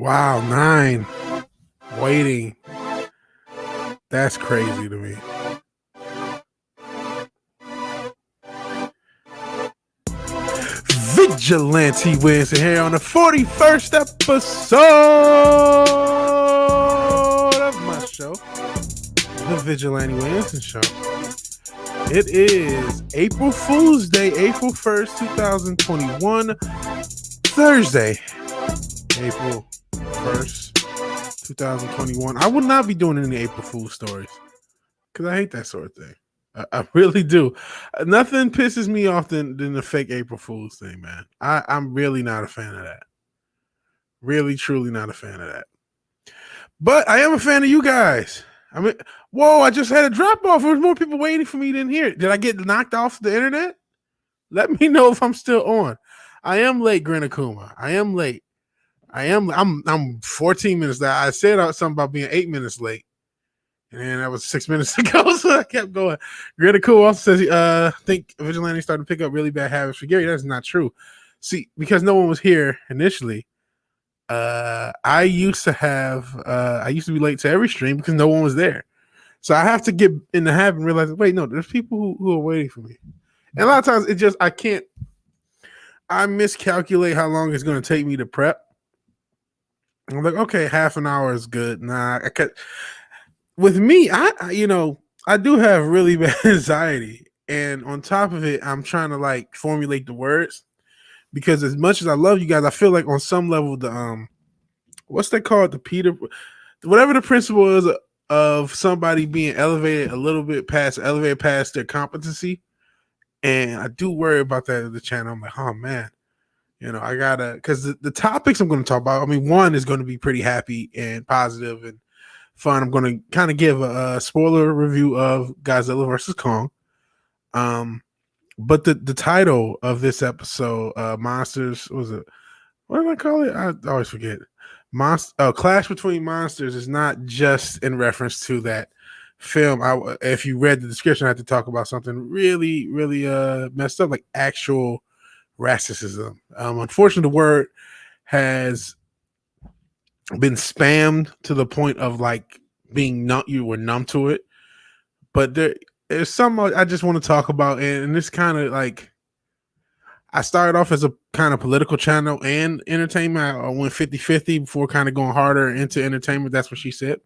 Wow, 9. Waiting. That's crazy to me. Vigilante Williamson here on the 41st episode of my show, the Vigilante Williamson Show. It is April Fool's Day, April 1st, 2021, Thursday, April 1st, 2021. I would not be doing any April Fool's stories because I hate that sort of thing. I really do. Nothing pisses me off than the fake April Fool's thing, man. I'm really not a fan of that. Really, truly not a fan of that. But I am a fan of you guys. I mean, whoa, I just had a drop off. There was more people waiting for me than here. Did I get knocked off the internet? Let me know if I'm still on. I am late, Grenakuma. I am late. I'm 14 minutes late. I said something about being 8 minutes late. And that was 6 minutes ago, so I kept going. Greta Cool also says, I think Vigilante started to pick up really bad habits for Gary. That's not true. See, because no one was here initially, I used to be late to every stream because no one was there. So I have to get in the habit and realize, wait, no, there's people who are waiting for me. And a lot of times I miscalculate how long it's going to take me to prep. I'm like, okay, half an hour is good. Nah, I can't. With me, I do have really bad anxiety, and on top of it, I'm trying to like formulate the words because as much as I love you guys, I feel like on some level the what's that called, whatever the principle is of somebody being elevated a little bit past their competency, and I do worry about that at the channel. I'm like, oh man, I gotta, because the topics I'm going to talk about. I mean, one is going to be pretty happy and positive and fun. I'm going to kind of give a spoiler review of Godzilla vs. Kong. But the title of this episode, Monsters, what did I call it? I always forget. Clash Between Monsters is not just in reference to that film. If you read the description, I had to talk about something really, really messed up, like actual racism. Unfortunately, the word has been spammed to the point of like being you were numb to it. But there's something I just want to talk about, and this kind of like, I started off as a kind of political channel and entertainment. I went 50-50 before kind of going harder into entertainment. That's what she said.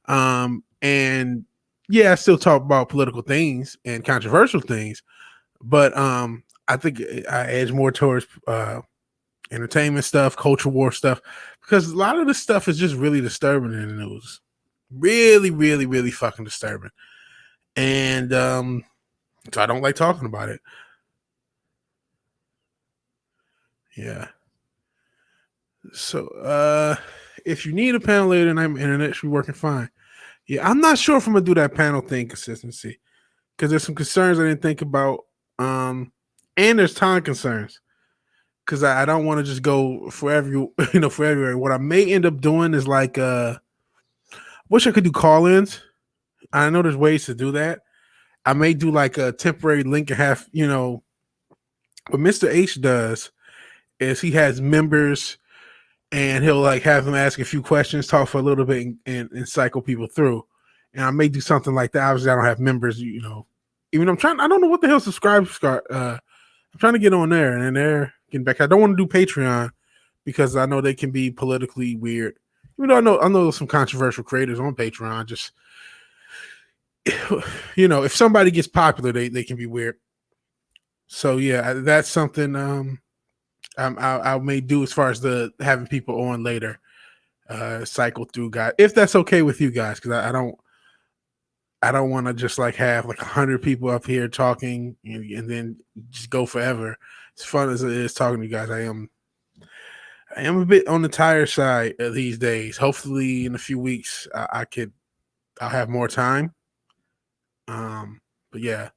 And yeah, I still talk about political things and controversial things, but I think I edge more towards entertainment stuff, culture war stuff, because a lot of this stuff is just really disturbing in the news. Really, really, really fucking disturbing. And so I don't like talking about it. Yeah. So if you need a panel later tonight, my internet should be working fine. Yeah, I'm not sure if I'm gonna do that panel thing consistency, because there's some concerns I didn't think about. And there's time concerns. Because I don't want to just go for everywhere. What I may end up doing is like, wish I could do call-ins. I know there's ways to do that. I may do like a temporary link and have, what Mr. H does is he has members and he'll like have them ask a few questions, talk for a little bit and cycle people through. And I may do something like that. Obviously, I don't have members, even I don't know what the hell subscribers got. I'm trying to get on there and they're getting back. I don't want to do Patreon because I know they can be politically weird. Even though I know some controversial creators on Patreon. Just, if somebody gets popular, they can be weird. So yeah, that's something I may do as far as the having people on later, cycle through guys, if that's okay with you guys, because I don't want to just like have like 100 people up here talking and then just go forever. As fun as it is talking to you guys, I am a bit on the tired side these days. Hopefully in a few weeks I'll have more time. But yeah.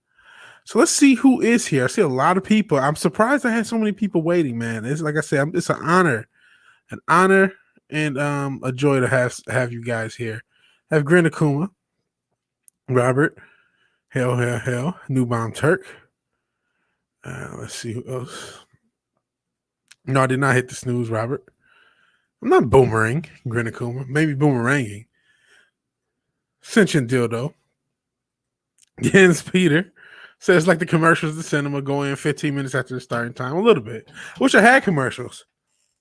So let's see who is here. I see a lot of people. I'm surprised I had so many people waiting, man. It's like I said, it's an honor and a joy to have you guys here. I have Grenakuma, Robert, hell, New Bomb Turk. Let's see who else. No, I did not hit the snooze, Robert. I'm not boomerang, Grinakuma. Maybe boomeranging. Sentient dildo. Jens Peter says like the commercials of the cinema go in 15 minutes after the starting time. A little bit. I wish I had commercials.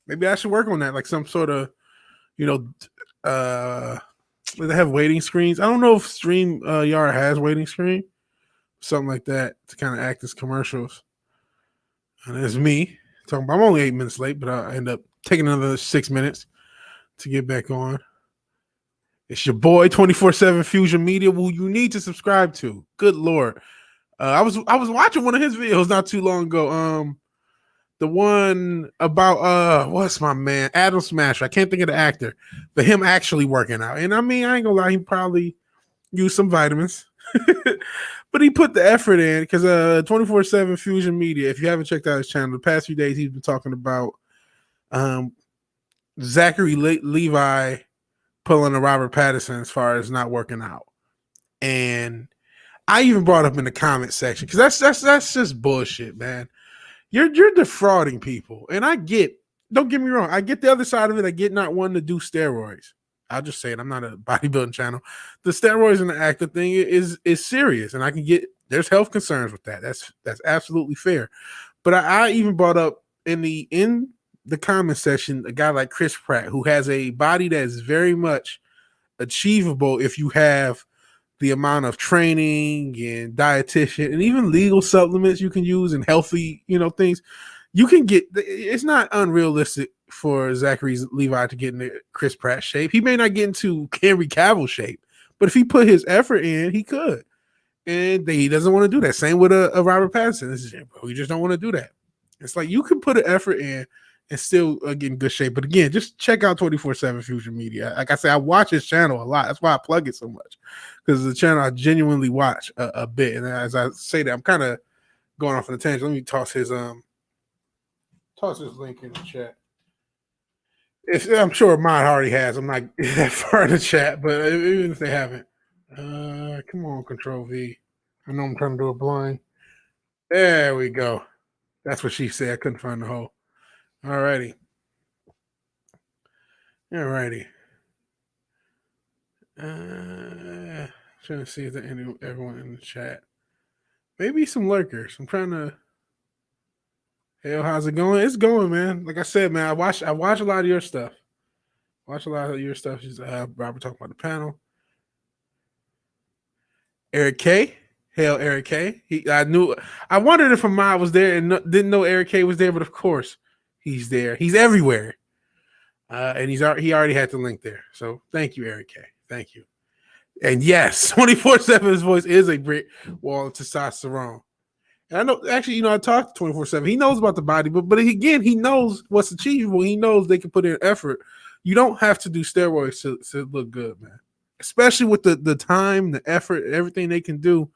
Maybe I should work on that, like some sort of, you know, they have waiting screens. I don't know if Stream Yard has waiting screen, something like that to kind of act as commercials. And it's me talking about. I'm only 8 minutes late, but I end up taking another 6 minutes to get back on. It's your boy 24/7 Fusion Media, who you need to subscribe to. Good Lord. I was watching one of his videos not too long ago. The one about what's my man? Adam Smasher. I can't think of the actor, but him actually working out. And I mean, I ain't gonna lie, he probably used some vitamins. But he put the effort in because 24/7 Fusion Media, if you haven't checked out his channel, the past few days he's been talking about Zachary Levi pulling a Robert Pattinson as far as not working out. And I even brought up in the comment section because that's just bullshit, man. You're defrauding people. And I get, don't get me wrong, I get the other side of it. I get not wanting to do steroids. I'll just say it. I'm not a bodybuilding channel. The steroids and the active thing is serious, and I can get there's health concerns with that. That's absolutely fair. But I even brought up in the comment section a guy like Chris Pratt who has a body that is very much achievable if you have the amount of training and dietitian and even legal supplements you can use and healthy, things you can get. It's not unrealistic for Zachary Levi to get into Chris Pratt shape. He may not get into Henry Cavill shape, but if he put his effort in, he could. And he doesn't want to do that. Same with a Robert Pattinson. We just don't want to do that. It's like you can put an effort in and still get in good shape. But again, just check out 24/7 Fusion Media. Like I say, I watch his channel a lot. That's why I plug it so much, because it's a channel I genuinely watch a bit. And as I say that, I'm kind of going off on a tangent. Let me toss his link in the chat. I'm sure mine already has. I'm not that far in the chat, but even if they haven't, come on, Control V. I know I'm trying to do it blind. There we go. That's what she said. I couldn't find the hole. Alrighty. Trying to see if there's everyone in the chat. Maybe some lurkers. I'm trying to. Hell, how's it going? It's going, man. Like I said, man, I watch a lot of your stuff. Just Robert talking about the panel. Eric K. Hail, Eric K. I wondered if Ahmad was there and didn't know Eric K was there, but of course he's there. He's everywhere. And he already had the link there. So thank you, Eric K. Thank you. And yes, 24/7's voice is a brick wall of testosterone. And I know, actually, I talked to 24/7. He knows about the body, but again, he knows what's achievable. He knows they can put in effort. You don't have to do steroids to look good, man. Especially with the time, the effort, everything they can do.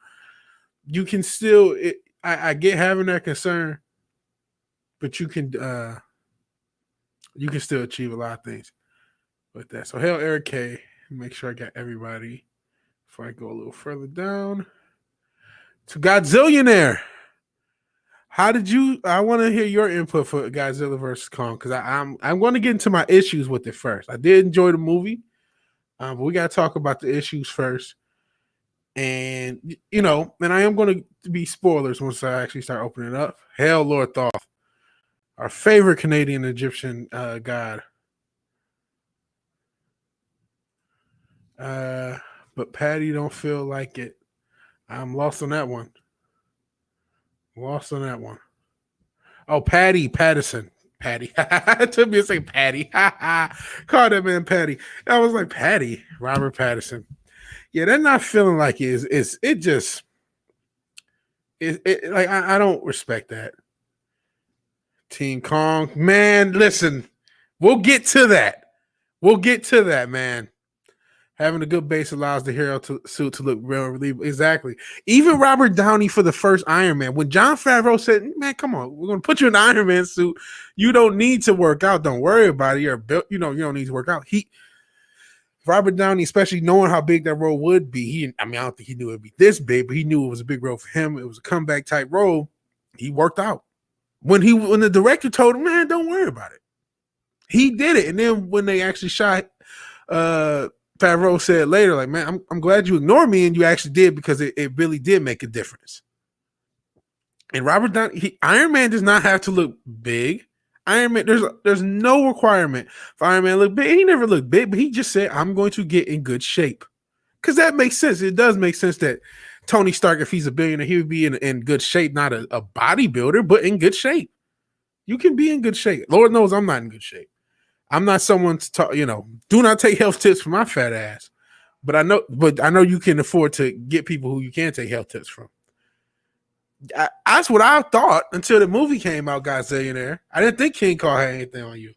You can still. I get having that concern, but you can still achieve a lot of things with that. So, hail Eric K. Make sure I got everybody before I go a little further down to Godzillionaire. How did you? I want to hear your input for Godzilla vs. Kong, because I'm going to get into my issues with it first. I did enjoy the movie, but we got to talk about the issues first. And and I am going to be spoilers once I actually start opening it up. Hail Lord Thoth, our favorite Canadian Egyptian god. But Patty don't feel like it. I'm lost on that one. Oh, Patterson. Patty. It took me to say Patty. Call that man Patty. I was like, Patty, Robert Pattinson. Yeah, they're not feeling like it is. I don't respect that. Team Kong. Man, listen, we'll get to that, man. Having a good base allows the hero suit to look real believable. Exactly. Even Robert Downey for the first Iron Man. When Jon Favreau said, man, come on, we're going to put you in an Iron Man suit. You don't need to work out. Don't worry about it. You're built, you don't need to work out. Robert Downey, especially knowing how big that role would be, I don't think he knew it would be this big, but he knew it was a big role for him. It was a comeback type role. He worked out. When the director told him, man, don't worry about it, He did it, and then when they actually shot, Favreau said later, like, man, I'm glad you ignored me and you actually did, because it really did make a difference. And Robert Downey, Iron Man does not have to look big. Iron Man, there's no requirement for Iron Man to look big. He never looked big, but he just said, I'm going to get in good shape. Because that makes sense. It does make sense that Tony Stark, if he's a billionaire, he would be in good shape, not a bodybuilder, but in good shape. You can be in good shape. Lord knows I'm not in good shape. I'm not someone to talk, do not take health tips from my fat ass. But I know you can afford to get people who you can take health tips from. That's what I thought until the movie came out, Godzilla. I didn't think King Kong had anything on you.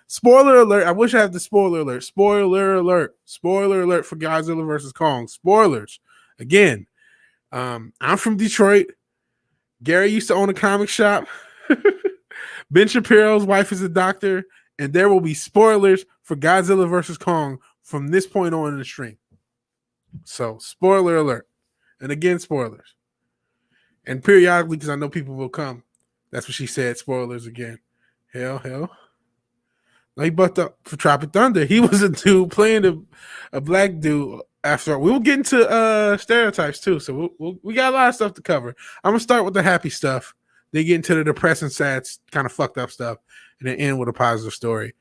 Spoiler alert. I wish I had the spoiler alert. Spoiler alert. Spoiler alert for Godzilla versus Kong. Spoilers. Again, I'm from Detroit. Gary used to own a comic shop. Ben Shapiro's wife is a doctor. And there will be spoilers for Godzilla versus Kong from this point on in the stream. So, spoiler alert. And again, spoilers. And periodically, because I know people will come. That's what she said. Spoilers again. Hell. He bucked up for Tropic Thunder. He was a dude playing a black dude. After we'll get into stereotypes too. So we got a lot of stuff to cover. I'm gonna start with the happy stuff. Then get into the depressing, sad, kind of fucked up stuff, and then end with a positive story.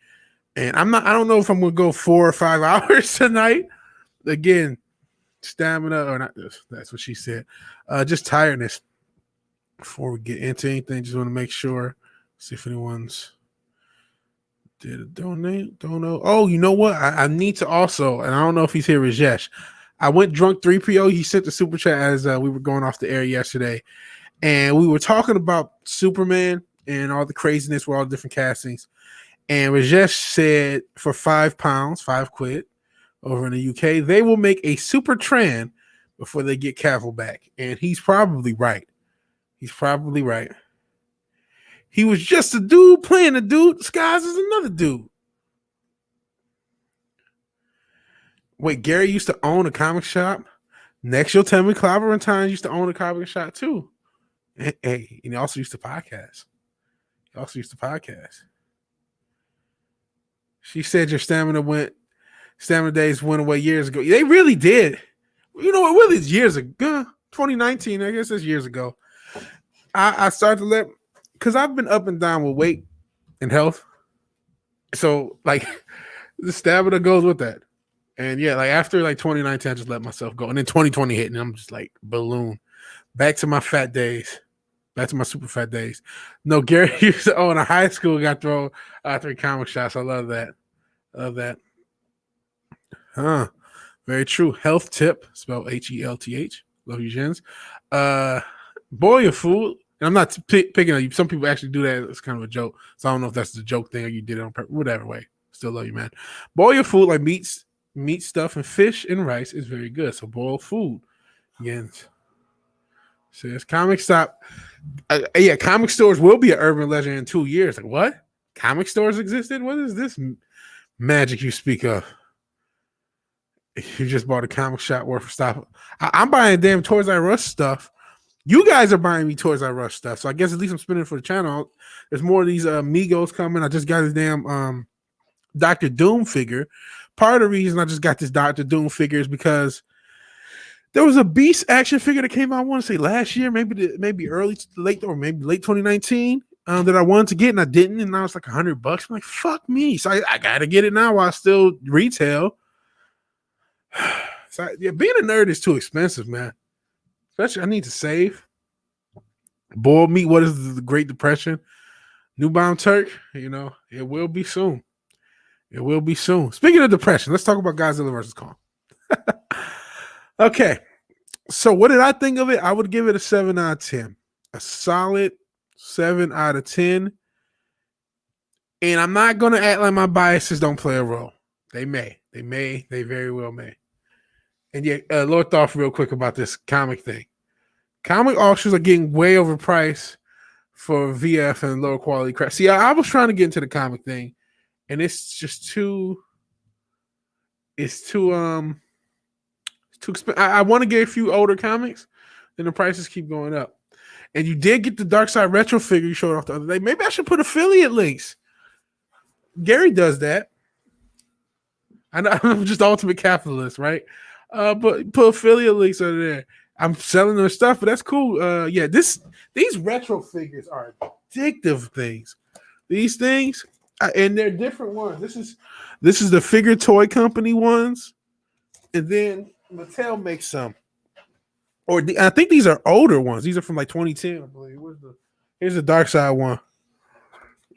And I don't know if I'm gonna go 4 or 5 hours tonight. Again, stamina or not. That's what she said. Just tiredness. Before we get into anything, just want to make sure, see if anyone's did a donate. Don't know. Oh, you know what? I need to also, and I don't know if he's here, Rajesh. I went drunk 3PO. He sent the super chat as we were going off the air yesterday, and we were talking about Superman and all the craziness with all the different castings. And Rajesh said for £5, £5 over in the UK, they will make a Super Tran before they get Cavill back. And he's probably right. He was just a dude playing a dude disguised as another dude. Wait, Gary used to own a comic shop. Next, you'll tell me Clobber and Tyne used to own a comic shop too. Hey, and he also used to podcast. She said your stamina days went away years ago. They really did. You know what? Really, it's years ago. 2019, I guess that's years ago. I started to because I've been up and down with weight and health. So, like, the stamina goes with that. And, yeah, like, after, 2019, I just let myself go. And then 2020 hit, and I'm just, balloon. Back to my fat days. Back to my super fat days. No, Gary used to own a high school, got thrown 3 comic shops. I love that. Huh. Very true. Health tip, spelled HELTH. Love you, Jens. Boil your food. And I'm not picking on you. Some people actually do that. It's kind of a joke. So I don't know if that's the joke thing or you did it on purpose. Whatever way. Still love you, man. Boil your food like meat stuff and fish and rice is very good. So boil food. Again, says comic stop. Comic stores will be an urban legend in 2 years. Like, what? Comic stores existed? What is this magic you speak of? You just bought a comic shop worth of stuff. I'm buying damn Toys R Us stuff. You guys are buying me Toys R Us stuff, so I guess at least I'm spending for the channel. There's more of these Migos coming. I just got this damn Dr. Doom figure. Part of the reason I just got this Dr. Doom figure is because there was a Beast action figure that came out, I want to say last year, maybe late 2019, that I wanted to get and I didn't, and now it's like $100. I'm like, fuck me. So I gotta get it now while I still retail. So being a nerd is too expensive, man. Especially, I need to save. Boiled meat. What is the Great Depression? Newbound Turk. It will be soon. Speaking of depression, let's talk about Godzilla versus Kong. Okay. So what did I think of it? I would give it a 7 out of 10. A solid 7 out of 10. And I'm not going to act like my biases don't play a role. They very well may. And Lord Thoth, real quick about this comic thing. Comic auctions are getting way overpriced for VF and lower quality crap. See, I was trying to get into the comic thing, and it's just too expensive. I want to get a few older comics, then the prices keep going up. And you did get the Dark Side Retro figure you showed off the other day. Maybe I should put affiliate links. Gary does that. I know I'm just the ultimate capitalist, right? But put affiliate links under there. I'm selling their stuff, but that's cool. Yeah, these retro figures are addictive things. These things, and they're different ones. This is the figure toy company ones, and then Mattel makes some. I think these are older ones. These are from like 2010, I believe. Here's the dark side one.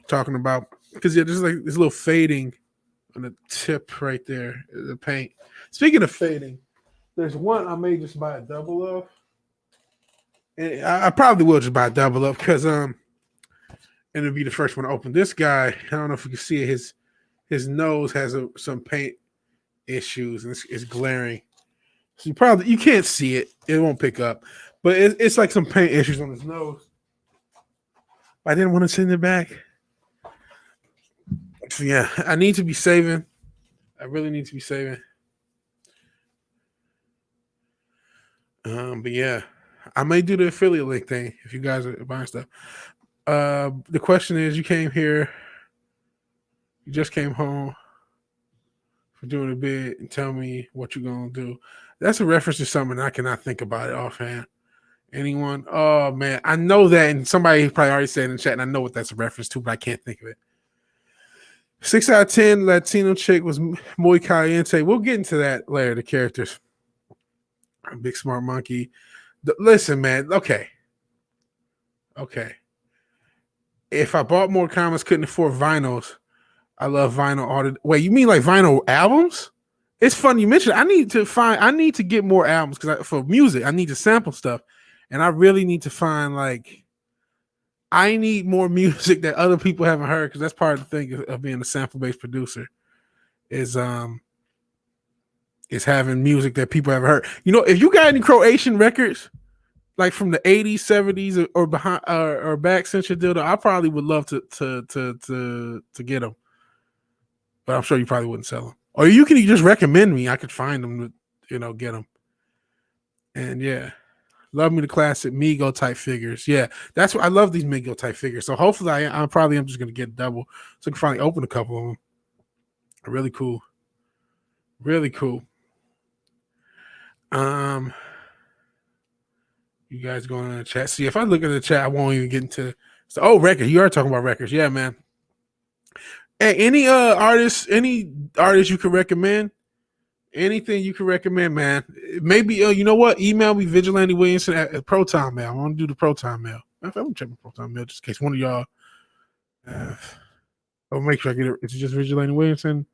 Talking about because yeah, there's like this little fading on the tip right there, the paint. Speaking of fading, there's one I may just buy a double of. And I probably will just buy a double up because and it'll be the first one to open. This guy, I don't know if you can see it, his nose has some paint issues and it's glaring. So you can't see it. It won't pick up. But it's like some paint issues on his nose. I didn't want to send it back. So yeah, I need to be saving. I really need to be saving. But yeah, I may do the affiliate link thing if you guys are buying stuff. The question is, you came here, you just came home for doing a bid, and tell me what you're gonna do. That's a reference to something I cannot think about it offhand. Anyone? Oh man, I know that, and somebody probably already said in the chat, and I know what that's a reference to, but I can't think of it. 6 out of 10 Latino chick was muy caliente. We'll get into that later. The characters. Big smart monkey. Listen, man. Okay. If I bought more comics, couldn't afford vinyls. I love vinyl. Wait, you mean like vinyl albums? It's funny you mentioned. I need to get more albums because for music, I need to sample stuff, and I really need to find like. I need more music that other people haven't heard because that's part of the thing of being a sample-based producer is having music that people haven't heard. You know, if you got any Croatian records, like from the 80s, 70s, or behind or back since your dildo, I probably would love to get them. But I'm sure you probably wouldn't sell them. Or you can just recommend me. I could find them to, get them. And yeah. Love me the classic Migo type figures. Yeah, that's what I love, these Migo type figures. So hopefully I'm just going to get double so I can finally open a couple of them. Really cool. Really cool. You guys going in the chat. See, if I look at the chat, I won't even get into records. You are talking about records. Yeah, man. Hey, any artists you could recommend? Anything you can recommend, man. Maybe, you know what? Email me, Vigilante Williamson at Proton Mail. I want to do the Proton Mail. I'm going to check my Proton Mail just in case one of y'all. I'll make sure I get it. It's just Vigilante Williamson.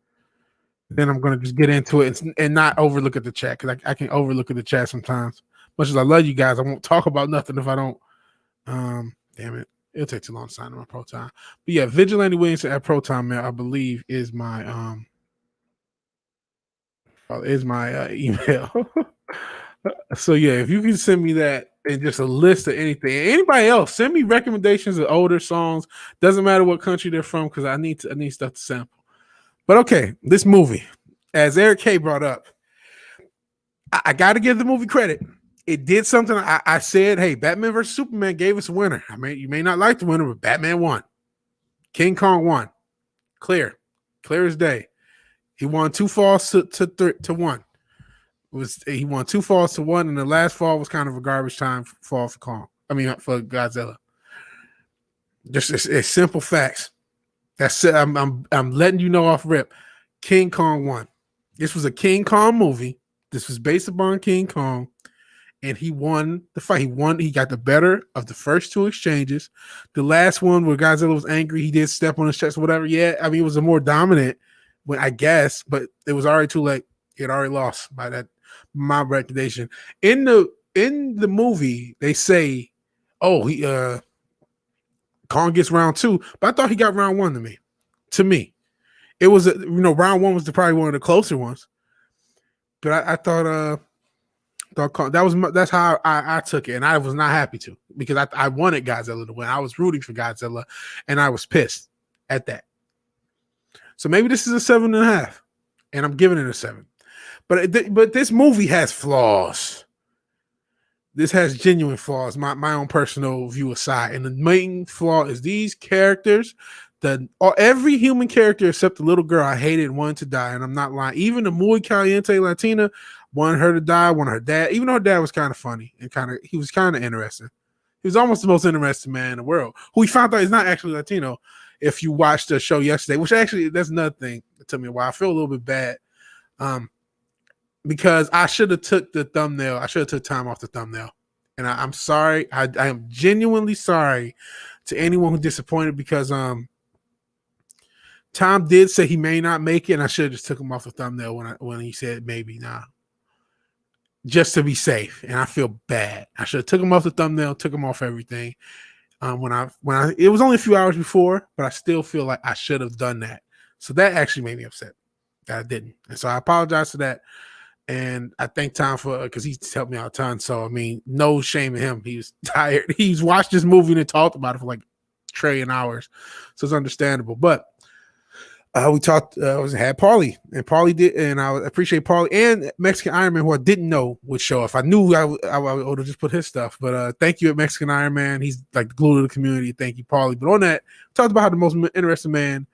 Then I'm going to just get into it and not overlook at the chat because I can overlook at the chat sometimes. Much as I love you guys, I won't talk about nothing if I don't. Damn it. It'll take too long to sign in my Proton. But yeah, Vigilante Williamson at Proton Mail, I believe, is my email. So yeah, if you can send me that and just a list of anything. Anybody else, send me recommendations of older songs. Doesn't matter what country they're from, because I need stuff to sample. But okay, this movie, as Eric K brought up, I got to give the movie credit. It did something. I said, hey, Batman vs Superman gave us a winner. I mean, you may not like the winner, but Batman won. King Kong won. Clear as day. He won 2 falls to 1. He won 2 falls to 1, and the last fall was kind of a garbage time fall for Kong. I mean, for Godzilla. Just it's simple facts. That's it. I'm letting you know off rip. King Kong won. This was a King Kong movie. This was based upon King Kong, and he won the fight. He got the better of the first 2 exchanges. The last one where Godzilla was angry, he did step on his chest or whatever. Yeah, I mean, it was a more dominant. When I guess, but it was already too late. He had already lost by that. My recommendation in the movie, they say, "Oh, he Kong gets round 2," but I thought he got round 1 to me. To me, it was round 1 was probably one of the closer ones. But I thought Kong, that's how I took it, and I was not happy to because I wanted Godzilla to win. I was rooting for Godzilla, and I was pissed at that. So maybe this is a 7.5, and I'm giving it a 7. But this movie has flaws. This has genuine flaws. My own personal view aside, and the main flaw is these characters every human character except the little girl I hated and wanted to die, and I'm not lying. Even the muy caliente Latina wanted her to die, wanted her dad. Even though her dad was kind of funny and he was kind of interesting. He was almost the most interesting man in the world, who we found out is not actually Latino. If you watched the show yesterday, which actually that's another thing that took me a while. I feel a little bit bad, because I should have took the thumbnail. I should have took time off the thumbnail, and I'm sorry. I am genuinely sorry to anyone who disappointed, because Tom did say he may not make it, and I should have just took him off the thumbnail when he said maybe just to be safe. And I feel bad. I should have took him off the thumbnail, took him off everything. It was only a few hours before, but I still feel like I should have done that. So that actually made me upset that I didn't. And so I apologize for that. And I thank Tom because he's helped me out a ton. So, I mean, no shame in him. He was tired. He's watched this movie and talked about it for like a trillion hours. So it's understandable. But we talked, had Paulie, and Paulie did, and I appreciate Paulie and Mexican Iron Man, who I didn't know would show. If I knew, I would have just put his stuff. But thank you at Mexican Iron Man. He's like the glue to the community. Thank you, Paulie. But on that, we talked about how the most interesting man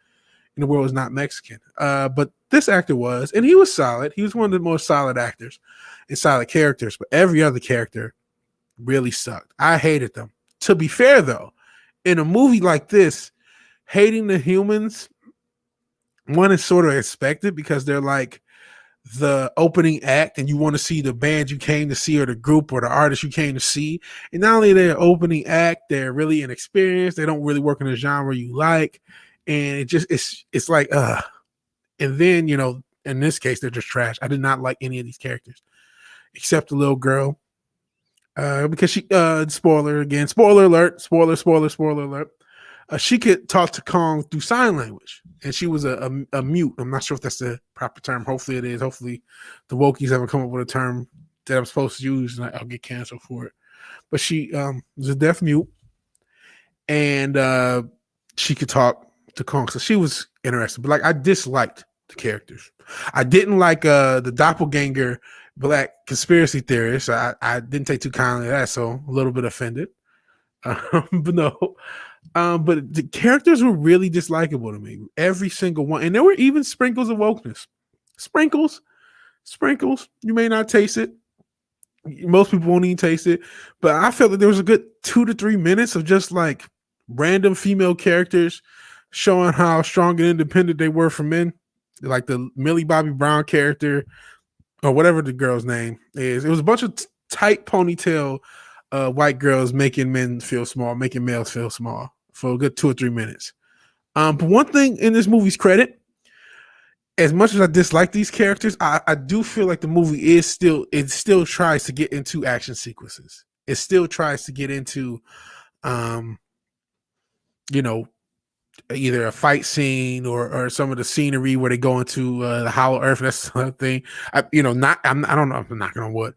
in the world is not Mexican. But this actor was, and he was solid. He was one of the most solid actors and solid characters. But every other character really sucked. I hated them. To be fair, though, in a movie like this, hating the humans, one is sort of expected because they're like the opening act, and you want to see the band you came to see or the group or the artist you came to see. And not only they're opening act, they're really inexperienced. They don't really work in a genre you like. And it's like, and then, in this case, they're just trash. I did not like any of these characters except the little girl. Because she, spoiler alert, she could talk to Kong through sign language, and she was a mute. I'm not sure if that's the proper term. Hopefully it is. Hopefully the wokies haven't come up with a term that I'm supposed to use, and I'll get canceled for it. But she was a deaf mute, and she could talk to Kong, so she was interesting. But like, I disliked the characters. I didn't like the doppelganger black conspiracy theorist. I didn't take too kindly to that, so a little bit offended. But no. But the characters were really dislikable to me. Every single one. And there were even sprinkles of wokeness. Sprinkles. You may not taste it. Most people won't even taste it. But I felt that there was a good 2 to 3 minutes of just like random female characters showing how strong and independent they were from men. Like the Millie Bobby Brown character, or whatever the girl's name is. It was a bunch of tight ponytail white girls making males feel small for a good 2 or 3 minutes. But one thing in this movie's credit, as much as I dislike these characters, I do feel like the movie still tries to get into action sequences. It still tries to get into, either a fight scene or some of the scenery where they go into the Hollow Earth. That's something. I don't know. I'm knocking on wood.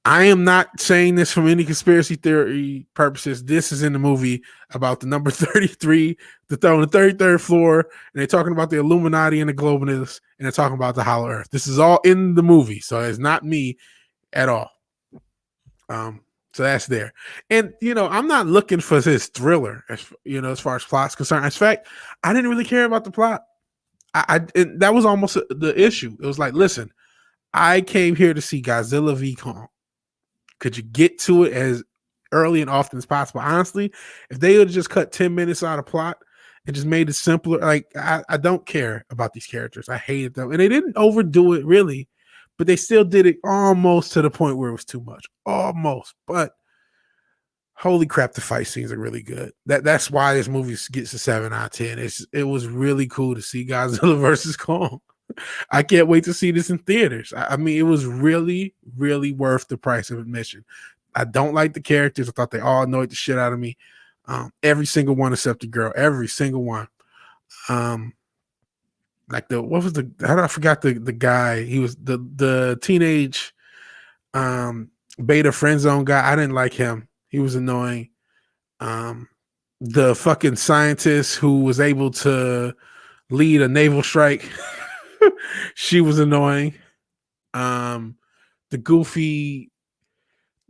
I am not saying this from any conspiracy theory purposes. This is in the movie about the number 33, on the 33rd floor, and they're talking about the Illuminati and the globalists, and they're talking about the Hollow Earth. This is all in the movie, so it's not me at all. So that's there. And, I'm not looking for this thriller, as far as plot's concerned. In fact, I didn't really care about the plot. That was almost the issue. It was like, listen, I came here to see Godzilla V Kong. Could you get to it as early and often as possible? Honestly, if they would just cut 10 minutes out of plot and just made it simpler, like I don't care about these characters. I hated them. And they didn't overdo it really, but they still did it almost to the point where it was too much. Almost. But holy crap, the fight scenes are really good. That's why this movie gets a 7 out of 10. It was really cool to see Godzilla versus Kong. I can't wait to see this in theaters. I mean, it was really, really worth the price of admission. I don't like the characters. I thought they all annoyed the shit out of me. Every single one except the girl. Every single one. I forgot the guy. He was the teenage beta friend zone guy. I didn't like him. He was annoying. The fucking scientist who was able to lead a naval strike. She was annoying. The goofy,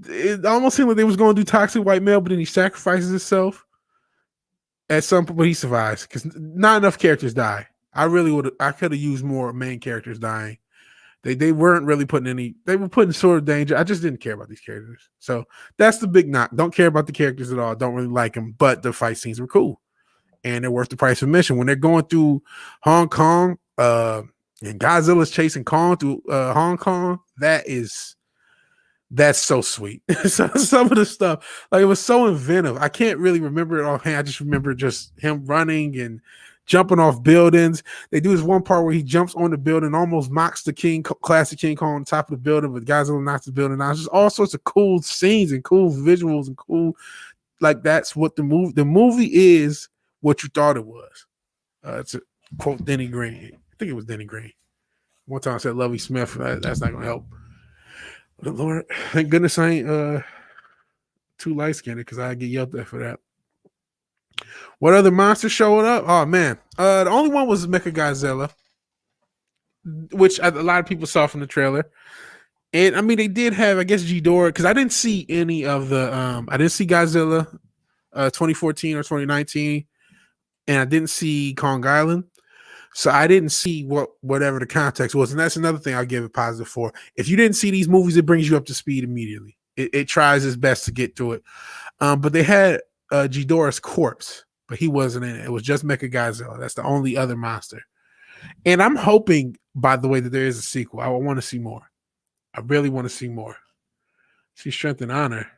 it almost seemed like they was going to do toxic white male, but then he sacrifices himself. At some point, he survives because not enough characters die. I could have used more main characters dying. They weren't really putting any. They were putting sort of danger. I just didn't care about these characters. So that's the big knock. Don't care about the characters at all. Don't really like them. But the fight scenes were cool, and they're worth the price of admission. When they're going through Hong Kong, and Godzilla's chasing Kong through Hong Kong, that's so sweet. So some of the stuff, like it was so inventive. I can't really remember it offhand. I just remember just him running and jumping off buildings. They do this one part where he jumps on the building, almost knocks the classic King Kong on the top of the building, but Godzilla knocks the building down. Just all sorts of cool scenes and cool visuals and cool, like that's what the movie is what you thought it was. It's a quote Denny Green. I think it was Denny Green. One time I said Lovey Smith. That's not gonna help. But Lord, thank goodness I ain't too light skinned because I get yelled at for that. What other monsters showing up? Oh man, the only one was Mechagodzilla, which a lot of people saw from the trailer. And I mean, they did have, I guess, Ghidorah, because I didn't see any of the. I didn't see Godzilla, 2014 or 2019, and I didn't see Kong Island. So I didn't see whatever the context was, and that's another thing I'll give it positive for. If you didn't see these movies, it brings you up to speed immediately. It tries its best to get through it. But they had Ghidorah's corpse, but he wasn't in it. It was just Mechagodzilla. That's the only other monster. And I'm hoping, by the way, that there is a sequel. I want to see more. I really want to see more. See Strength and Honor.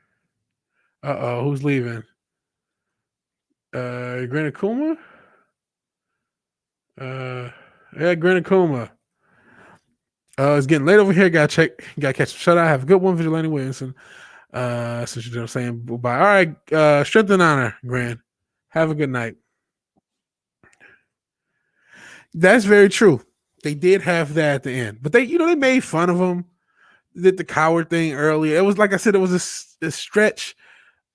Who's leaving? Gran Akuma? Gran Akuma. It's getting late over here. Gotta catch some shut eye. Have a good one, Vigilante Williamson. Since you know what I'm saying bye. All right, Strength and Honor, Gran. Have a good night. That's very true. They did have that at the end, but they made fun of him. Did the coward thing earlier. It was like I said, it was a stretch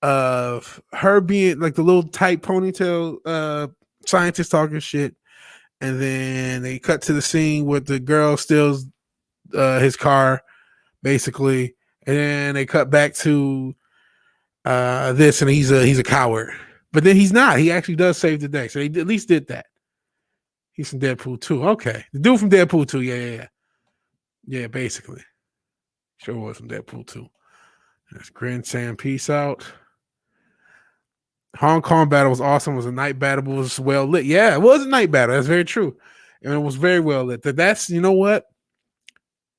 of her being like the little tight ponytail scientist talking shit. And then they cut to the scene with the girl steals his car, basically. And then they cut back to this, and he's a coward. But then he's not. He actually does save the day. So they at least did that. He's from Deadpool 2. Okay. The dude from Deadpool 2. Yeah. Yeah, basically. Sure was from Deadpool 2. That's Grin Sam. Peace out. Hong Kong battle was awesome. It was a night battle. It was well lit. Yeah, it was a night battle. That's very true. And it was very well lit. That's, you know what?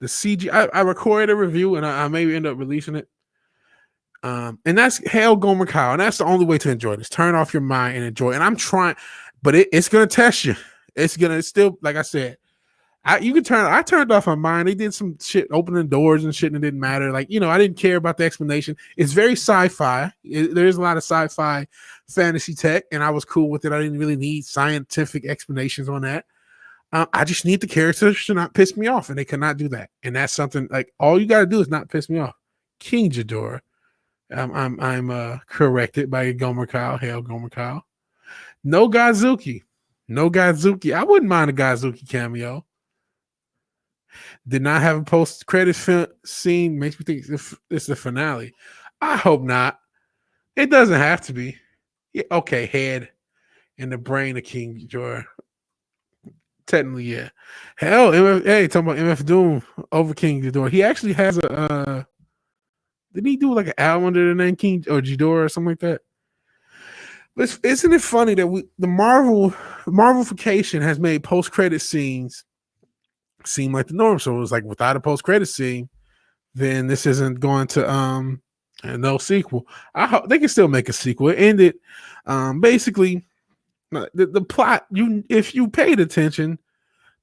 The CG, I recorded a review and I maybe end up releasing it. And that's Hail Gomer Kyle. And that's the only way to enjoy this. Turn off your mind and enjoy. And I'm trying, but it's going to test you. It's going to still, like I said, I turned off my mind. They did some shit, opening doors and shit, and it didn't matter. Like, I didn't care about the explanation. It's very sci-fi. There's a lot of sci-fi fantasy tech, and I was cool with it. I didn't really need scientific explanations on that. I just need the characters to not piss me off, and they cannot do that. And that's something, like, all you got to do is not piss me off. King Ghidorah. I'm corrected by Gomer Kyle. Hail Gomer Kyle. No Godzuki. I wouldn't mind a Godzuki cameo. Did not have a post-credit scene. Makes me think it's the finale. I hope not. It doesn't have to be. Yeah, okay, head and the brain of King Ghidorah. Technically, yeah. Hell, talking about MF Doom over King Ghidorah. He actually has a. Did he do like an album under the name King or Ghidorah or something like that? But isn't it funny that the Marvelification has made post-credit scenes seem like the norm? So it was like, without a post-credit scene, then this isn't going to no sequel. I hope they can still make a sequel. It ended basically the plot. If you paid attention,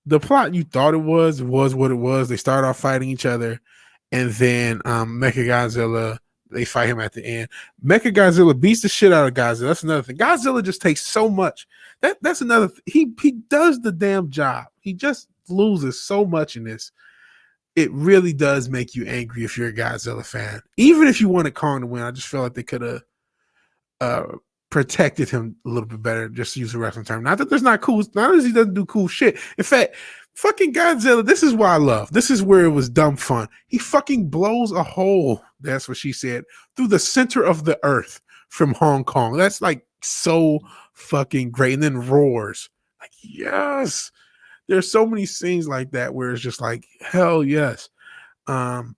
the plot you thought it was what it was. They start off fighting each other, and then Mechagodzilla, they fight him at the end. Mechagodzilla beats the shit out of Godzilla. That's another thing. Godzilla just takes so much. That's another he does the damn job. He just loses so much in this. It really does make you angry if you're a Godzilla fan. Even if you wanted Kong to win, I just feel like they could have protected him a little bit better, just to use a wrestling term. Not that there's not cool, not as he doesn't do cool shit. In fact, fucking Godzilla, this is what I love. This is where it was dumb fun. He fucking blows a hole, that's what she said, through the center of the earth from Hong Kong. That's like so fucking great. And then roars. Like, yes. There's so many scenes like that where it's just like, hell yes. So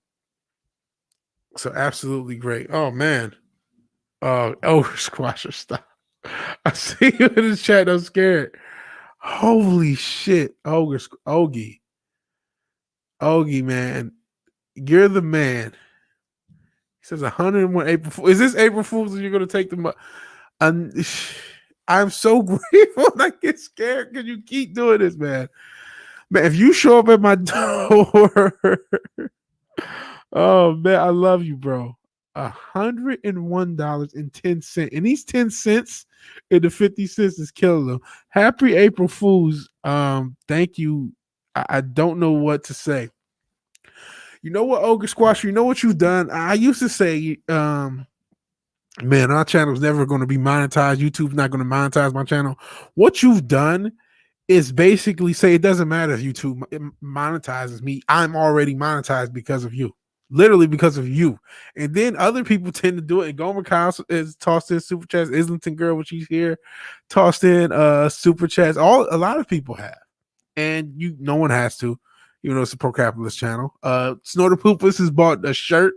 absolutely great. Oh man. Squasher, stop. I see you in the chat. I'm scared. Holy shit. Ogie, man. You're the man. He says 101 April Fool. Is this April Fool's? You're gonna take the I'm so grateful. I get scared because you keep doing this, man. Man, if you show up at my door, oh man, I love you, bro. $101.10. And these 10 cents and the 50 cents is killing them. Happy April Fools. Thank you. I don't know what to say. You know what, Ogre Squash, you know what you've done? I used to say, man, our channel's never going to be monetized. YouTube's not going to monetize my channel. What you've done is basically say it doesn't matter if YouTube monetizes me. I'm already monetized because of you. Literally because of you. And then other people tend to do it. And Gomer Kyle is tossed in super chats. Islington Girl, when she's here, tossed in super chats. A lot of people have. And no one has to, even though it's a pro capitalist channel. Snorter Poopus has bought a shirt.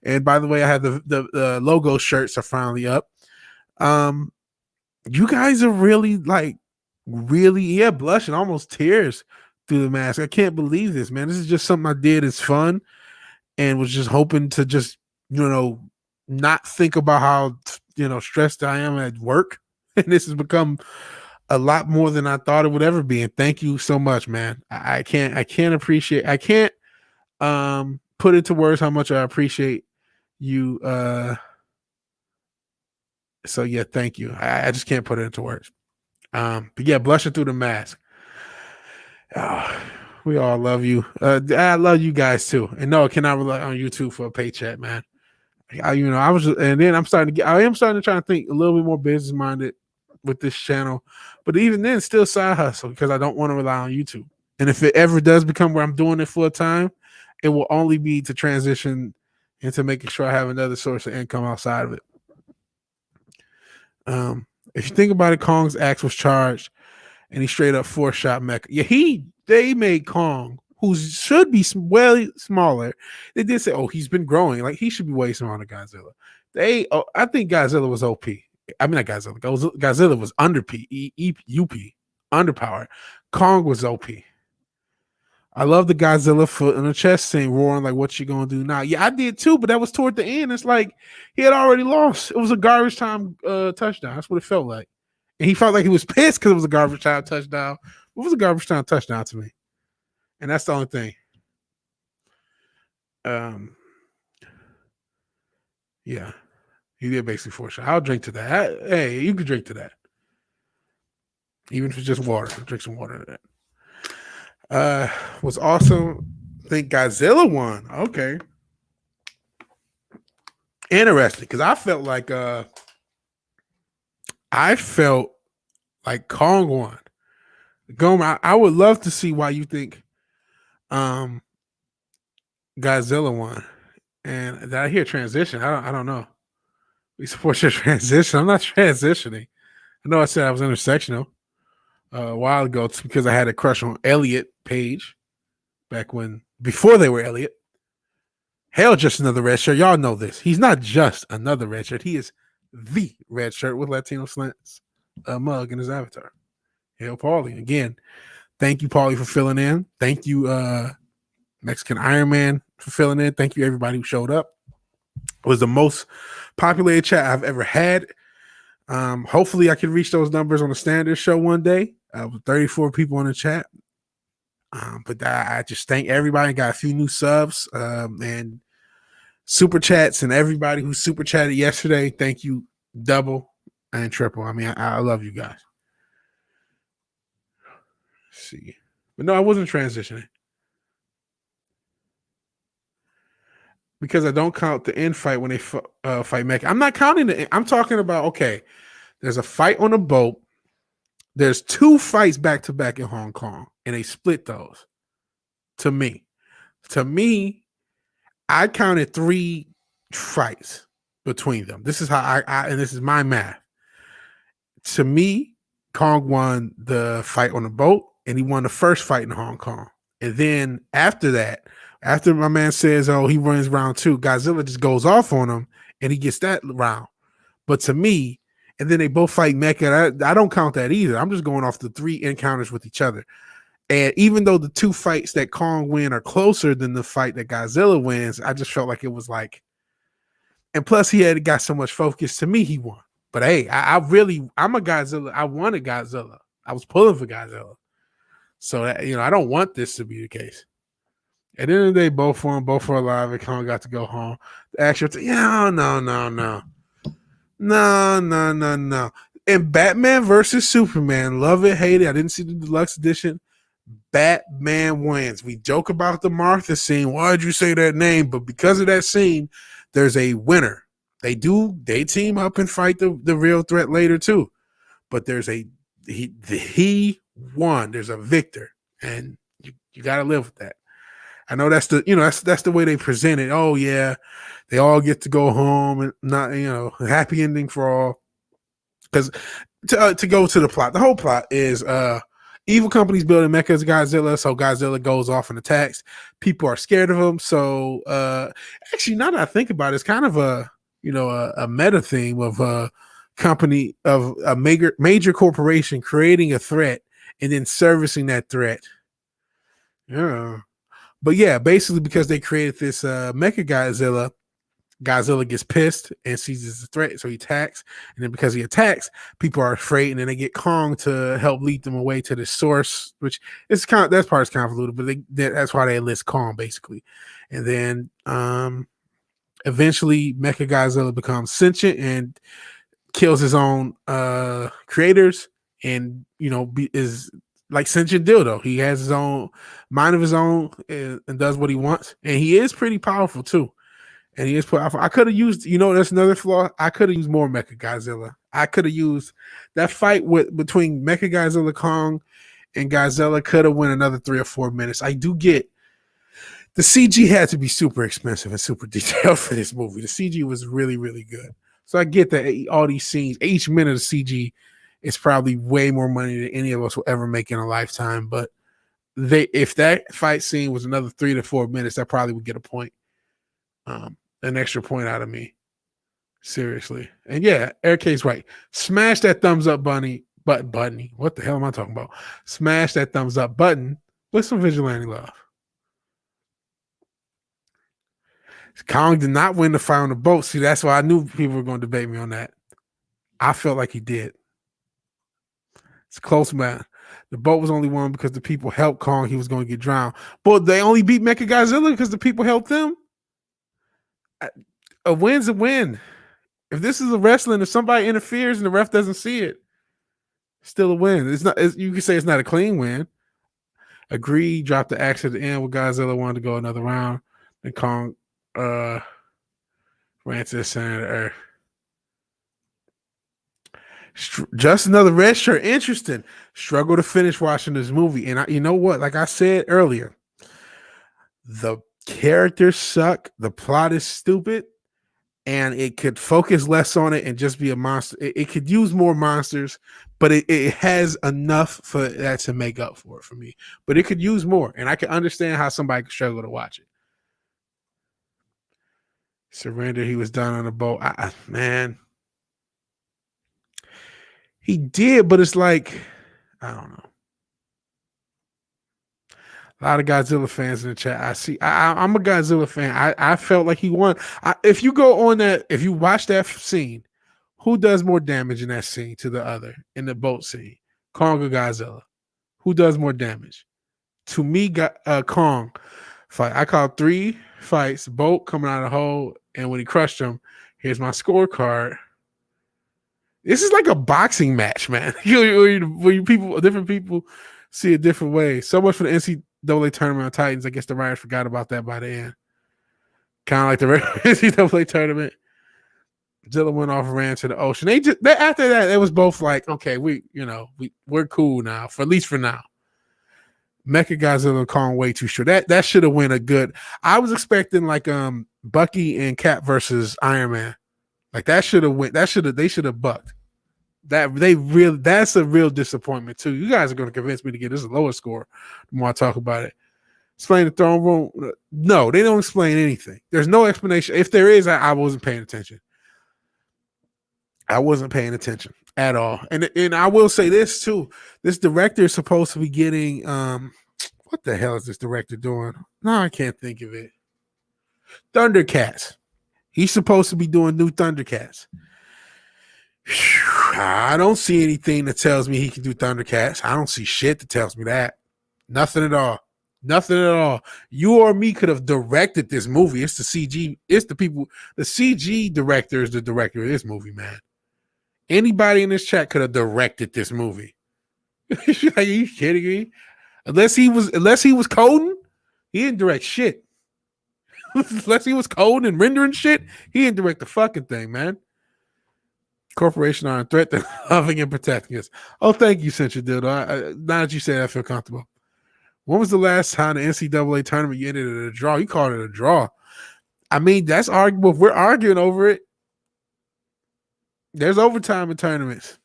And by the way, I have the logo shirts are finally up. You guys are really blushing, almost tears through the mask. I can't believe this, man. This is just something I did. It's fun. And was just hoping to just, not think about how, stressed I am at work. And this has become a lot more than I thought it would ever be. And thank you so much, man. I can't put into words how much I appreciate you. So yeah, thank you. I just can't put it into words. But yeah, blushing through the mask. Oh, we all love you. I love you guys too. And no, I cannot rely on YouTube for a paycheck, man. I am starting to try to think a little bit more business minded with this channel, but even then, still side hustle because I don't want to rely on YouTube. And if it ever does become where I'm doing it full time, it will only be to transition into making sure I have another source of income outside of it. If you think about it, Kong's axe was charged, and he straight up 4-shot Mecha. Yeah, they made Kong, who should be way smaller. They did say, oh, he's been growing. Like, he should be way smaller than Godzilla. I think Godzilla was OP. I mean, not Godzilla. Godzilla was UP, underpowered. Kong was OP. I love the Godzilla foot on the chest scene roaring like, what you gonna do now? Yeah, I did too, but that was toward the end. It's like he had already lost. It was a garbage time touchdown. That's what it felt like. And he felt like he was pissed because it was a garbage time touchdown. It was a garbage time touchdown to me. And that's the only thing. Yeah. He did basically 4-shot. I'll drink to that. Hey, you can drink to that. Even if it's just water. I'll drink some water to that. Was awesome. I think Godzilla won. Okay. Interesting. Because I felt like Kong won. Gomer, I would love to see why you think Godzilla won. And did I hear transition? I don't know. We support your transition. I'm not transitioning. I know I said I was intersectional a while ago. It's because I had a crush on Elliot Page before they were Elliot. Hell, just another red shirt. Y'all know this. He's not just another red shirt. He is the red shirt with Latino slants mug in his avatar. Hail Paulie. Again, thank you, Paulie, for filling in. Thank you, Mexican Iron Man, for filling in. Thank you, everybody who showed up. It was the most populated chat I've ever had. Hopefully, I can reach those numbers on the standard show one day. 34 people in the chat. But I just thank everybody. Got a few new subs and super chats, and everybody who super chatted yesterday. Thank you, double and triple. I mean, I love you guys. Let's see, but no, I wasn't transitioning because I don't count the end fight when they fight Mech. I'm not counting the. I'm talking about okay. There's a fight on a boat. There's 2 fights back to back in Hong Kong, and they split those. To me, I counted 3 fights between them. This is how I and this is my math. to me, Kong won the fight on the boat, and he won the first fight in Hong Kong. And then after that, after my man says, "Oh, he runs round 2," Godzilla just goes off on him, and he gets that round. But to me, and then they both fight Mecha. I don't count that either. I'm just going off the 3 encounters with each other. And even though the 2 fights that Kong win are closer than the fight that Godzilla wins, I just felt like it was like, and plus he had got so much focus. To me, he won. But hey, I'm a Godzilla. I wanted Godzilla. I was pulling for Godzilla. So that, I don't want this to be the case. At the end of the day, both won, both were alive, and Kong got to go home. The actual no. And Batman versus Superman, love it, hate it. I didn't see the deluxe edition. Batman wins. We joke about the Martha scene. Why'd you say that name? But because of that scene, there's a winner. They team up and fight the real threat later too. But there's he won. There's a victor, and you got to live with that. I know that's that's the way they present it. Oh yeah, they all get to go home and not happy ending for all. Because to go to the plot, the whole plot is evil companies building mechas Godzilla, so Godzilla goes off and attacks. People are scared of him. So actually, now that I think about it, it's kind of a meta theme of a company, of a major corporation creating a threat and then servicing that threat. Yeah. But yeah, basically because they created this mecha Godzilla gets pissed and sees it's a threat, so he attacks. And then because he attacks, people are afraid, and then they get Kong to help lead them away to the source, which is that part is convoluted, but that's why they enlist Kong basically. And then eventually Mecha Godzilla becomes sentient and kills his own creators, and is like sentient dildo. He has his own mind of his own and does what he wants, and he is pretty powerful too. And he is powerful. I could have used, that's another flaw. I could have used more Mecha Godzilla. I could have used that fight between Mecha Godzilla Kong and Godzilla could have went another 3 or 4 minutes. I do get the CG had to be super expensive and super detailed for this movie. The CG was really, really good. So I get that all these scenes, each minute of CG is probably way more money than any of us will ever make in a lifetime. But if that fight scene was another 3 to 4 minutes, that probably would get a point. An extra point out of me. Seriously. And yeah, Aircade's right. Smash that thumbs up button. What the hell am I talking about? Smash that thumbs up button with some vigilante love. Kong did not win the fight on the boat. See, that's why I knew people were going to debate me on that. I felt like he did. It's close, man. The boat was only won because the people helped Kong. He was going to get drowned. But they only beat Mecha Godzilla because the people helped them. A win's a win. If this is a wrestling, if somebody interferes and the ref doesn't see it, still a win. It's not. You can say it's not a clean win. Agree. Dropped the axe at the end where Godzilla wanted to go another round. And Kong ran to the center of the earth. Just another red shirt. Interesting. Struggle to finish watching this movie. And you know what? Like I said earlier, the characters suck. The plot is stupid. And it could focus less on it and just be a monster. It could use more monsters, but it has enough for that to make up for it for me. But it could use more. And I can understand how somebody could struggle to watch it. Surrender. He was done on a boat. Man. He did, but it's like, I don't know. A lot of Godzilla fans in the chat. I'm a Godzilla fan. I felt like he won. If you go on that, if you watch that scene, who does more damage in that scene to the other in the boat scene? Kong or Godzilla? Who does more damage? To me, Kong fight. I call 3 fights, boat coming out of the hole, and when he crushed him, here's my scorecard. This is like a boxing match, man. Different people see it different ways. So much for the NCAA tournament on Titans. I guess the writers forgot about that by the end. Kind of like the NCAA tournament. Zilla went off and ran to the ocean. After that, it was both like, okay, we're cool now, at least for now. Mecha Godzilla and Kong way too short. That should have went a good. I was expecting like Bucky and Cap versus Iron Man. Like that should have went. They should have bucked. That's a real disappointment too. You guys are going to convince me to get this a lower score the more I talk about it. Explain the throne room. No, they don't explain anything. There's no explanation. If there is, I wasn't paying attention. I wasn't paying attention at all. And I will say this too. This director is supposed to be getting what the hell is this director doing? No, I can't think of it. Thundercats. He's supposed to be doing new Thundercats. I don't see anything that tells me he can do Thundercats. I don't see shit that tells me that. Nothing at all. Nothing at all. You or me could have directed this movie. It's the CG. It's the people. The CG director is the director of this movie, man. Anybody in this chat could have directed this movie. Are you kidding me? Unless he was coding, he didn't direct shit. Unless he was coding and rendering shit, he didn't direct the fucking thing, man. Corporation are a threat to loving and protecting us. Oh, thank you, Central Dildo. Now that you say that, I feel comfortable. When was the last time the NCAA tournament you ended at a draw? You called it a draw. I mean, that's arguable. If we're arguing over it, there's overtime in tournaments.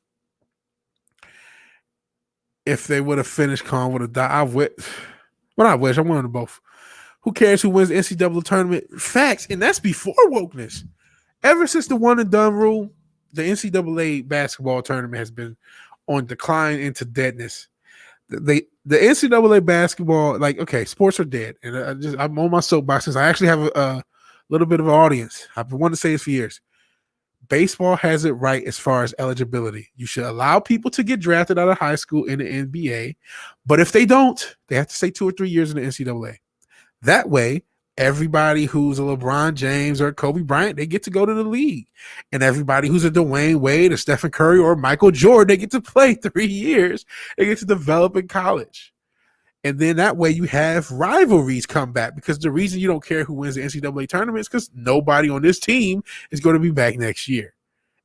If they would have finished, Kong would have died. I wish. Well, I wish. I wanted them both. Who cares who wins the NCAA tournament? Facts. And that's before wokeness. Ever since the one and done rule, the NCAA basketball tournament has been on decline into deadness. The NCAA basketball, like, okay, sports are dead. And I'm on my soapbox since I actually have a little bit of an audience. I've been wanting to say this for years. Baseball has it right as far as eligibility. You should allow people to get drafted out of high school in the NBA. But if they don't, they have to stay 2 or 3 years in the NCAA. That way, everybody who's a LeBron James or Kobe Bryant, they get to go to the league. And everybody who's a Dwayne Wade or Stephen Curry or Michael Jordan, they get to play 3 years. They get to develop in college. And then that way you have rivalries come back, because the reason you don't care who wins the NCAA tournament is because nobody on this team is going to be back next year.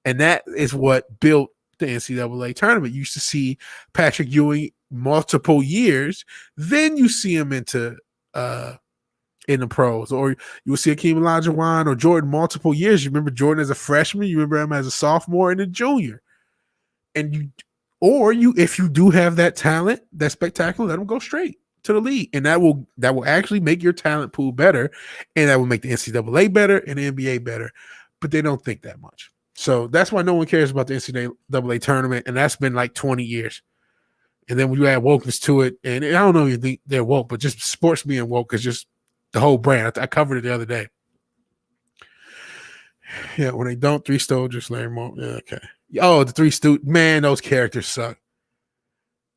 And that is what built the NCAA tournament. You used to see Patrick Ewing multiple years. Then you see him into in the pros, or you will see Akeem Olajuwon or Jordan multiple years. You remember Jordan as a freshman, you remember him as a sophomore and a junior. And if you do have that talent, that's spectacular, let them go straight to the league. And that will actually make your talent pool better, and that will make the NCAA better and the NBA better. But they don't think that much. So that's why no one cares about the NCAA tournament, and that's been like 20 years. And then when you add wokeness to it, and I don't know if you think they're woke, but just sports being woke is just the whole brand. I covered it the other day. Yeah, when they don't, Three Stooges, Larry Moore. Yeah, okay. Oh, the Three Stooges. Man, those characters suck.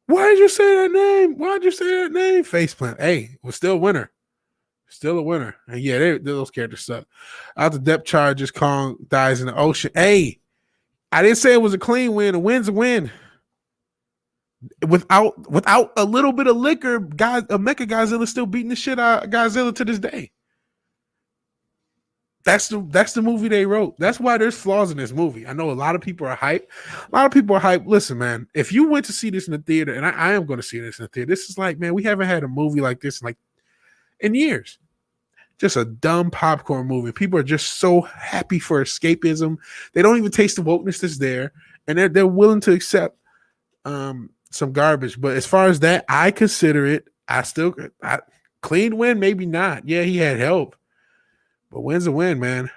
Why did you say that name? Why'd you say that name? Faceplant. Hey, we're still a winner. Still a winner. And yeah, those characters suck. Out the depth charges, Kong dies in the ocean. Hey, I didn't say it was a clean win. A win's a win. Without a little bit of liquor, Mecha Godzilla still beating the shit out of Godzilla to this day. That's the movie they wrote. That's why there's flaws in this movie. I know a lot of people are hyped. Listen, man, if you went to see this in the theater, and I am going to see this in the theater, this is like, man, we haven't had a movie like this in years. Just a dumb popcorn movie. People are just so happy for escapism. They don't even taste the wokeness that's there, and they're willing to accept some garbage. But as far as that, I consider it. Clean win, maybe not. Yeah, he had help. But win's a win, man.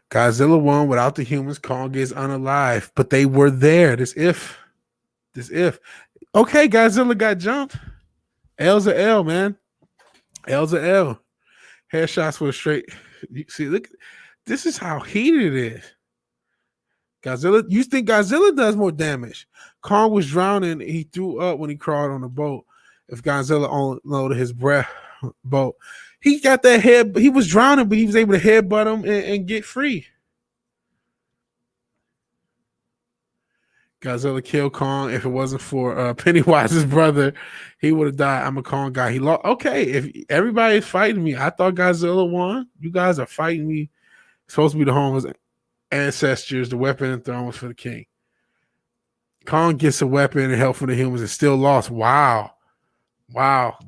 Godzilla won without the humans. Kong is unalive. But they were there. This if. Okay, Godzilla got jumped. L's a L, man. L's a L. Headshots were straight. You see, look. This is how heated it is. Godzilla, you think Godzilla does more damage. Kong was drowning. He threw up when he crawled on the boat. If Godzilla unloaded his breath boat, he got that head. He was drowning, but he was able to headbutt him and get free. Godzilla killed Kong. If it wasn't for Pennywise's brother, he would have died. I'm a Kong guy. He lost. Okay, if everybody is fighting me, I thought Godzilla won. You guys are fighting me. It's supposed to be the homeless ancestors. The weapon and throne was for the king. Kong gets a weapon and help from the humans and still lost. Wow.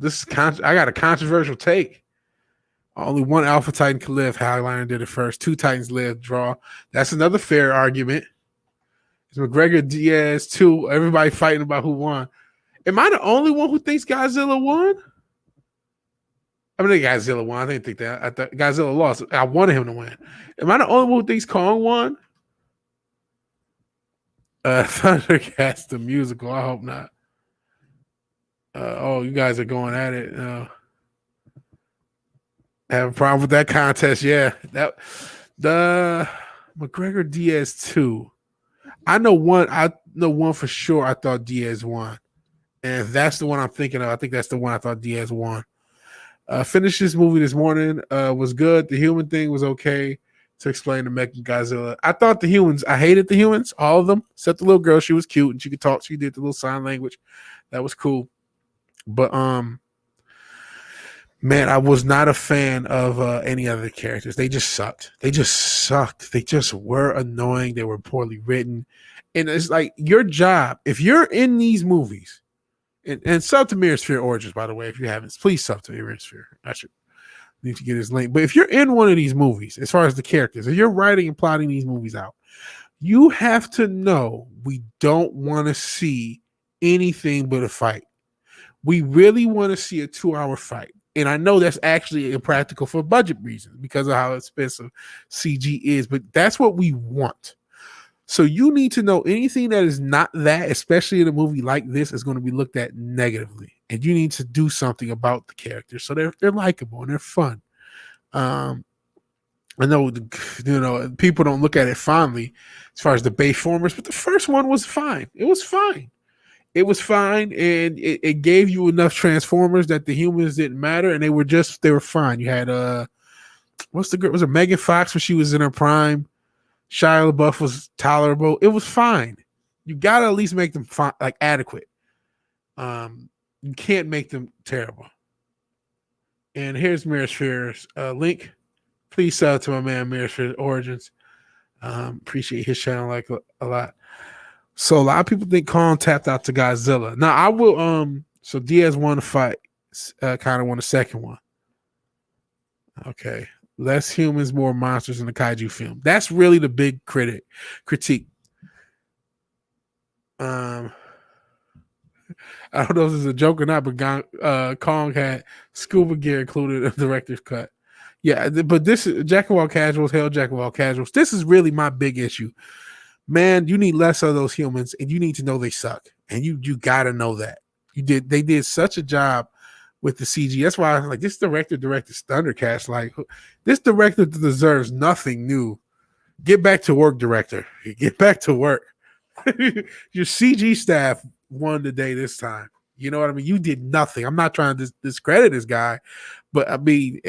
This is I got a controversial take. Only one Alpha Titan could live. Highliner did it first. Two Titans live. Draw. That's another fair argument. It's McGregor Diaz 2. Everybody fighting about who won. Am I the only one who thinks Godzilla won? I mean, Godzilla won. I didn't think that. I thought Godzilla lost. I wanted him to win. Am I the only one who thinks Kong won? Thundercats the musical. I hope not. You guys are going at it. Have a problem with that contest? Yeah, the McGregor Diaz 2. I know one for sure. I thought Diaz won, and if that's the one I'm thinking of, I think that's the one I thought Diaz won. Finished this movie this morning. Was good. The human thing was okay to explain the Mecha Godzilla. I thought the humans. I hated the humans, all of them, except the little girl. She was cute and she could talk. She did the little sign language. That was cool. But man, I was not a fan of any other characters. They just sucked. They just were annoying. They were poorly written. And it's like your job, if you're in these movies, and sub to Mirror Sphere Origins, by the way, if you haven't, please sub to Mirror Sphere. I should need to get his link. But if you're in one of these movies, as far as the characters, if you're writing and plotting these movies out, you have to know we don't want to see anything but a fight. We really want to see a 2-hour fight. And I know that's actually impractical for budget reasons because of how expensive CG is, but that's what we want. So you need to know anything that is not that, especially in a movie like this, is going to be looked at negatively. And you need to do something about the characters so they're likable and they're fun. I know people don't look at it fondly as far as the Bayformers, but the first one was fine. It was fine. And it gave you enough Transformers that the humans didn't matter, and they were fine. You had what's the girl? Was it Megan Fox when she was in her prime? Shia LaBeouf was tolerable. It was fine. You gotta at least make them like adequate. You can't make them terrible. And here's Mirror Sphere's link. Please sub to my man Mirror Sphere Origins. Appreciate his channel like a lot. So a lot of people think Kong tapped out to Godzilla. Now I will so Diaz won the fight, kind of won the second one. Okay. Less humans, more monsters in the kaiju film. That's really the big critique. I don't know if this is a joke or not, but Kong had scuba gear included in the director's cut. Yeah, but this is Jack of all casuals, hell Jack of all casuals. This is really my big issue. Man, you need less of those humans, and you need to know they suck. And you gotta know that. They did such a job with the CG. That's why I'm like, this director directed Thundercats. Like, this director deserves nothing new. Get back to work, director. Get back to work. Your CG staff won the day this time. You know what I mean? You did nothing. I'm not trying to discredit this guy, but I mean,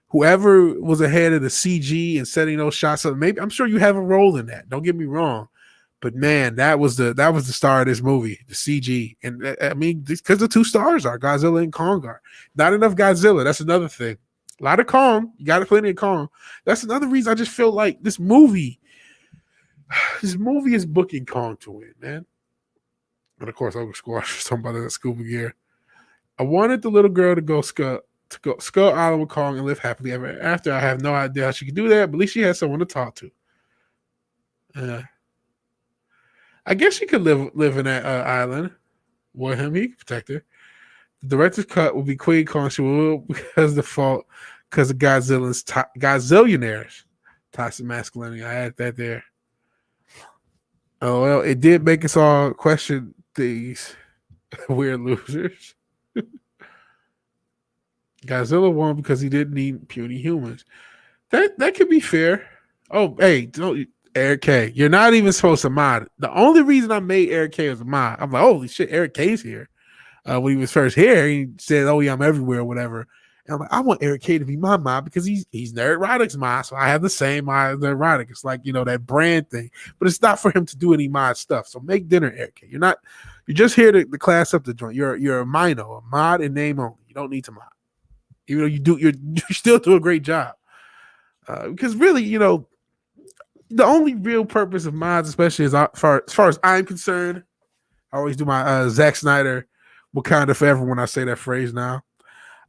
whoever was ahead of the CG and setting those shots up, maybe I'm sure you have a role in that. Don't get me wrong. But man, that was the star of this movie, the CG. And I mean, because the two stars are Godzilla and Kong are. Not enough Godzilla. That's another thing. A lot of Kong. You got plenty of Kong. That's another reason I just feel like this movie is booking Kong to win, man. But of course, Uncle Squash was talking about that scuba gear. I wanted the little girl to go Skull Island with Kong and live happily ever after. I have no idea how she could do that, but at least she had someone to talk to. I guess she could live in that island with him. He could protect her. The director's cut will be Queen Kong. She will because of Godzillionaires. Toxic masculinity. I add that there. Oh, well, it did make us all question these weird losers. Godzilla won because he didn't need puny humans. That could be fair. Oh, hey, don't Eric K. You're not even supposed to mod. The only reason I made Eric K was a mod. I'm like, holy shit, Eric K's here. When he was first here, he said, "Oh yeah, I'm everywhere," or whatever. And I'm like, I want Eric K to be my mod because he's Nerdrotic's mod, so I have the same mod as Nerdrotic. It's like, that brand thing, but it's not for him to do any mod stuff. So make dinner, Eric K. You're just here to class up the joint. You're a minor, a mod in name only. You don't need to mod, even though you still do a great job. Because really, the only real purpose of mods, especially as far as I'm concerned, I always do my Zack Snyder Wakanda forever when I say that phrase now.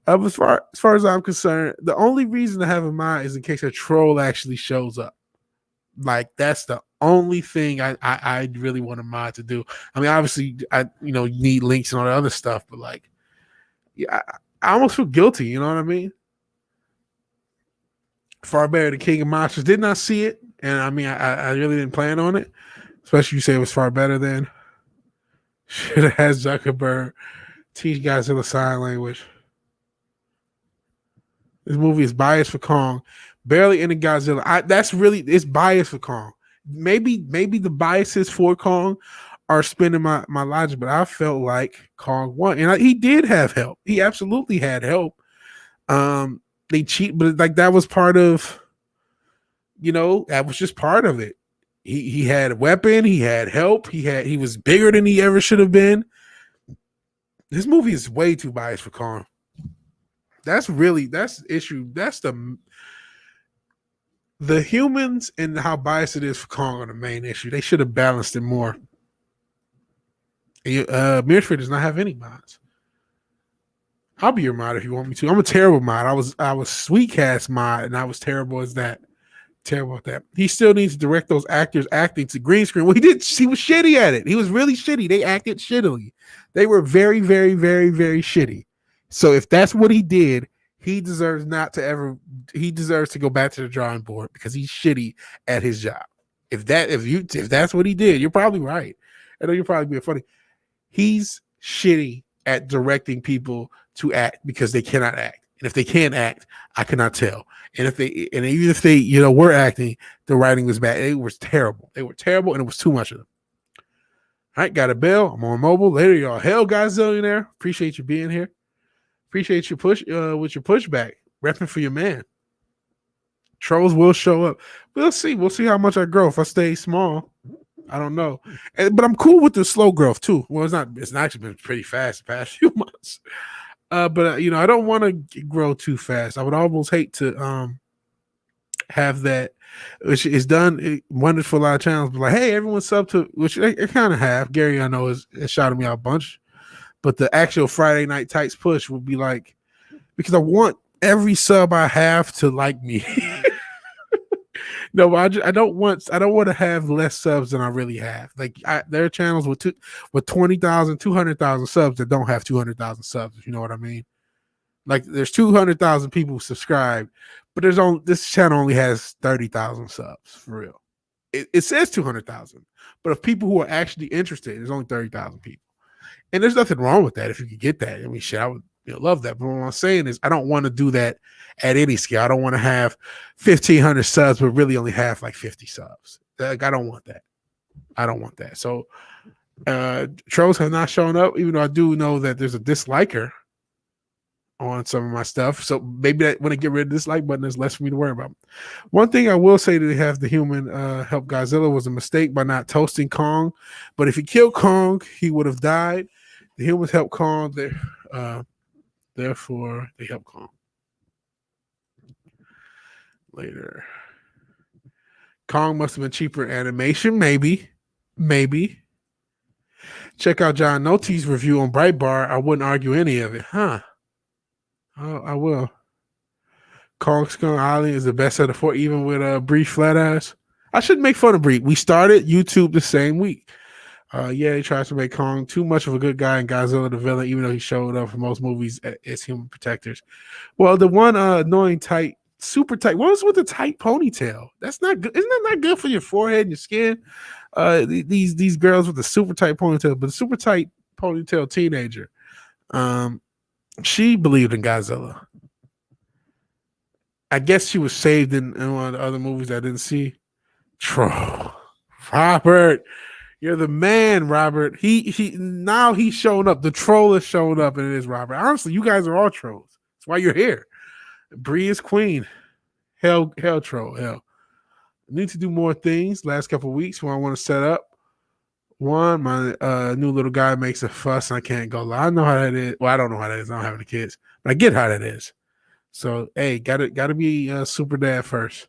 As far as I'm concerned, the only reason to have a mod is in case a troll actually shows up. Like that's the only thing I really want a mod to do. I mean, obviously, need links and all that other stuff, but like, yeah, I almost feel guilty. You know what I mean? Far Better, the King of Monsters. Did not see it, and I mean, I really didn't plan on it. Especially you say it was far better than. Should have had Zuckerberg teach Godzilla sign language. This movie is biased for Kong, barely into Godzilla. It's biased for Kong. Maybe the biases for Kong are spinning my logic, but I felt like Kong won, and he did have help. He absolutely had help. They cheat, but like that was part of, that was just part of it. He had a weapon, he had help, he was bigger than he ever should have been. This movie is way too biased for Kong. That's the issue. That's the humans and how biased it is for Kong are the main issue. They should have balanced it more. Mirror does not have any mods. I'll be your mod if you want me to. I'm a terrible mod. I was sweet cast mod, and I was terrible as that. Terrible at that. He still needs to direct those actors acting to green screen. Well, he did. He was shitty at it. He was really shitty. They acted shittily. They were very, very, very, very shitty. So if that's what he did, he deserves he deserves to go back to the drawing board because he's shitty at his job. If that's what he did, you're probably right. I know you're probably being funny. He's shitty at directing people to act because they cannot act. And if they can't act, I cannot tell. And even if they were acting, the writing was bad. It was terrible. They were terrible, and it was too much of them. All right, got a bell. I'm on mobile. Later, y'all. Hell, Godzillionaire. Appreciate you being here. Appreciate your push with your pushback. Repping for your man. Trolls will show up. We'll see. We'll see how much I grow. If I stay small, I don't know. But I'm cool with the slow growth too. Well, it's not. It's actually been pretty fast the past few months. But I don't want to grow too fast. I would almost hate to have that, which is done wonders for a lot of channels. But like, hey, everyone sub to, which they kind of have. Gary, I know, is shouting me out a bunch. But the actual Friday Night Tights push would be like, because I want every sub I have to like me. No, I don't want to have less subs than I really have. Like there are channels with 20,000, 200,000 subs that don't have 200,000 subs. If you know what I mean. Like there's 200,000 people subscribed, but this channel only has 30,000 subs for real. It says 200,000, but of people who are actually interested, there's only 30,000 people, and there's nothing wrong with that. If you could get that, I mean, shit, I would love that. But what I'm saying is, I don't want to do that at any scale. I don't want to have 1,500 subs, but really only have like 50 subs. Like, I don't want that. I don't want that. So trolls have not shown up, even though I do know that there's a disliker on some of my stuff. So maybe that when I get rid of this like button, there's less for me to worry about. One thing I will say, that they have the human help Godzilla was a mistake by not toasting Kong. But if he killed Kong, he would have died. The humans help Kong. Therefore, they help Kong. Later. Kong must have been cheaper animation. Maybe. Check out John Notie's review on Breitbart. I wouldn't argue any of it. Huh. Oh, I will. Kong Skull Island is the best of the four, even with Bree Flatass. I shouldn't make fun of Bree. We started YouTube the same week. He tries to make Kong too much of a good guy and Godzilla the villain, even though he showed up for most movies as human protectors. Well, the one annoying super tight. What was with the tight ponytail? That's not good. Isn't that not good for your forehead and your skin? These girls with the super tight ponytail, but the super tight ponytail teenager. She believed in Godzilla. I guess she was saved in one of the other movies I didn't see. Troll. Robert, you're the man, Robert. Now he's showing up. The troll is showing up, and it is Robert. Honestly, you guys are all trolls. That's why you're here. Bree is queen. Hell troll. Hell. I need to do more things. Last couple of weeks when I want to set up. One, my new little guy makes a fuss, and I can't go. I know how that is. Well, I don't know how that is. I don't have any kids, but I get how that is. So, hey, gotta be super dad first.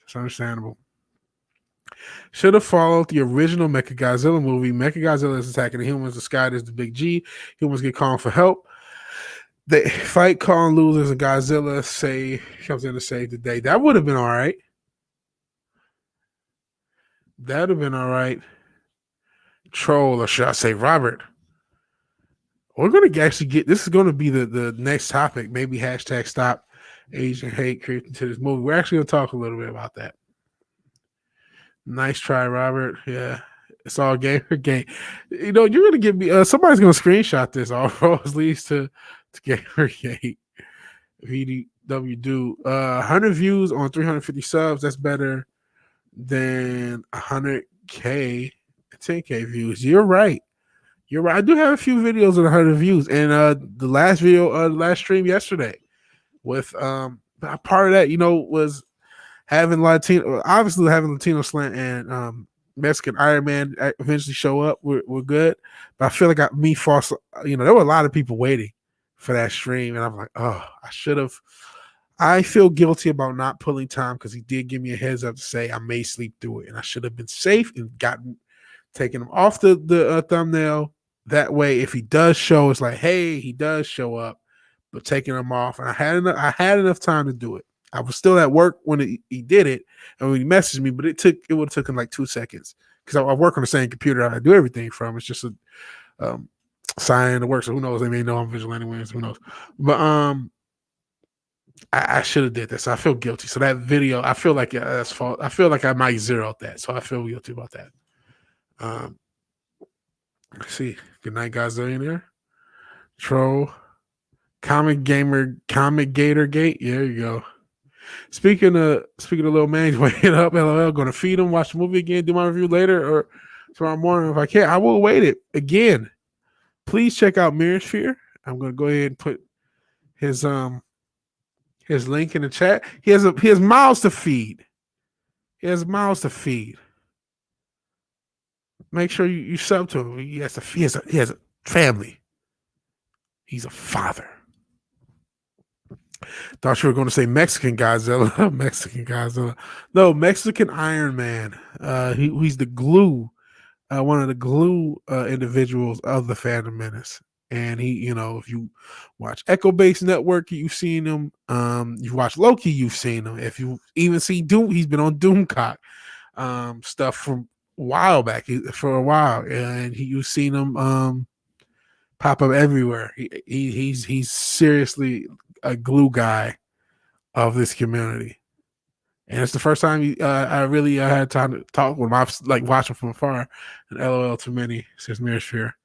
It's understandable. Should have followed the original Mechagodzilla movie. Mechagodzilla is attacking the humans. The sky is the big G. Humans get called for help. They fight Kong losers and Godzilla comes in to save the day. That would have been all right. That would have been all right. Troll, or should I say Robert? We're going to actually get, this is going to be the next topic. Maybe hashtag stop Asian hate creeping to this movie. We're actually going to talk a little bit about that. Nice try, Robert. Yeah. It's all gamer game. You know, you're going to give me, somebody's going to screenshot this. All roads leads to Gamergate. VDW do 100 views on 350 subs. That's better than 100K, 10K views. You're right. You're right. I do have a few videos with 100 views, and the last video, the last stream yesterday, with part of that, you know, was having Latino slant and Mexican Iron Man eventually show up. We're good, but I feel like there were a lot of people waiting for that stream, and I'm like, oh, I should have. I feel guilty about not pulling time because he did give me a heads up to say I may sleep through it, and I should have been safe and taken him off the thumbnail. That way, if he does show, it's like, hey, he does show up, but taking him off, and I had enough time to do it. I was still at work when he did it, and when he messaged me, but it would have taken like 2 seconds because I work on the same computer I do everything from. It's just a sign to work, so who knows? They may know I'm Vigilante Williamson, who knows? But I should have did this. I feel guilty. So that video, I feel like that's fault. I feel like I might zero out that, so I feel guilty about that. Let's see. Good night, Godzilla. Troll. Comic Gator Gate. Yeah, there you go. Speaking of little man, he's waking up. LOL. Going to feed him. Watch the movie again. Do my review later or tomorrow morning if I can. I will wait it again. Please check out Mirror Sphere. I'm going to go ahead and put his link in the chat. He has mouths to feed. Make sure you sub to him. He has a family. He's a father. Thought you were going to say Mexican Godzilla. Mexican Godzilla. No, Mexican Iron Man. He's the glue, one of the glue individuals of the Phantom Menace. And he, you know, if you watch Echo Base Network, you've seen him. You watch Loki, you've seen him. If you even see Doom, he's been on Doomcock stuff from a while back, for a while, and you've seen him pop up everywhere. He's seriously a glue guy of this community, and it's the first time I really had time to talk with him. I've like watching from afar, and LOL too many says Mirror Sphere.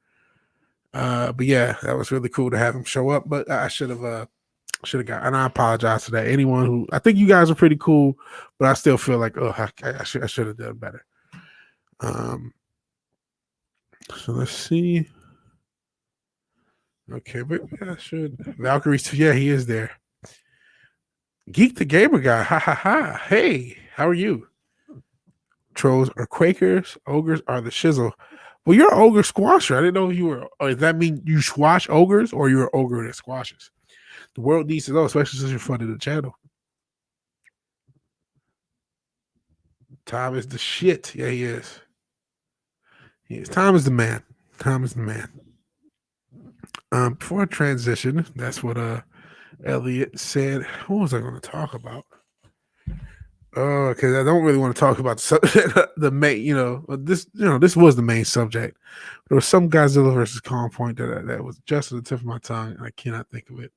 But yeah, that was really cool to have him show up. But I should have got, and I apologize for that. Anyone who, I think you guys are pretty cool, but I still feel like, oh, I should have done better. So let's see. Okay, but yeah, I should. Valkyrie, yeah, he is there. Geek the Gamer Guy, ha ha ha. Hey, how are you? Trolls are Quakers, ogres are the shizzle. Well, you're an ogre squasher. I didn't know if you were. Or does that mean you squash ogres or you're an ogre that squashes? The world needs to know, especially since you're funding the channel. Tom is the shit. Yeah, he is. Tom is the man. Before I transition, that's what Elliot said. What was I going to talk about? Oh, because I don't really want to talk about the main, this was the main subject. There was some Godzilla versus Kong point that was just at the tip of my tongue, and I cannot think of it.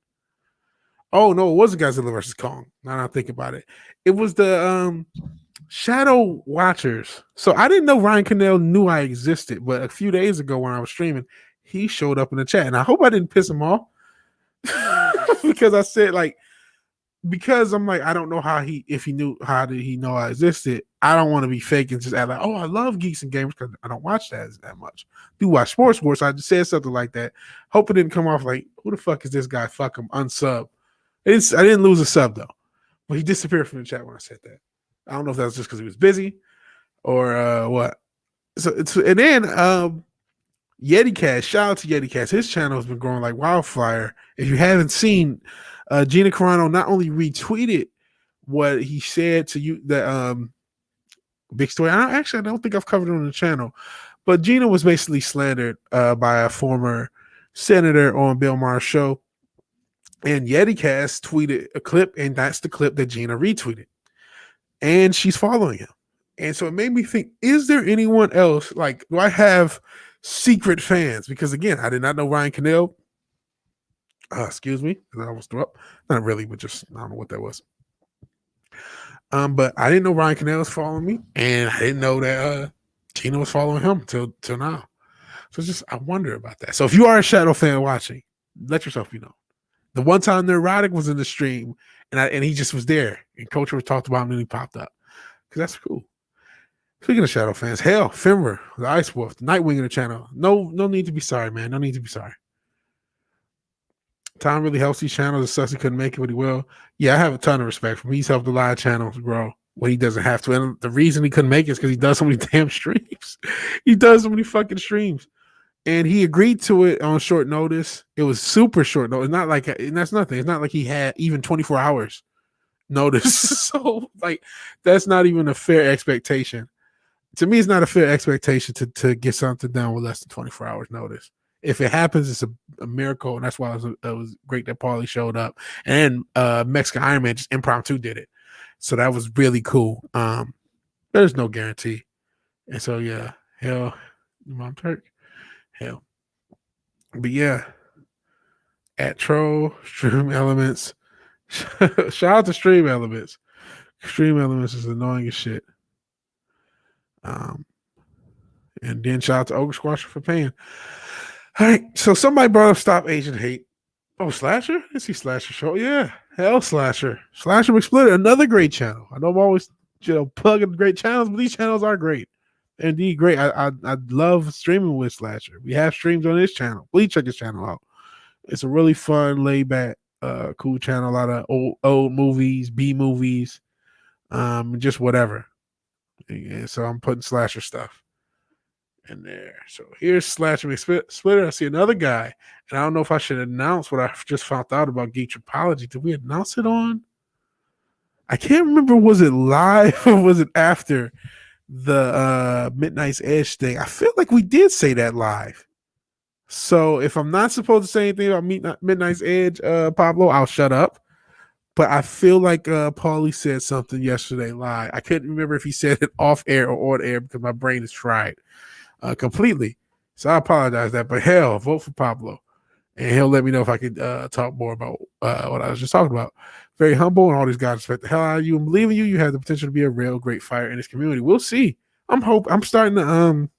Oh no, it wasn't Godzilla versus Kong. Now that I think about it, it was the Shadow Watchers. So I didn't know Ryan Cannell knew I existed, but a few days ago when I was streaming, he showed up in the chat, and I hope I didn't piss him off because I said because I'm like, I don't know how if he knew, how did he know I existed? I don't want to be fake and just act like, oh, I love Geeks and Gamers, because I don't watch that much. Do watch sports. I just said something like that. Hope it didn't come off like, who the fuck is this guy? Fuck him, unsub. I didn't lose a sub though, but he disappeared from the chat when I said that. I don't know if that was just because he was busy or what. So and then YetiCast, shout out to YetiCast. His channel has been growing like wildfire. If you haven't seen, Gina Carano not only retweeted what he said to you, that big story. I don't think I've covered it on the channel, but Gina was basically slandered by a former senator on Bill Maher's show. And YetiCast tweeted a clip, and that's the clip that Gina retweeted. And she's following him. And so it made me think, is there anyone else? Like, do I have secret fans? Because again, I did not know Ryan Cannell. Excuse me, I almost threw up. Not really, but just I don't know what that was. But I didn't know Ryan Cannell was following me, and I didn't know that Gina was following him till now. So it's just I wonder about that. So if you are a Shadow fan watching, let yourself be known. The one time Neurotic was in the stream, and he just was there, and Coach was talked about him, and he popped up because that's cool. Speaking of Shadow fans, hell, Fimber, the Ice Wolf, the Nightwing of the channel. No need to be sorry, man. No need to be sorry. Tom really helps these channels. It sucks he couldn't make it, but he will. Yeah, I have a ton of respect for him. He's helped a lot of channels grow when he doesn't have to. And the reason he couldn't make it is because he does so many damn streams. He does so many fucking streams. And he agreed to it on short notice. It was super short notice. Not like, and that's nothing. It's not like he had even 24 hours notice. So, like, that's not even a fair expectation. To me, it's not a fair expectation to get something done with less than 24 hours notice. If it happens, it's a miracle, and that's why it was great that Paulie showed up. And Mexican Iron Man just impromptu did it. So that was really cool. There's no guarantee. And so, yeah, hell, Mom Turk, hell. But yeah, at Troll, Stream Elements. Shout out to Stream Elements. Stream Elements is annoying as shit. And then shout out to Ogre Squasher for paying. All right, so somebody brought up Stop Asian Hate. Oh, Slasher? I see Slasher show. Yeah, hell, Slasher. Slasher McSplitter, another great channel. I know I'm always, plugging great channels, but these channels are great. Indeed, great. I love streaming with Slasher. We have streams on this channel. Please check this channel out. It's a really fun, laid back, cool channel. A lot of old movies, B movies, just whatever. And so I'm putting Slasher stuff in there. So here's Slasher McSplitter. I see another guy, and I don't know if I should announce what I just found out about Geek Topology. Did we announce it on? I can't remember. Was it live or was it after the Midnight's Edge thing? I feel like we did say that live. So if I'm not supposed to say anything about Midnight's Edge, Pablo, I'll shut up. But I feel like Paulie said something yesterday live. I couldn't remember if he said it off air or on air because my brain is fried completely. So I apologize that. But hell, vote for Pablo. And he'll let me know if I could talk more about what I was just talking about. Very humble, and all these guys respect the hell out of you and believe in you. You have the potential to be a real great fighter in this community. We'll see. I'm starting to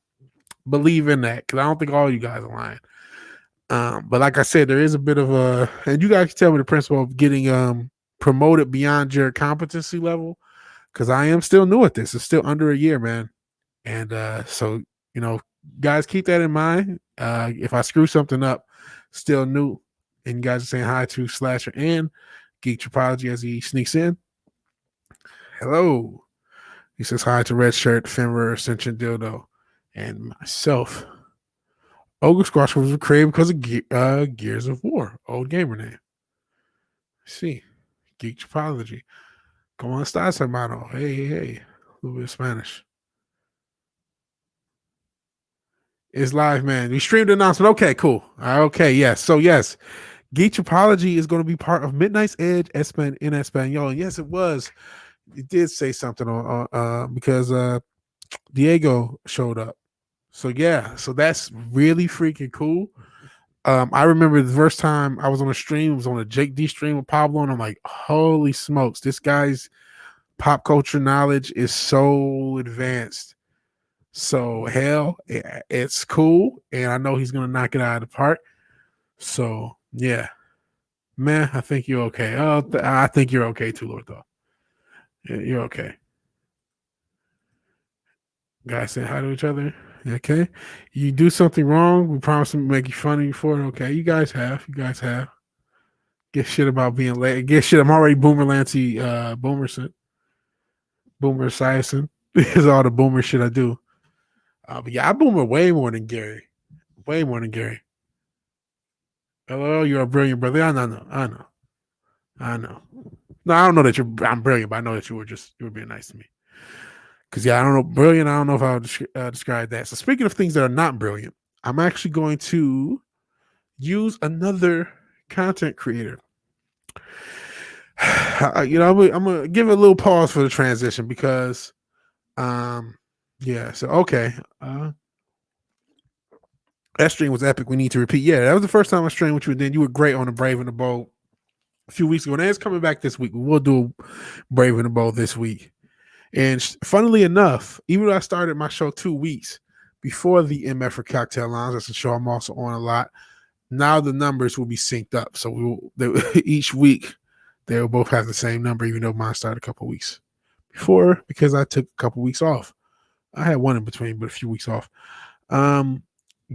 believe in that because I don't think all you guys are lying. But like I said, there is a bit of a, and you guys can tell me the principle of getting promoted beyond your competency level, because I am still new at this. It's still under a year, man. And so, guys, keep that in mind. If I screw something up, still new, and you guys are saying hi to Slasher and Geek Topology as he sneaks in. Hello. He says hi to Red Shirt, Fenrir, Ascension Dildo, and myself. Ogre Squash was created because of Gears of War, old gamer name. Let's see. Geek Topology. Come on, estás, hermano. Hey. A little bit of Spanish. It's live, man. We streamed the announcement. Okay, cool. Okay, yes. So, yes, Geek Topology is going to be part of Midnight's Edge in Espanol. And yes, it was. It did say something on because Diego showed up. So, yeah. So, that's really freaking cool. I remember the first time I was on a stream, it was on a Jake D stream with Pablo, and I'm like, holy smokes, this guy's pop culture knowledge is so advanced. So, hell, it's cool, and I know he's going to knock it out of the park. So, yeah. Man, I think you're okay. I think you're okay too, Lord, though. Yeah, you're okay. Guys saying hi to each other. Okay. You do something wrong, we promise to make you fun of you for it. Okay. You guys have. Get shit about being late. Get shit. I'm already Boomer Lancy Boomerson. Boomer Esiason. This is all the boomer shit I do. But yeah, I boomer way more than Gary. Way more than Gary. Hello, you're a brilliant brother. I know. No, I don't know that I'm brilliant, but I know that you were being nice to me. Because, yeah, I don't know. Brilliant, I don't know if I would describe that. So, speaking of things that are not brilliant, I'm actually going to use another content creator I'm gonna give it a little pause for the transition because, um, yeah. So okay, that stream was epic. We need to repeat. Yeah, that was the first time I streamed with you. And then you were great on the Brave and the Bold a few weeks ago. And it's coming back this week. We will do Brave and the Bold this week. And funnily enough, even though I started my show 2 weeks before the MF for Cocktail Lounge, that's a show I'm also on a lot. Now the numbers will be synced up, so each week they will both have the same number, even though mine started a couple weeks before because I took a couple weeks off. I had one in between, but a few weeks off.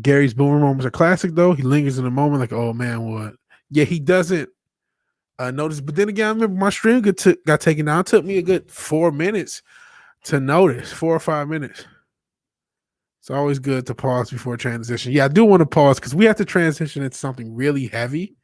Gary's boomer moments are classic, though. He lingers in the moment like, oh man, what? Yeah, he doesn't notice. But then again, I remember my stream got taken down. It took me a good 4 minutes to notice, 4 or 5 minutes. It's always good to pause before transition. Yeah, I do want to pause because we have to transition into something really heavy.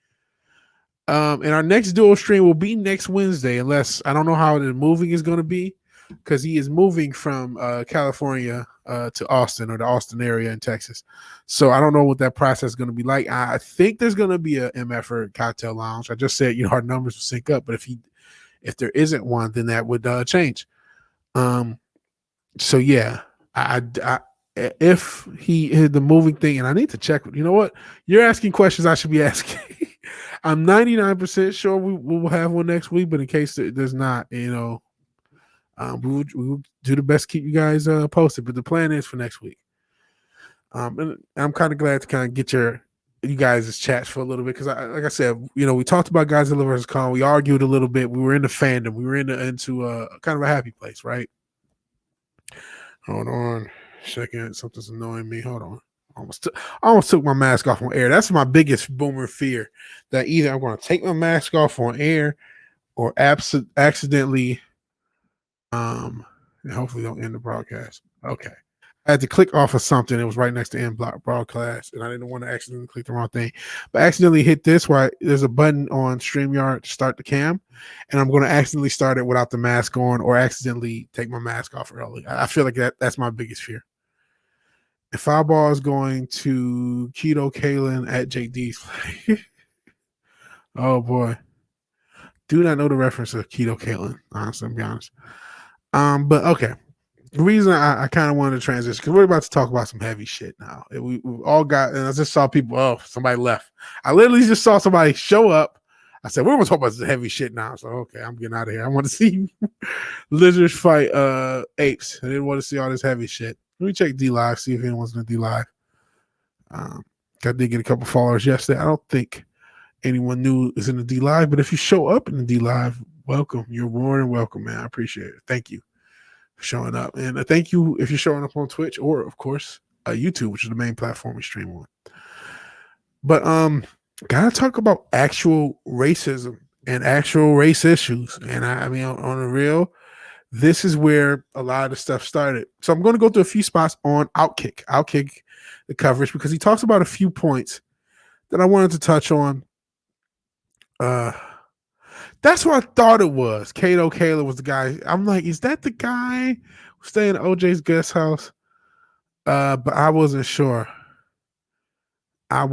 And our next dual stream will be next Wednesday, unless I don't know how the moving is going to be, because he is moving from California to Austin or the Austin area in Texas. So I don't know what that process is going to be like. I think there's going to be a MF or Cocktail Lounge. I just said, our numbers will sync up, but if there isn't one, then that would change. So yeah, if he hit the moving thing, and I need to check. You know what? You're asking questions I should be asking. I'm 99% sure we will have one next week, but in case there's not, we will do the best to keep you guys posted. But the plan is for next week. And I'm kind of glad to kind of get you guys' chats for a little bit because, like I said, we talked about Godzilla vs Kong. We argued a little bit. We were in the fandom. We were into kind of a happy place, right? Hold on. Second, something's annoying me. Hold on. I almost took my mask off on air. That's my biggest boomer fear. That either I'm going to take my mask off on air or accidentally, and hopefully don't end the broadcast. Okay. I had to click off of something. It was right next to end broadcast, and I didn't want to accidentally click the wrong thing. But I accidentally hit this where there's a button on StreamYard to start the cam, and I'm going to accidentally start it without the mask on or accidentally take my mask off early. I feel like that's my biggest fear. If Fireball is going to Keto Kalen at JD's. Oh boy. Do not know the reference to Keto Kalen, honestly, I'll be honest. But okay. The reason I kind of wanted to transition, because we're about to talk about some heavy shit now. We've all got, and I just saw people, somebody left. I literally just saw somebody show up. I said, we're going to talk about some heavy shit now. So, okay, I'm getting out of here. I want to see lizards fight apes. I didn't want to see all this heavy shit. Let me check D Live, see if anyone's in the D Live. I did get a couple followers yesterday. I don't think anyone new is in the D Live, but if you show up in the D Live, welcome. You're more than welcome, man. I appreciate it. Thank you for showing up. And thank you if you're showing up on Twitch or, of course, YouTube, which is the main platform we stream on. But gotta talk about actual racism and actual race issues. And I mean, on the real, this is where a lot of the stuff started. So I'm going to go through a few spots on Outkick the coverage, because he talks about a few points that I wanted to touch on. That's what I thought it was. Kato Kayla was the guy. I'm like, is that the guy staying at OJ's guest house? But I wasn't sure. But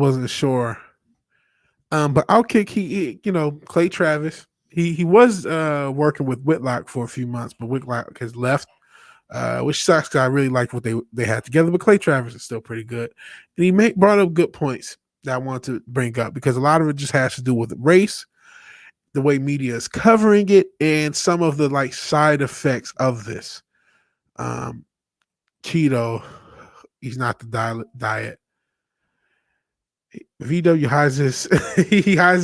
Outkick, he Clay Travis, he was working with Whitlock for a few months, but Whitlock has left, which sucks because I really liked what they had together. But Clay Travis is still pretty good, and he brought up good points that I wanted to bring up, because a lot of it just has to do with race, the way media is covering it, and some of the side effects of this. Keto, he's not the diet. VW hides his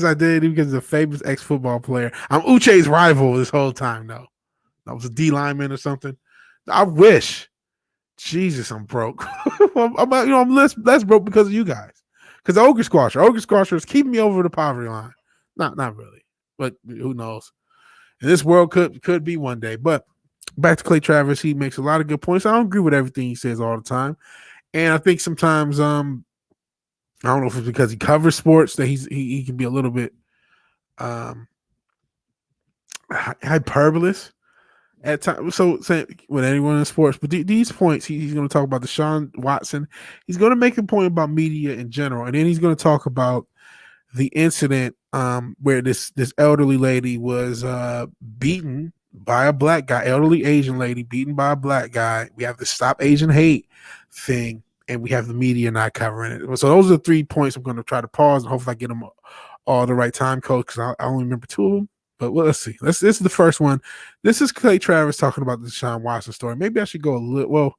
identity because he's a famous ex-football player. I'm Uche's rival this whole time, though. I was a D lineman or something. I wish. Jesus, I'm broke. I'm less broke because of you guys. Because the Ogre Squasher is keeping me over the poverty line. Not really, but who knows? And this world could be one day. But back to Clay Travis, he makes a lot of good points. I don't agree with everything he says all the time, and I think sometimes I don't know if it's because he covers sports that he can be a little bit hyperbolous at times. So with anyone in sports, but these points he's going to talk about Deshaun Watson. He's going to make a point about media in general, and then he's going to talk about the incident where this elderly lady was beaten by a black guy, elderly Asian lady beaten by a black guy. We have the Stop Asian Hate thing, and we have the media not covering it. So those are the 3 points I'm going to try to pause and hopefully I get them all the right time code because I only remember 2 of them. But let's see. This is the first one. This is Clay Travis talking about the Deshaun Watson story. Maybe I should go a little. Well,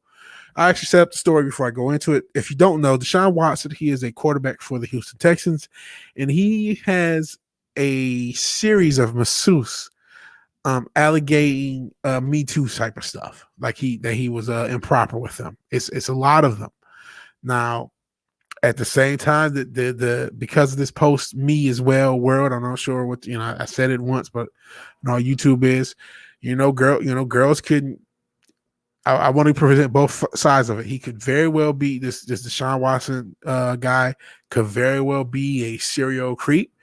I actually set up the story before I go into it. If you don't know, Deshaun Watson, he is a quarterback for the Houston Texans, and he has a series of masseuse allegating Me Too type of stuff, like he was improper with them. It's a lot of them. Now, at the same time, the because of this post me as well world, I'm not sure what I said it once, but YouTube is, girls couldn't. I want to present both sides of it. He could very well be this Deshaun Watson guy could very well be a serial creep,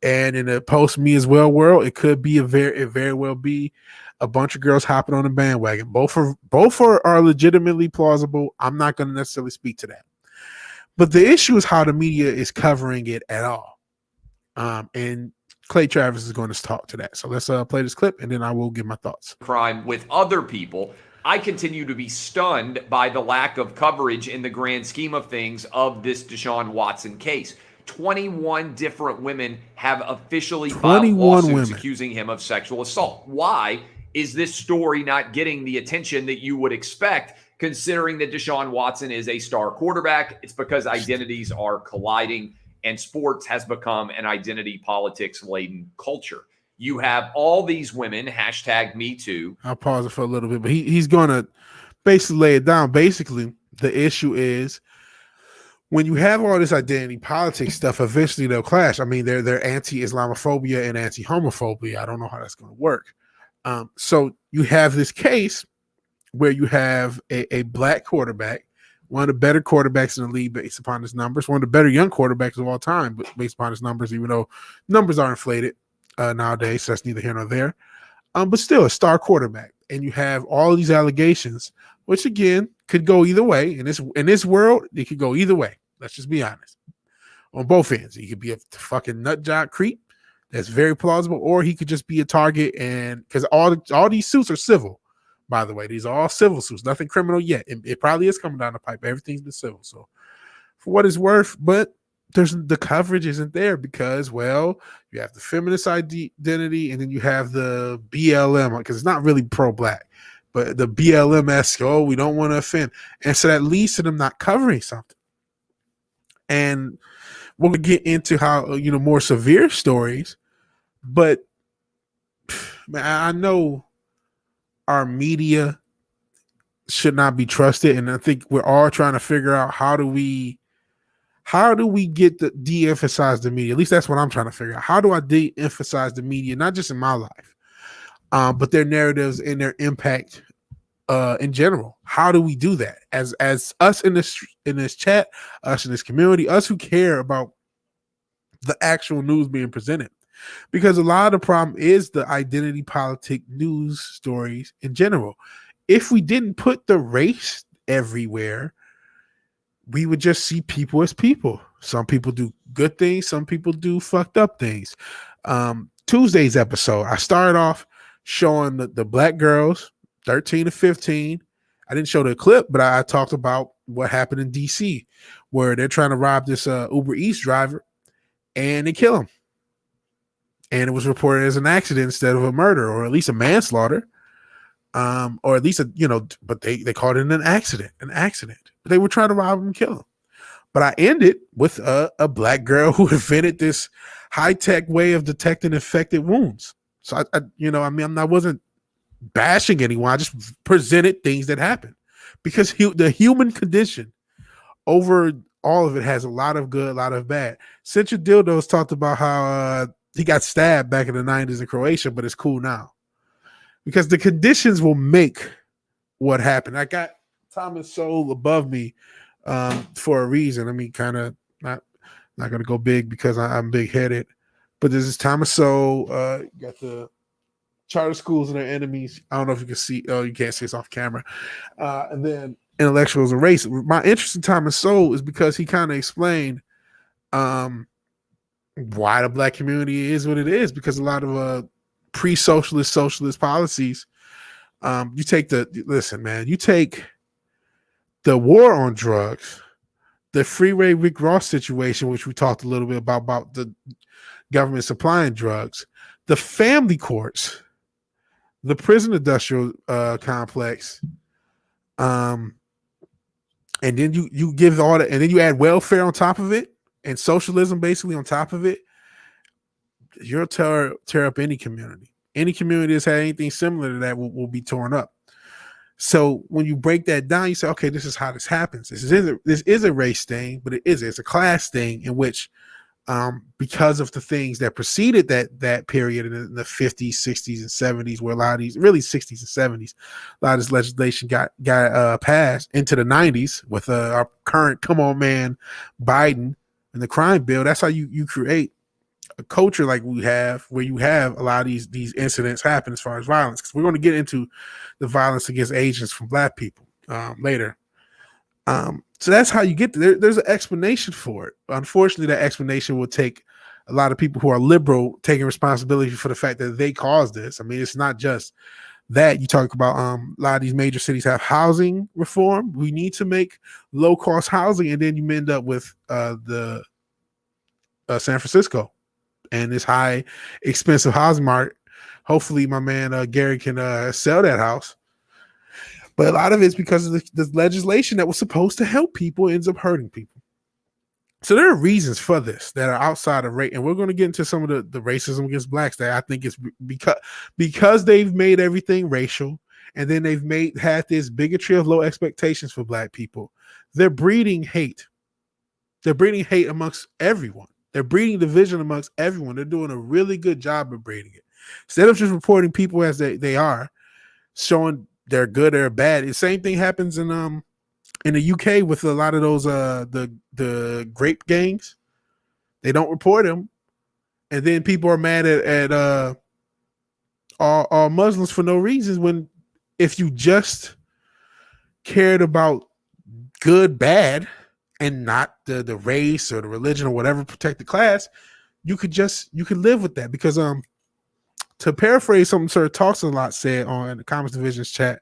and in a post me as well world, it could be it very well be a bunch of girls hopping on the bandwagon. Both are legitimately plausible. I'm not going to necessarily speak to that. But the issue is how the media is covering it at all. And Clay Travis is going to talk to that. So let's play this clip, and then I will give my thoughts. Crime with other people. I continue to be stunned by the lack of coverage in the grand scheme of things of this Deshaun Watson case. 21 different women have officially filed lawsuits accusing him of sexual assault. Why is this story not getting the attention that you would expect, considering that Deshaun Watson is a star quarterback? It's because identities are colliding, and sports has become an identity politics-laden culture. You have all these women, #MeToo. I'll pause it for a little bit, but he's going to basically lay it down. Basically, the issue is when you have all this identity politics stuff, eventually they'll clash. I mean, they're anti-Islamophobia and anti-homophobia. I don't know how that's going to work. So you have this case where you have a black quarterback, one of the better quarterbacks in the league based upon his numbers, one of the better young quarterbacks of all time, but based upon his numbers, even though numbers are inflated nowadays, so that's neither here nor there. But still a star quarterback. And you have all of these allegations, which again could go either way. In this world, it could go either way. Let's just be honest. On both ends. He could be a fucking nut job creep. That's very plausible, or he could just be a target, and because all these suits are civil, by the way. These are all civil suits, nothing criminal yet. It probably is coming down the pipe. Everything's been civil. So for what it's worth, but the coverage isn't there because, well, you have the feminist identity and then you have the BLM, because it's not really pro-black, but the BLM-esque, we don't want to offend. And so that leads to them not covering something. And we'll get into how, more severe stories, but man, I know our media should not be trusted. And I think we're all trying to figure out how do we get to de-emphasize the media? At least that's what I'm trying to figure out. How do I de-emphasize the media, not just in my life, but their narratives and their impact in general? How do we do that? As us in this chat, us in this community, us who care about the actual news being presented. Because a lot of the problem is the identity politic news stories in general. If we didn't put the race everywhere, we would just see people as people. Some people do good things. Some people do fucked up things. Tuesday's episode, I started off showing the black girls, 13 to 15. I didn't show the clip, but I talked about what happened in DC, where they're trying to rob this Uber Eats driver, and they kill him. And it was reported as an accident instead of a murder, or at least a manslaughter. Or at least but they called it an accident. But they were trying to rob him and kill him. But I ended with a black girl who invented this high-tech way of detecting infected wounds. So I wasn't bashing anyone. I just presented things that happened, because the human condition over all of it has a lot of good, a lot of bad. Central Dildos talked about how he got stabbed back in the 90s in Croatia, but it's cool now. Because the conditions will make what happened. I got Thomas Sowell above me for a reason. I mean, kind of not going to go big because I'm big-headed. But this is Thomas Sowell. Got the charter schools and their enemies. I don't know if you can see. Oh, you can't see, it's off camera. And then intellectuals and race. My interest in Thomas Sowell is because he kind of explained why the black community is what it is, because a lot of pre-socialist socialist policies. You take you take the war on drugs, the Freeway Rick Ross situation, which we talked a little bit about the government supplying drugs, the family courts, the prison industrial complex, and then you give all that, and then you add welfare on top of it, and socialism basically on top of it. You'll tear up any community. Any community that's had anything similar to that will be torn up. So when you break that down, you say, okay, this is how this happens. This is a race thing, but it's a class thing in which, because of the things that preceded that period in the 50s, 60s, and 70s, where a lot of these, really 60s and 70s, a lot of this legislation got passed into the 90s with our current come on man Biden and the crime bill. That's how you create a culture like we have, where you have a lot of these incidents happen as far as violence. Because we're going to get into the violence against Asians from black people later. So that's how you get there. There's an explanation for it. Unfortunately, that explanation will take a lot of people who are liberal taking responsibility for the fact that they caused this. I mean, it's not just that. You talk about a lot of these major cities have housing reform. We need to make low cost housing, and then you end up with the San Francisco and this high expensive housing market. Hopefully my man Gary can sell that house. But a lot of it's because of the legislation that was supposed to help people ends up hurting people. So there are reasons for this that are outside of race. And we're going to get into some of the racism against blacks that I think is because they've made everything racial, and then they've had this bigotry of low expectations for black people. They're breeding hate. They're breeding hate amongst everyone. They're breeding division amongst everyone. They're doing a really good job of breeding it. Instead of just reporting people as they are, showing they're good or bad. The same thing happens in the UK with a lot of those the grape gangs. They don't report them, and then people are mad at all Muslims for no reason. When if you just cared about good, bad, and not the race or the religion or whatever protected class, you could live with that. Because to paraphrase something Sir Talks a Lot said on the Comics Division's chat,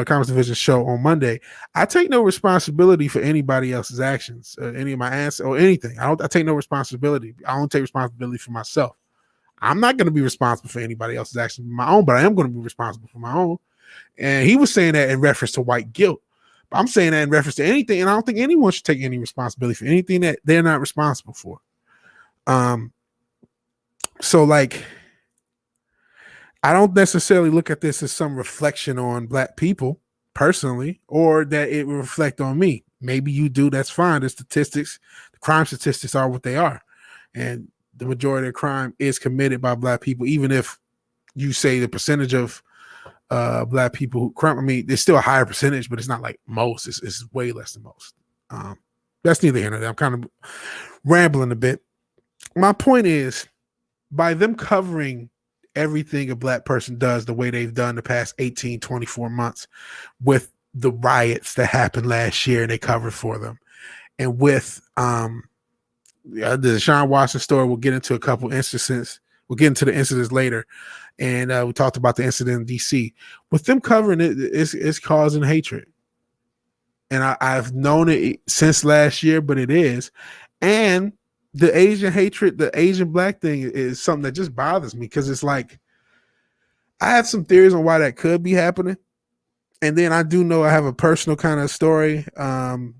Comics Division show on Monday, I take no responsibility for anybody else's actions, any of my answers or anything. I take no responsibility. I don't take responsibility for myself. I'm not going to be responsible for anybody else's actions my own, but I am going to be responsible for my own. And he was saying that in reference to white guilt. But I'm saying that in reference to anything, and I don't think anyone should take any responsibility for anything that they're not responsible for. So like, I don't necessarily look at this as some reflection on black people personally, or that it will reflect on me. Maybe you do, that's fine. The crime statistics are what they are. And the majority of crime is committed by black people, even if you say the percentage of black people who crime, I mean, there's still a higher percentage, but it's not like most. It's way less than most. That's neither here nor there. I'm kind of rambling a bit. My point is, by them covering everything a black person does the way they've done the past 18, 24 months with the riots that happened last year, and they covered for them. And with the Deshaun Watson story, we'll get into a couple instances. We'll get into the incidents later. And we talked about the incident in DC. With them covering it, it's causing hatred. And I've known it since last year, but it is. And the Asian hatred, the Asian black thing is something that just bothers me, because it's like, I have some theories on why that could be happening. And then I do know I have a personal kind of story. And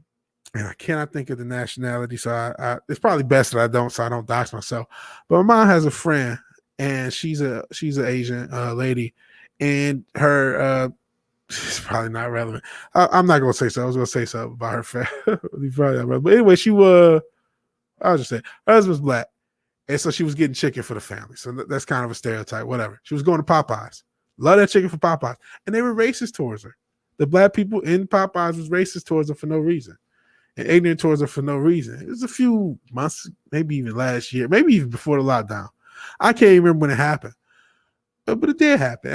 I cannot think of the nationality. So it's probably best that I don't, so I don't dox myself. But my mom has a friend, and she's an Asian lady, and her, it's probably not relevant. I'm not going to say so. I was going to say something about her family. But anyway, I'll just say her husband's black, and so she was getting chicken for the family. So that's kind of a stereotype, whatever. She was going to Popeyes. Love that chicken for Popeyes. And they were racist towards her. The black people in Popeyes was racist towards her for no reason, and ignorant towards her for no reason. It was a few months, maybe even last year, maybe even before the lockdown. I can't even remember when it happened, but it did happen.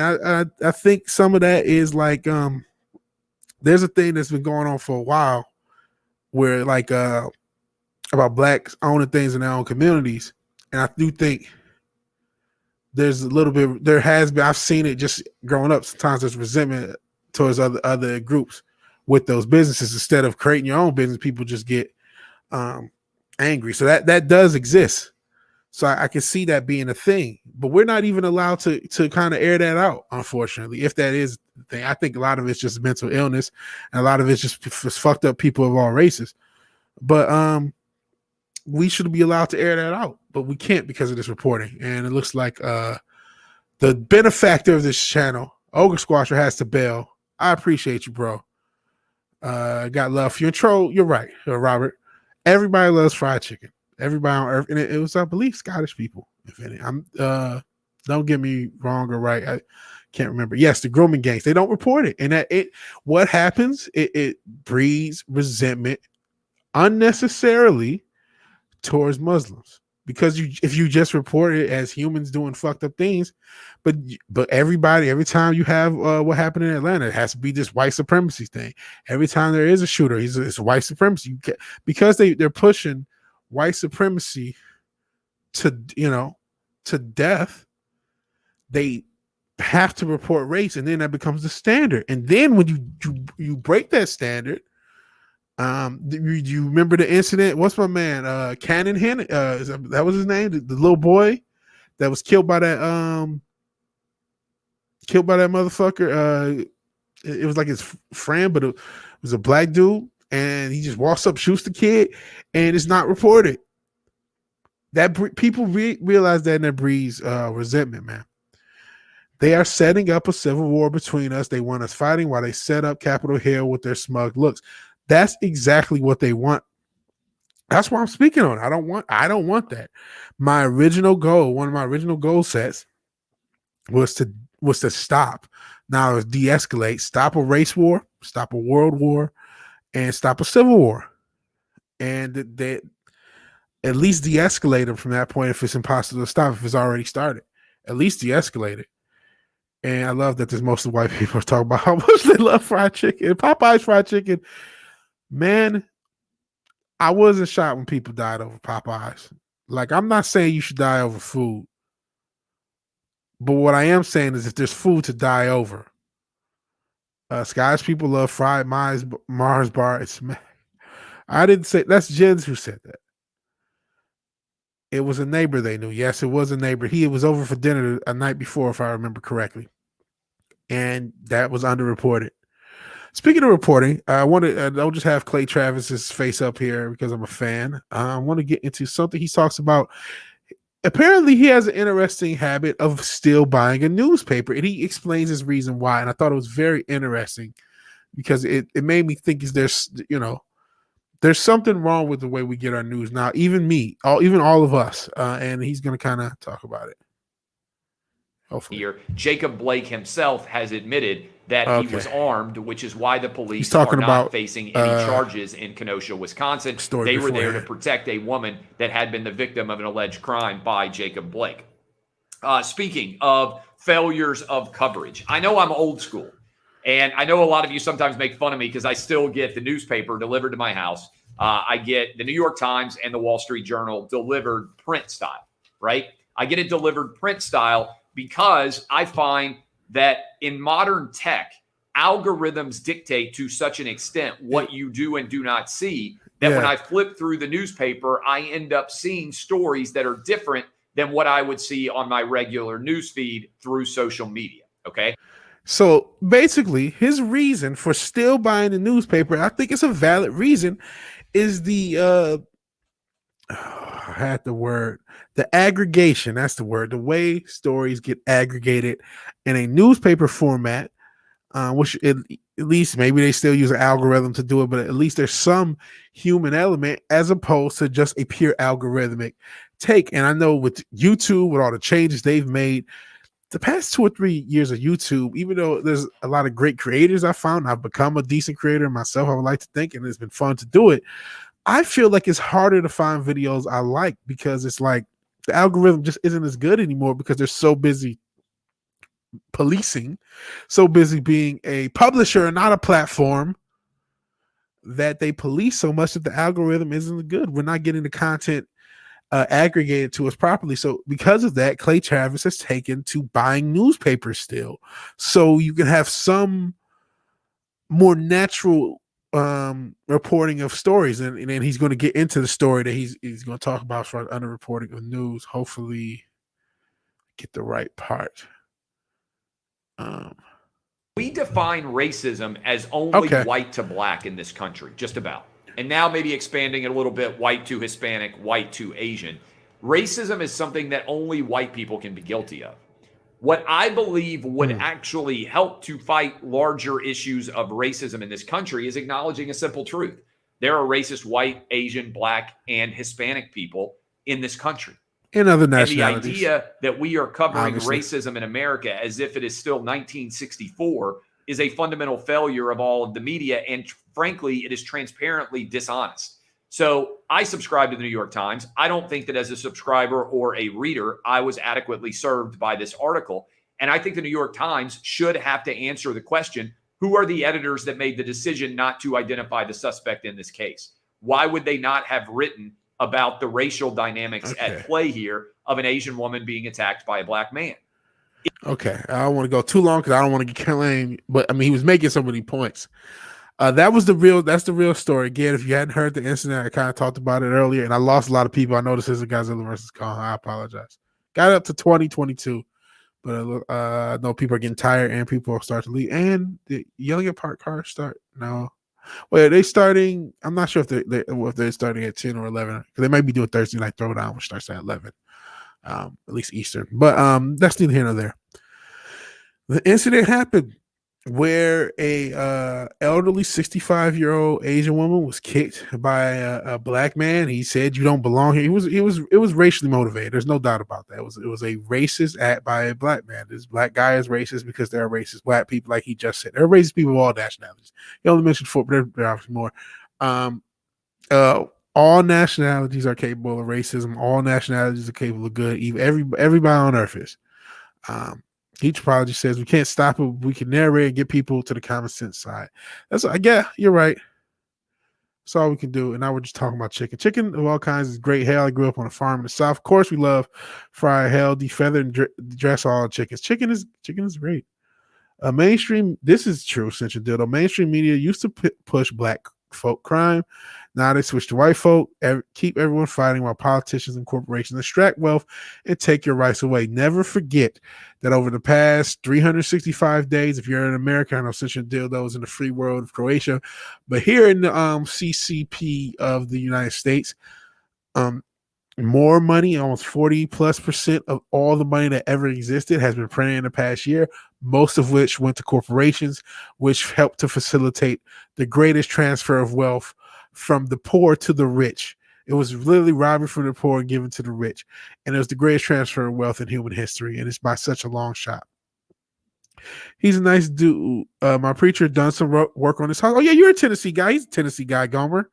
I think some of that is like, there's a thing that's been going on for a while where like, about blacks owning things in their own communities. And I do think there's a little bit, there has been, I've seen it just growing up. Sometimes there's resentment towards other groups with those businesses. Instead of creating your own business, people just get angry. So that does exist. So I can see that being a thing, but we're not even allowed to kind of air that out, unfortunately, if that is the thing. I think a lot of it's just mental illness, and a lot of it's just fucked up people of all races. But we should be allowed to air that out, but we can't because of this reporting. And it looks like the benefactor of this channel, Ogre Squasher, has to bail. I appreciate you, bro. Got love for you. And Troll, you're right, Robert. Everybody loves fried chicken. Everybody on earth, and it was, I believe, Scottish people. If any, don't get me wrong or right. I can't remember. Yes, the grooming gangs. They don't report it, and what happens? It breeds resentment unnecessarily towards Muslims, because if you just report it as humans doing fucked up things, but everybody, every time you have what happened in Atlanta, it has to be this white supremacy thing. Every time there is a shooter, it's white supremacy. Because they're pushing white supremacy to death, they have to report race, and then that becomes the standard. And then when you break that standard, you remember the incident? What's my man? Cannon Hen? That was his name? The little boy that was killed by that motherfucker. It was like his friend, but it was a black dude, and he just walks up, shoots the kid, and it's not reported. That people realize that, and that breeds resentment, man. They are setting up a civil war between us. They want us fighting while they set up Capitol Hill with their smug looks. That's exactly what they want. That's why I'm speaking on it. I don't want that. My original goal, one of my original goal sets, was to stop. Now it's de-escalate, stop a race war, stop a world war, and stop a civil war. And they at least de-escalate them from that point if it's impossible to stop, if it's already started. At least de-escalate it. And I love that there's mostly white people talking about how much they love fried chicken. Popeye's fried chicken. Man, I wasn't shocked when people died over Popeyes. Like, I'm not saying you should die over food. But what I am saying is if there's food to die over. Scottish people love fried Mars bar. I didn't say, that's Jens who said that. It was a neighbor they knew. Yes, it was a neighbor. He was over for dinner a night before, if I remember correctly. And that was underreported. Speaking of reporting, I don't just have Clay Travis's face up here because I'm a fan. I want to get into something he talks about. Apparently, he has an interesting habit of still buying a newspaper, and he explains his reason why. And I thought it was very interesting because it made me think, there's something wrong with the way we get our news now. Even all of us, and he's going to kind of talk about it. Hopefully. Here, Jacob Blake himself has admitted that he was armed, which is why the police are not facing any charges in Kenosha, Wisconsin. They were there to protect a woman that had been the victim of an alleged crime by Jacob Blake. Speaking of failures of coverage, I know I'm old school, and I know a lot of you sometimes make fun of me because I still get the newspaper delivered to my house. I get the New York Times and the Wall Street Journal delivered print style, right? I get it delivered print style because I find that in modern tech, algorithms dictate to such an extent what you do and do not see that when I flip through the newspaper, I end up seeing stories that are different than what I would see on my regular news feed through social media. Okay. So basically, his reason for still buying the newspaper, I think it's a valid reason, is the I had the word. The aggregation, that's the word. The way stories get aggregated in a newspaper format, which at least maybe they still use an algorithm to do it, but at least there's some human element as opposed to just a pure algorithmic take. And I know with YouTube, with all the changes they've made, the past 2 or 3 years of YouTube, even though there's a lot of great creators I found, I've become a decent creator myself, I would like to think, and it's been fun to do it. I feel like it's harder to find videos I like because it's like the algorithm just isn't as good anymore because they're so busy policing, so busy being a publisher and not a platform, that they police so much that the algorithm isn't good. We're not getting the content aggregated to us properly. So because of that, Clay Travis has taken to buying newspapers still, so you can have some more natural reporting of stories, and then he's going to get into the story that he's going to talk about for underreporting of news. Hopefully, get the right part. We define racism as only white to black in this country, just about. And now maybe expanding it a little bit, white to Hispanic, white to Asian. Racism is something that only white people can be guilty of. What I believe would actually help to fight larger issues of racism in this country is acknowledging a simple truth. There are racist white, Asian, black, and Hispanic people in this country. In other nationalities. And the idea that we are covering racism in America as if it is still 1964 is a fundamental failure of all of the media. And frankly, it is transparently dishonest. So I subscribe to the New York Times. I don't think that as a subscriber or a reader, I was adequately served by this article. And I think the New York Times should have to answer the question, who are the editors that made the decision not to identify the suspect in this case? Why would they not have written about the racial dynamics at play here of an Asian woman being attacked by a black man? Okay, I don't want to go too long because I don't want to get claimed, but I mean, he was making so many points. That's the real story. Again, if you hadn't heard the incident, I kind of talked about it earlier, and I lost a lot of people. I know this is a Godzilla versus Kong. I apologize. Got up to 2022, but I know people are getting tired and people are starting to leave. And the yelling at park cars start now. Well, are they starting? I'm not sure if they're starting at 10 or 11 because they might be doing Thursday night throwdown, which starts at 11, at least Eastern. But that's neither here nor there. The incident happened where a elderly 65-year-old Asian woman was kicked by a black man. He said, "You don't belong here." It was racially motivated. There's no doubt about that. It was a racist act by a black man. This black guy is racist because there are racist black people, like he just said. There are racist people of all nationalities. He only mentioned 4, but there are obviously more. All nationalities are capable of racism. All nationalities are capable of good. Everybody on earth is. Each probably says we can't stop it. We can narrate and get people to the common sense side. You're right. That's all we can do. And now we're just talking about chicken. Chicken of all kinds is great. Hell, I grew up on a farm in the South. Of course, we love fried hell, defeather, and dress all chickens. Chicken is great. Mainstream. This is true. Since you did, mainstream media used to push black folk crime. Now they switch to white folk, keep everyone fighting while politicians and corporations extract wealth and take your rights away. Never forget that over the past 365 days, if you're in America, I know Central Dildos in the free world of Croatia, but here in the CCP of the United States, more money, almost 40+% of all the money that ever existed has been printed in the past year, most of which went to corporations, which helped to facilitate the greatest transfer of wealth from the poor to the rich. It was literally robbing from the poor and giving to the rich. And it was the greatest transfer of wealth in human history. And it's by such a long shot. He's a nice dude. My preacher done some work on his house. Oh, yeah, you're a Tennessee guy. He's a Tennessee guy, Gomer.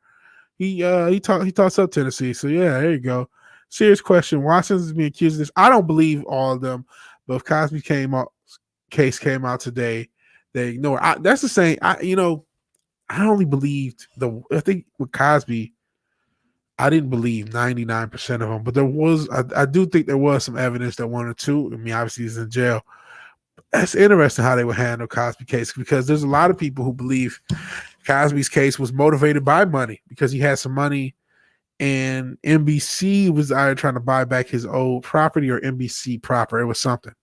He talks up Tennessee. So, yeah, there you go. Serious question. Watson's is being accused of this. I don't believe all of them. But if Cosby case came out today, they ignore it. That's the same. I only believed I think with Cosby, I didn't believe 99% of them, but there was, I do think there was some evidence that 1 or 2, I mean, obviously he's in jail. That's interesting how they would handle Cosby case, because there's a lot of people who believe Cosby's case was motivated by money because he had some money and NBC was either trying to buy back his old property or NBC proper. It was something.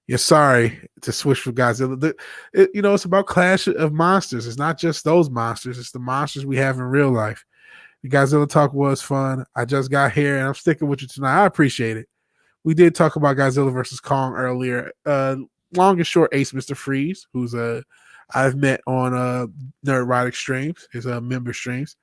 Yeah, sorry to switch for Godzilla. It's about Clash of Monsters. It's not just those monsters. It's the monsters we have in real life. The Godzilla talk was fun. I just got here, and I'm sticking with you tonight. I appreciate it. We did talk about Godzilla versus Kong earlier. Long and short, Ace Mr. Freeze, who's I've met on Nerdrotic streams, his member streams.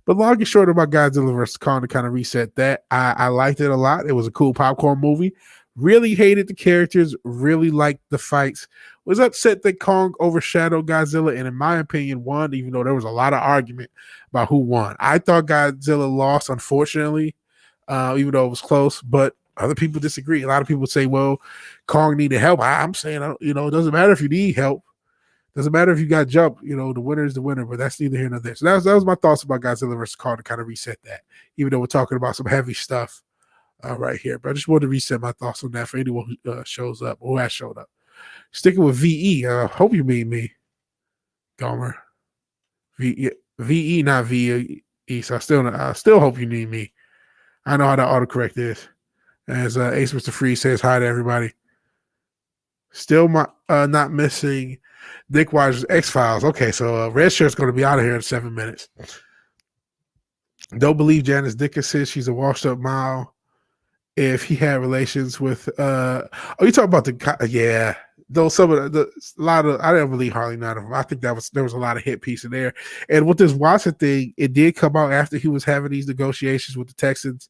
But long and short about Godzilla versus Kong, to kind of reset that, I liked it a lot. It was a cool popcorn movie. Really hated the characters, really liked the fights. Was upset that Kong overshadowed Godzilla, and in my opinion, won, even though there was a lot of argument about who won. I thought Godzilla lost, unfortunately, even though it was close, but other people disagree. A lot of people say, well, Kong needed help. I'm saying, it doesn't matter if you need help. Doesn't matter if you got jumped. The winner is the winner, but that's neither here nor there. So that was my thoughts about Godzilla versus Kong, to kind of reset that, even though we're talking about some heavy stuff right here. But I just wanted to reset my thoughts on that for anyone who shows up or who has showed up. Sticking with VE. Hope you mean me, Gomer. VE, not VE. So I still hope you need me. I know how to autocorrect is. As Ace Mr. Freeze says hi to everybody. Still not missing Dick Weiser's X-Files. Okay, so Red Shirt's going to be out of here in 7 minutes. Don't believe Janice Dickinson. She's a washed-up mile. If he had relations with you talking about the though some of the a lot of I didn't believe hardly none of them. I think there was a lot of hit piece in there. And with this Watson thing, it did come out after he was having these negotiations with the Texans.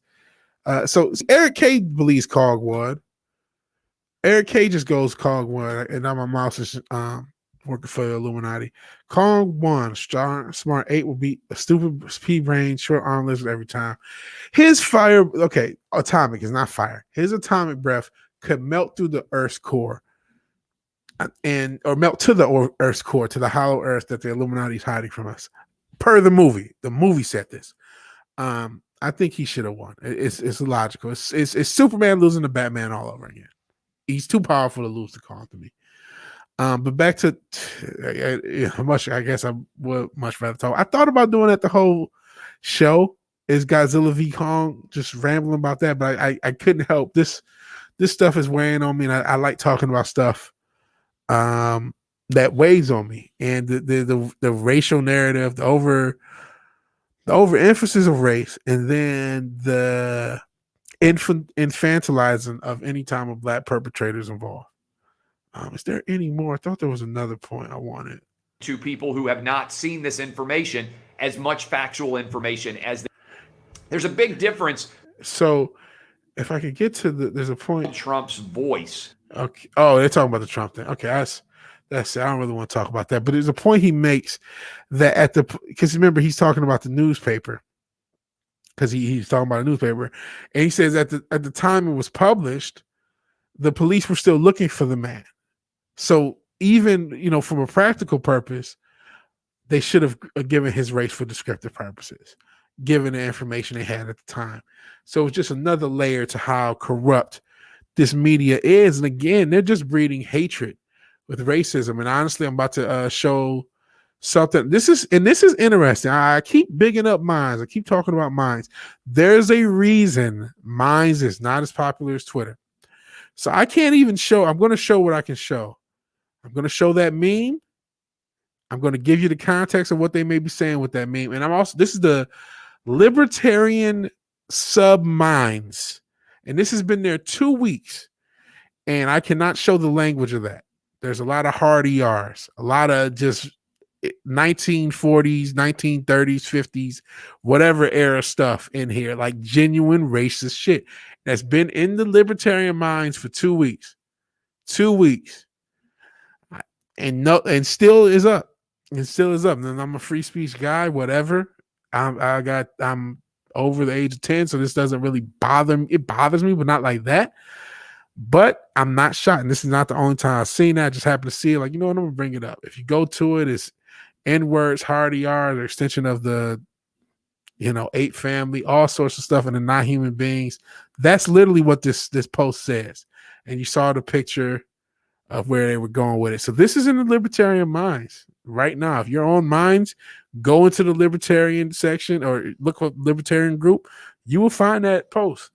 So Eric K believes Kong won. Eric K just goes Kong won, and now my mouse is working for the Illuminati. Kong won. Smart 8 will beat a stupid speed brain, short arm lizard every time. His fire, okay, atomic is not fire. His atomic breath could melt through the Earth's core, or melt to the Earth's core, to the hollow Earth that the Illuminati is hiding from us. Per the movie said this. I think he should have won. It's logical. It's Superman losing to Batman all over again. He's too powerful to lose to Kong to me. But back to I guess I would much rather talk. I thought about doing that the whole show is Godzilla V Kong, just rambling about that, but I couldn't help. This stuff is weighing on me, and I like talking about stuff that weighs on me. And the racial narrative, the overemphasis of race, and then the infantilizing of any time a black perpetrators involved. Is there any more? I thought there was another point I wanted. To people who have not seen this information, as much factual information as there's a big difference. So if I could get to there's a point. Trump's voice. Okay. Oh, they're talking about the Trump thing. Okay, that's it. I don't really want to talk about that. But there's a point he makes that because remember he's talking about the newspaper. Because he's talking about a newspaper. And he says at the time it was published, the police were still looking for the man. So even, from a practical purpose, they should have given his race for descriptive purposes, given the information they had at the time. So it's just another layer to how corrupt this media is. And again, they're just breeding hatred with racism. And honestly, I'm about to show something. This is interesting. I keep bigging up Minds. I keep talking about Minds. There's a reason Minds is not as popular as Twitter. So I can't even show. I'm going to show what I can show. I'm going to show that meme. I'm going to give you the context of what they may be saying with that meme. And this is the Libertarian Sub Minds. And this has been there 2 weeks. And I cannot show the language of that. There's a lot of hard ERs, a lot of just 1940s, 1930s, 50s, whatever era stuff in here, like genuine racist shit that's been in the Libertarian Minds for 2 weeks. 2 weeks. And still is up. It still is up. And I'm a free speech guy, whatever. I'm over the age of 10, so this doesn't really bother me. It bothers me, but not like that. But I'm not shocked. And this is not the only time I've seen that. I just happened to see it. Like, I'm gonna bring it up. If you go to it, it's N-words, hard ER, the extension of the ape family, all sorts of stuff, and the non-human beings. That's literally what this post says. And you saw the picture of where they were going with it. So this is in the Libertarian Minds right now. If you're on Minds, go into the Libertarian section or look up Libertarian group. You will find that post,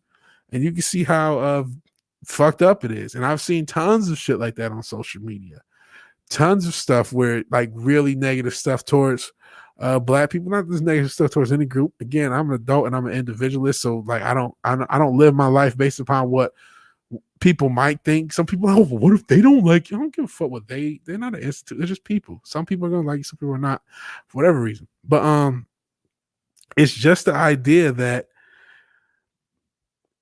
and you can see how fucked up it is. And I've seen tons of shit like that on social media. Tons of stuff where like really negative stuff towards black people, not this negative stuff towards any group. Again, I'm an adult and I'm an individualist, so like I don't live my life based upon what people might think. Some people, what if they don't like you? I don't give a fuck what they're not an institute. They're just people. Some people are gonna like you, some people are not, for whatever reason. But it's just the idea that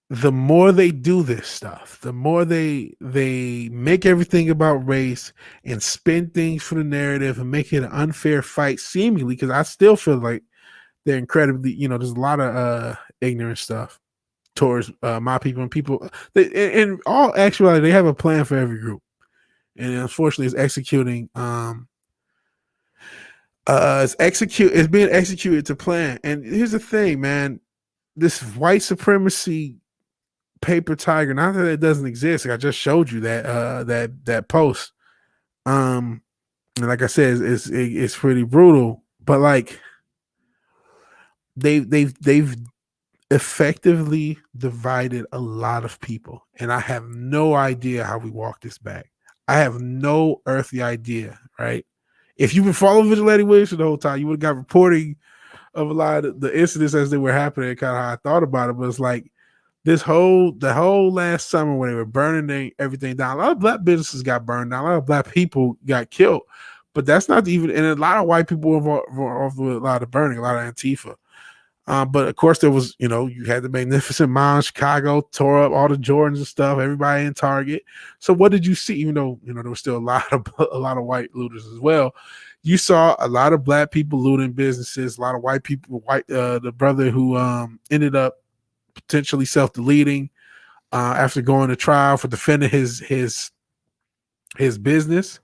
the more they do this stuff, the more they make everything about race and spin things for the narrative and make it an unfair fight, seemingly, because I still feel like they're incredibly, there's a lot of ignorant stuff towards my people and people. In all actuality, they have a plan for every group, and unfortunately, it's executing. It's being executed to plan. And here's the thing, man: this white supremacy paper tiger. Not that it doesn't exist. Like I just showed you that post. And like I said, it's pretty brutal. But like they've effectively divided a lot of people, and I have no idea how we walk this back. I have no earthly idea, right? If you've been following Vigilante Williamson the whole time, you would have got reporting of a lot of the incidents as they were happening, kind of how I thought about it. But it's like the whole last summer when they were burning everything down, a lot of black businesses got burned down, a lot of black people got killed. But that's not even, and a lot of white people were involved with a lot of burning, a lot of Antifa. But of course, there was, you had the Magnificent Mile in Chicago, tore up all the Jordans and stuff, everybody in Target. So what did you see? Even though, there was still a lot of white looters as well. You saw a lot of black people looting businesses, a lot of white people, the brother who ended up potentially self-deleting after going to trial for defending his business.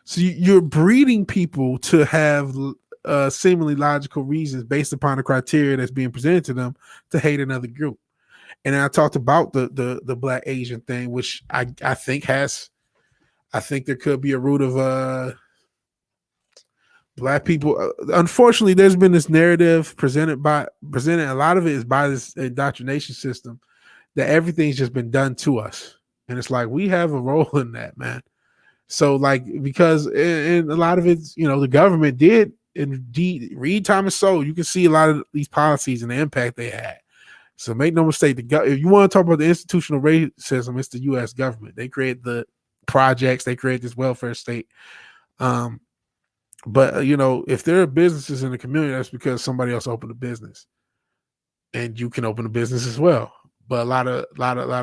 So you're breeding people to have seemingly logical reasons based upon the criteria that's being presented to them to hate another group. And I talked about the Black Asian thing, which I think there could be a root of Black people. Unfortunately, there's been this narrative presented, a lot of it is by this indoctrination system, that everything's just been done to us. And it's like, we have a role in that, man. So like, because and a lot of it's, the government did indeed read Thomas Sowell. You can see a lot of these policies and the impact they had. So make no mistake, if you want to talk about the institutional racism, it's the U.S. government. They create the projects, they create this welfare state. But if there are businesses in the community, that's because somebody else opened a business, and you can open a business as well. But a lot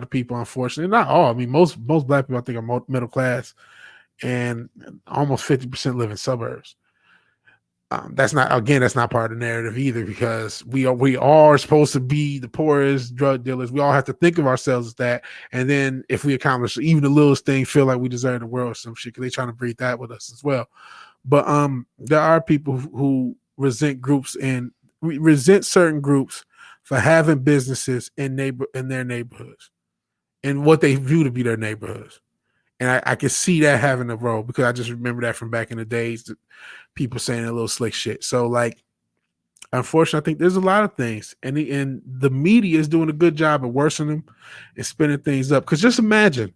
of people, unfortunately, not all. I mean, most black people I think are middle class, and almost 50% live in suburbs. That's not part of the narrative either, because we are supposed to be the poorest drug dealers. We all have to think of ourselves as that, and then if we accomplish even the littlest thing, feel like we deserve the world or some shit, because they're trying to breed that with us as well. But there are people who resent groups and resent certain groups for having businesses in their neighborhoods and what they view to be their neighborhoods. And I can see that having a role, because I just remember that from back in the days, that people saying a little slick shit. So like, unfortunately, I think there's a lot of things, and the media is doing a good job of worsening them and spinning things up. Because just imagine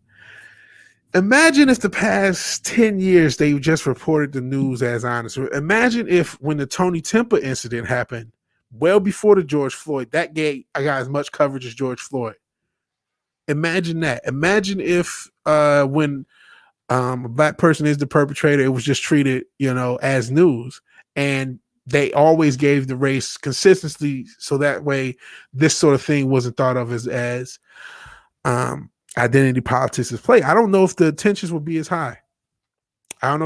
if the past 10 years they just reported the news as honest. Imagine if when the Tony Temple incident happened, well before the George Floyd, I got as much coverage as George Floyd. Imagine that. Imagine if when a black person is the perpetrator, it was just treated, as news, and they always gave the race consistency, so that way this sort of thing wasn't thought of as identity politics is play. I don't know if the tensions will be as high. And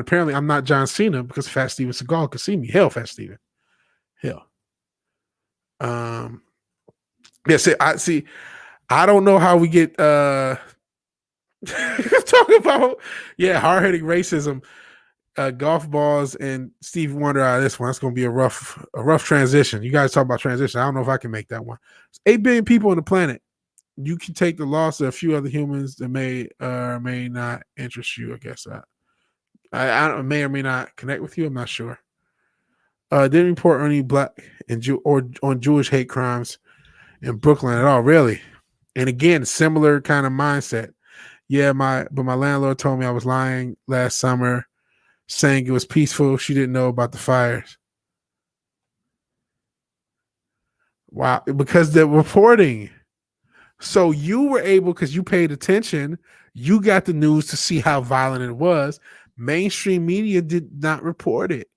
apparently I'm not John Cena, because Fat Steven Seagal could see me. Hell, Fat Steven. Hell. I don't know how we get talking about hard-hitting racism, golf balls, and Stevie Wonder out of this one. That's going to be a rough transition. You guys talk about transition. I don't know if I can make that one. There's 8 billion people on the planet. You can take the loss of a few other humans that may or may not interest you. I guess I may or may not connect with you. I'm not sure. Didn't report any black and on Jewish hate crimes in Brooklyn at all. Really. And again, similar kind of mindset. Yeah, my landlord told me I was lying last summer, saying it was peaceful. She didn't know about the fires. Wow, because they're reporting. So you were able, because you paid attention, you got the news to see how violent it was. Mainstream media did not report it.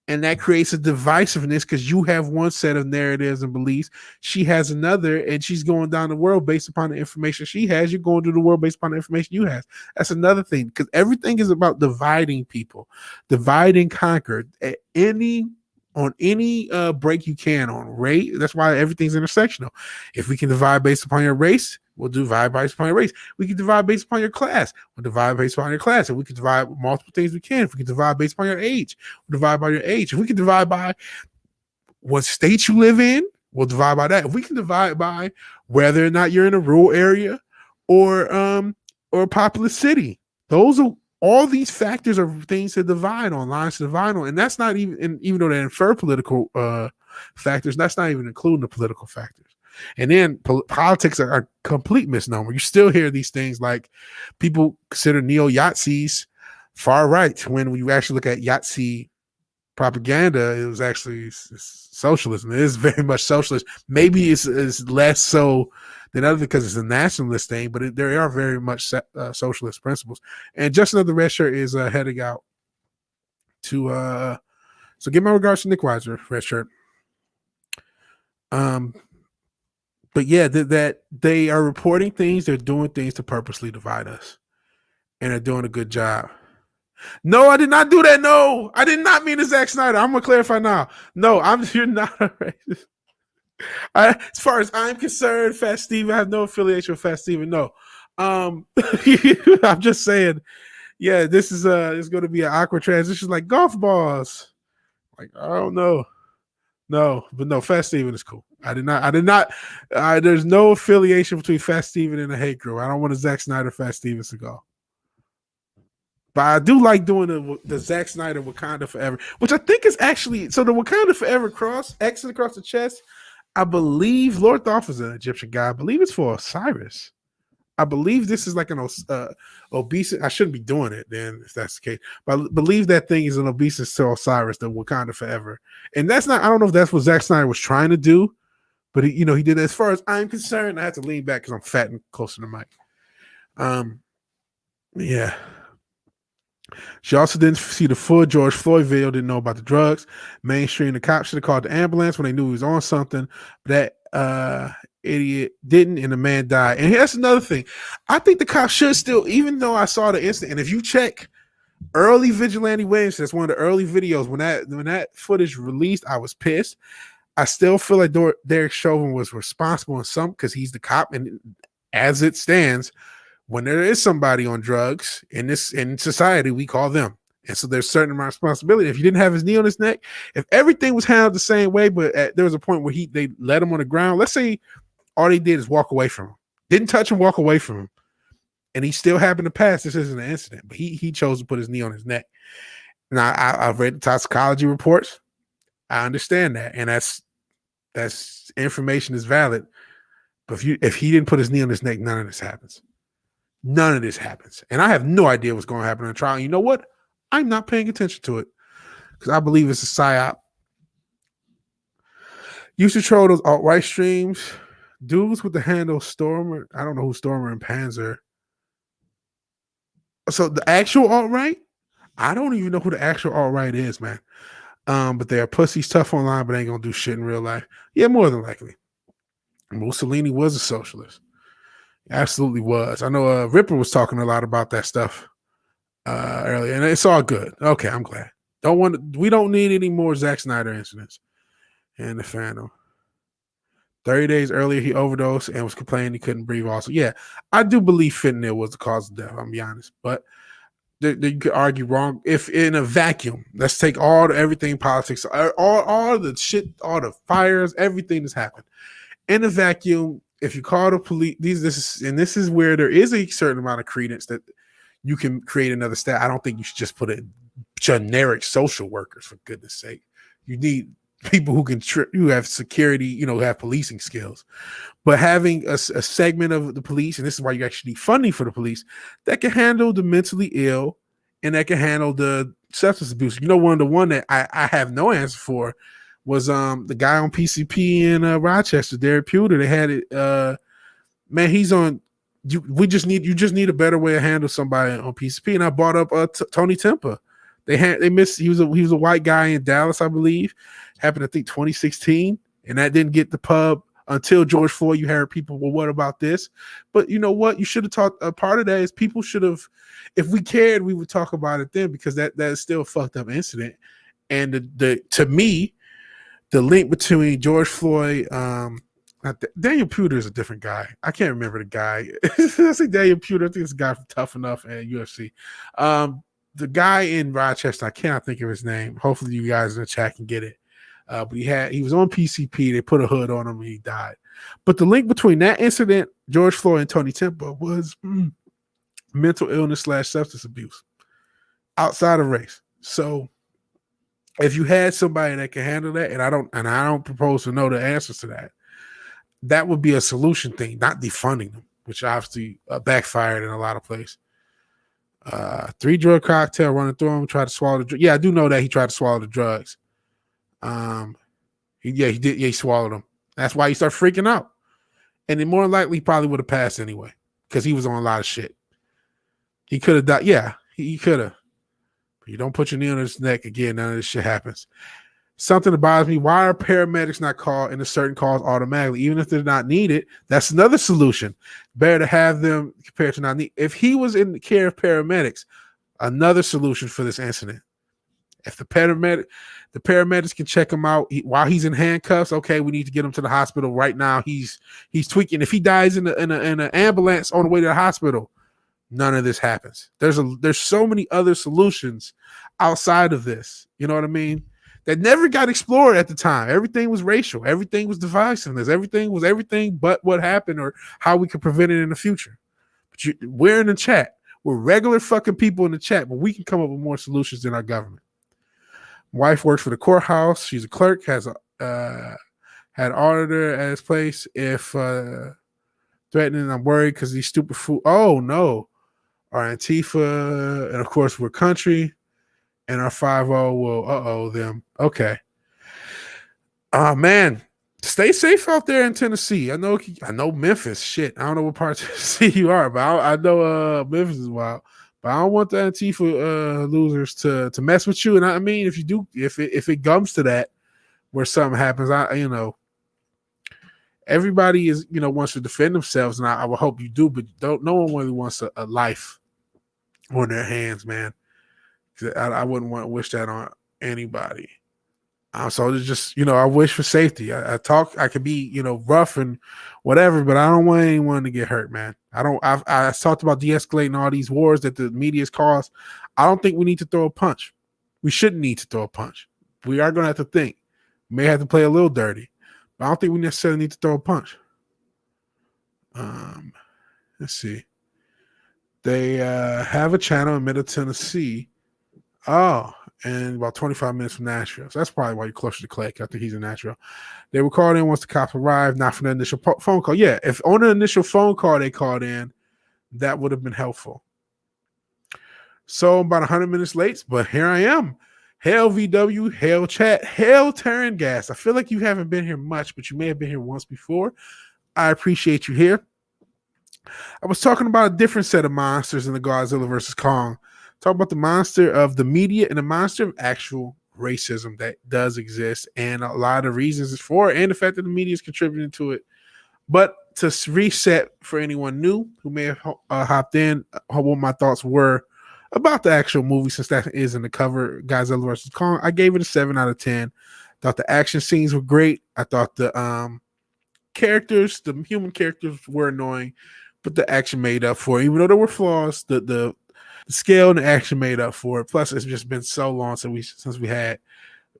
And that creates a divisiveness, because you have one set of narratives and beliefs. She has another, and she's going down the world based upon the information she has. You're going through the world based upon the information you have. That's another thing, because everything is about dividing people, divide and conquer. On any break you can on race. That's why everything's intersectional. If we can divide based upon your race, we'll divide based upon your race. We can divide based upon your class. We'll divide based upon your class. And we can divide multiple things we can. If we can divide based upon your age, we'll divide by your age. If we can divide by what state you live in, We'll divide by that. If we can divide by whether or not you're in a rural area or a populous city, those are all these factors are things to divide on, lines to divide on, and that's not even. And even though they infer political factors, that's not even including the political factors. And then politics are a complete misnomer. You still hear these things like people consider neo-Yazis far right when you actually look at Yahtzee propaganda. It was actually socialism. It is very much socialist. Maybe it's less so than other because it's a nationalist thing, but there are very much socialist principles. And just another red shirt is heading out to so give my regards to Nick Weiser, red shirt. But yeah, that they are reporting things, they're doing things to purposely divide us, and they're doing a good job. No, I did not do that. No, I did not mean to Zack Snyder. I'm gonna clarify now. No, you're not a racist. As far as I'm concerned, Fat Steven, I have no affiliation with Fat Steven. No, I'm just saying. Yeah, this is going to be an awkward transition, like golf balls. Like I don't know. No, but no, Fat Steven is cool. I did not. There's no affiliation between Fat Steven and the hate group. I don't want a Zack Snyder Fat Steven cigar. But I do like doing the Zack Snyder Wakanda Forever, which I think is actually so the Wakanda Forever cross, X across the chest. I believe Lord Thoth is an Egyptian guy. I believe it's for Osiris. I believe this is like an obeisance. I shouldn't be doing it then if that's the case. But I believe that thing is an obeisance to Osiris, the Wakanda Forever. And that's not, I don't know if that's what Zack Snyder was trying to do, but he did it. As far as I'm concerned, I have to lean back because I'm fat and close to the mic. Yeah. She also didn't see the full George Floyd video, didn't know about the drugs. Mainstream, the cops should have called the ambulance when they knew he was on something. But that idiot didn't, and the man died. And here's another thing. I think the cops should still, even though I saw the incident, and if you check early Vigilante Williamson, that's one of the early videos, when that footage released, I was pissed. I still feel like Derek Chauvin was responsible in some, because he's the cop, and as it stands, when there is somebody on drugs in society, we call them. And so there's certain responsibility. If you didn't have his knee on his neck, if everything was handled the same way, but there was a point where they let him on the ground. Let's say all they did is walk away from him. Didn't touch him, walk away from him. And he still happened to pass. This isn't an incident, but he chose to put his knee on his neck. Now, I've read the toxicology reports. I understand that. And that's information is valid. But if he didn't put his knee on his neck, none of this happens. None of this happens. And I have no idea what's going to happen in the trial. And you know what? I'm not paying attention to it because I believe it's a psyop. Used to troll those alt-right streams. Dudes with the handle Stormer. I don't know who Stormer and Panzer. So the actual alt-right? I don't even know who the actual alt-right is, man. But they are pussies tough online, but ain't going to do shit in real life. Yeah, more than likely. Mussolini was a socialist. Absolutely was. I know Ripper was talking a lot about that stuff earlier, and it's all good. Okay, I'm glad. We don't need any more Zack Snyder incidents in the fandom. 30 days earlier, he overdosed and was complaining he couldn't breathe. Also, yeah, I do believe fentanyl was the cause of death. I'm be honest, but you could argue wrong. If in a vacuum, let's take everything politics, all the shit, all the fires, everything that's happened in a vacuum. If you call the police, this is where there is a certain amount of credence that you can create another stat. I don't think you should just put in generic social workers, for goodness sake. You need people who have security, who have policing skills. But having a segment of the police, and this is why you actually need funding for the police, that can handle the mentally ill and that can handle the substance abuse. One that I have no answer for was the guy on PCP in Rochester, Derek Pewter. They had it. Man, he's on. You just need a better way to handle somebody on PCP. And I brought up Tony Tempa. They missed. He was a white guy in Dallas, I believe. Happened, I think, 2016, and that didn't get the pub until George Floyd. You heard people, well, what about this? But you know what? You should have talked. A part of that is people should have, if we cared, we would talk about it then, because that is still a fucked up incident. And to me, the link between George Floyd, Daniel Puder is a different guy. I can't remember the guy. I say Daniel Puder. I think it's a guy from Tough Enough and UFC. The guy in Rochester, I cannot think of his name. Hopefully you guys in the chat can get it. But he was on PCP. They put a hood on him and he died. But the link between that incident, George Floyd, and Tony Timpa was mental illness / substance abuse outside of race. So if you had somebody that can handle that, and I don't propose to know the answers to that, that would be a solution thing, not defunding them, which obviously backfired in a lot of places. 3-drug cocktail running through him, tried to swallow the. Yeah, I do know that he tried to swallow the drugs. He did. Yeah, he swallowed them. That's why he started freaking out, and then more likely he probably would have passed anyway because he was on a lot of shit. He could have died. Yeah, he could have. But you don't put your knee on his neck again. None of this shit happens. Something that bothers me: why are paramedics not called into certain calls automatically, even if they're not needed? That's another solution. Better to have them compared to not need. If he was in the care of paramedics, another solution for this incident. If the paramedics can check him out while he's in handcuffs, okay, we need to get him to the hospital right now. He's tweaking. If he dies in an ambulance on the way to the hospital, none of this happens. There's so many other solutions outside of this. You know what I mean? That never got explored at the time. Everything was racial. Everything was divisiveness. Everything was everything but what happened or how we could prevent it in the future. But we're in the chat. We're regular fucking people in the chat, but we can come up with more solutions than our government. Wife works for the courthouse. She's a clerk. Had auditor at his place. If threatening, I'm worried because these stupid fool. Oh no, our Antifa, and of course we're country. And our 5-0 will them. Okay. Man, stay safe out there in Tennessee. I know Memphis. Shit, I don't know what part of Tennessee you are, but I know Memphis is wild. But I don't want the Antifa losers to mess with you. And I mean, if you do, if it comes to that, where something happens, everybody is wants to defend themselves, and I will hope you do. But no one really wants a life on their hands, man. I wouldn't want to wish that on anybody. So it's just, I wish for safety. I could be, rough and whatever, but I don't want anyone to get hurt, man. I talked about de-escalating all these wars that the media's caused. I don't think we need to throw a punch. We shouldn't need to throw a punch. We are going to have to think. We may have to play a little dirty, but I don't think we necessarily need to throw a punch. Let's see. They have a channel in Middle Tennessee. Oh, and about 25 minutes from Nashville. So that's probably why you're closer to Clay. I think he's in Nashville. They were called in once the cops arrived, not from the initial phone call. Yeah, if on the initial phone call they called in, that would have been helpful. So about 100 minutes late, but here I am. Hail VW, hail chat, hail Terran Gas. I feel like you haven't been here much, but you may have been here once before. I appreciate you here. I was talking about a different set of monsters in the Godzilla vs. Kong. Talk about the monster of the media and the monster of actual racism that does exist, and a lot of reasons for it, and the fact that the media is contributing to it. But to reset for anyone new who may have hopped in, what my thoughts were about the actual movie, since that is in the cover, Godzilla vs. Kong, I gave it a 7 out of 10. Thought the action scenes were great. I thought the characters, the human characters, were annoying, but the action made up for it. Even though there were flaws, the scale and the action made up for it. Plus, it's just been so long since we had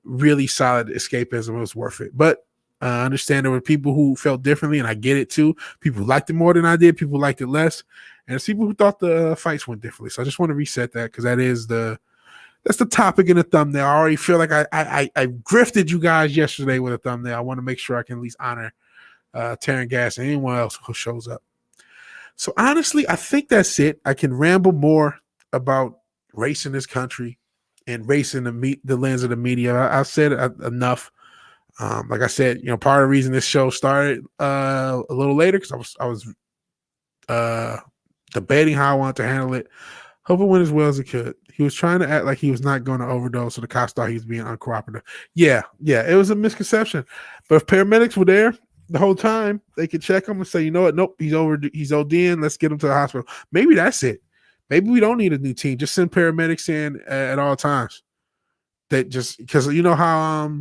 really solid escapism. It was worth it. But I understand there were people who felt differently, and I get it too. People liked it more than I did. People liked it less. And there's people who thought the fights went differently. So I just want to reset that because that's the topic in the thumbnail. I already feel like I grifted you guys yesterday with a thumbnail. I want to make sure I can at least honor Terran Gas and anyone else who shows up. So honestly, I think that's it. I can ramble more about race in this country and race in the lens of the media. I've said enough. Like I said, part of the reason this show started a little later because I was debating how I wanted to handle it. Hope it went as well as it could. He was trying to act like he was not going to overdose, so the cops thought he was being uncooperative. Yeah, it was a misconception. But if paramedics were there the whole time, they could check him and say, you know what? Nope, he's ODing. Let's get him to the hospital. Maybe that's it. Maybe we don't need a new team. Just send paramedics in at all times. That just because how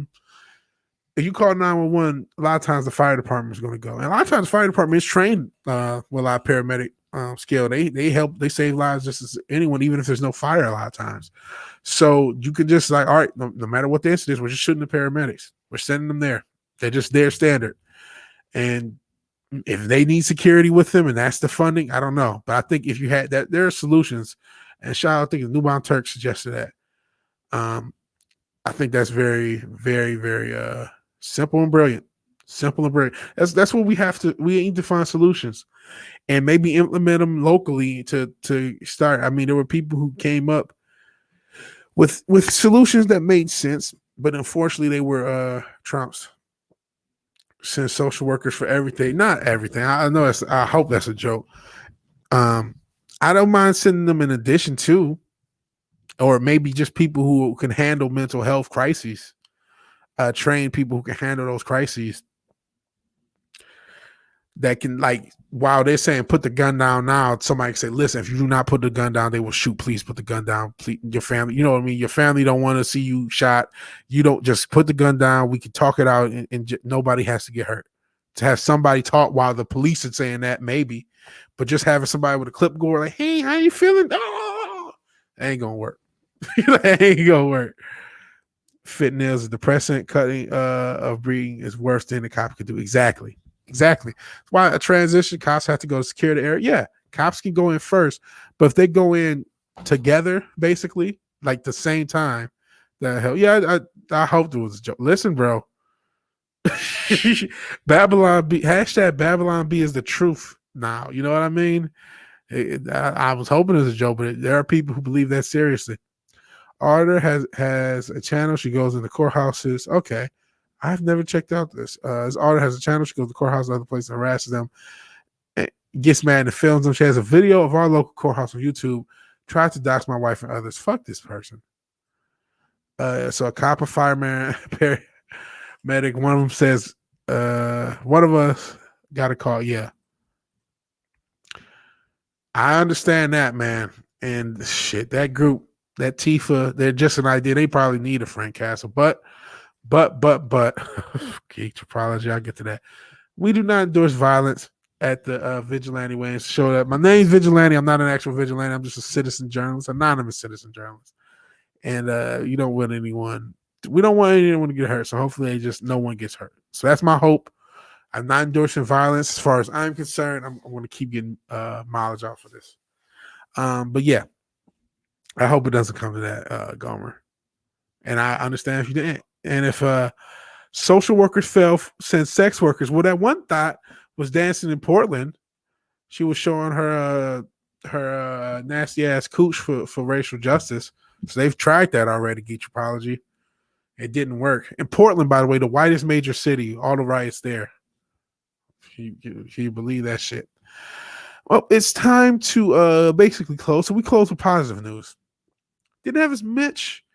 if you call 911, a lot of times the fire department is going to go, and a lot of times the fire department is trained with a lot of paramedic scale. They help. They save lives just as anyone, even if there's no fire a lot of times. So you could just like, all right, no matter what the incident is, we're just shooting the paramedics. We're sending them there. They're just their standard. And if they need security with them and that's the funding, I don't know. But I think if you had that, there are solutions. And shout out, I think the Newbound Turk suggested that. I think that's very, very, very simple and brilliant. Simple and brilliant. That's what we have to. We need to find solutions and maybe implement them locally to start. I mean, there were people who came up with solutions that made sense, but unfortunately, they were Trump's. Send social workers for everything, not everything. I know I hope that's a joke. I don't mind sending them in addition to, or maybe just people who can handle mental health crises. Train people who can handle those crises. That can, like, while they're saying put the gun down now, somebody can say, listen, if you do not put the gun down, they will shoot. Please put the gun down. Please, your family, you know what I mean? Your family don't want to see you shot. You don't, just put the gun down. We can talk it out and nobody has to get hurt. To have somebody talk while the police are saying that, maybe, but just having somebody with a clipboard like, hey, how you feeling? Oh, that ain't gonna work. That ain't gonna work. Fentanyl is a depressant. Cutting of breeding is worse than the cop could do. Exactly. That's why a transition, cops have to go to security area. Yeah, cops can go in first, but if they go in together, basically, like the same time, the hell, yeah, I hope there was a joke. Listen, bro, Babylon B, hashtag Babylon B is the truth now. You know what I mean? I was hoping it was a joke, but there are people who believe that seriously. Arthur has a channel. She goes into courthouses. Okay. I've never checked out this. His Arthur has a channel. She goes to the courthouse and other places and harasses them. And gets mad and films them. She has a video of our local courthouse on YouTube. Tried to dox my wife and others. Fuck this person. So a cop, a fireman, paramedic, one of them says, one of us got a call. Yeah. I understand that, man. And shit, that group, that Tifa, they're just an idea. They probably need a Frank Castle, but Geek apology, I'll get to that. We do not endorse violence at the Vigilante Williamson show. That my name's Vigilante. I'm not an actual vigilante. I'm just a citizen journalist, anonymous citizen journalist. And you don't want anyone. We don't want anyone to get hurt. So hopefully, no one gets hurt. So that's my hope. I'm not endorsing violence as far as I'm concerned. I'm going to keep getting mileage off of this. But yeah, I hope it doesn't come to that, Gomer. And I understand if you didn't. And if social workers fail, send sex workers. Well, that one thought was dancing in Portland. She was showing her nasty ass cooch for racial justice. So they've tried that already, Geetrapology. It didn't work. In Portland, by the way, the whitest major city, all the riots there. Can you believe that shit? Well, it's time to basically close. So we close with positive news. Didn't have as much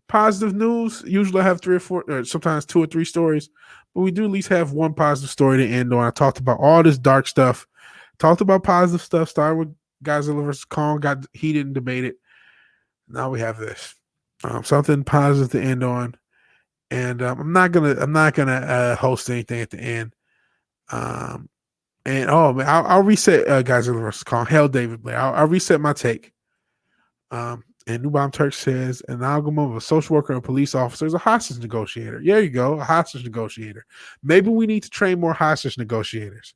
positive news. Usually I have 3 or 4, or sometimes 2 or 3 stories, but we do at least have one positive story to end on. I talked about all this dark stuff, talked about positive stuff, started with Godzilla vs. Kong, got heated and debated. Now we have this. Something positive to end on. And I'm not gonna host anything at the end. And I'll reset Godzilla vs. Kong. Hell, David Blair. I'll reset my take. And Newbomb Turk says an amalgam of a social worker and a police officer is a hostage negotiator. There you go, a hostage negotiator. Maybe we need to train more hostage negotiators.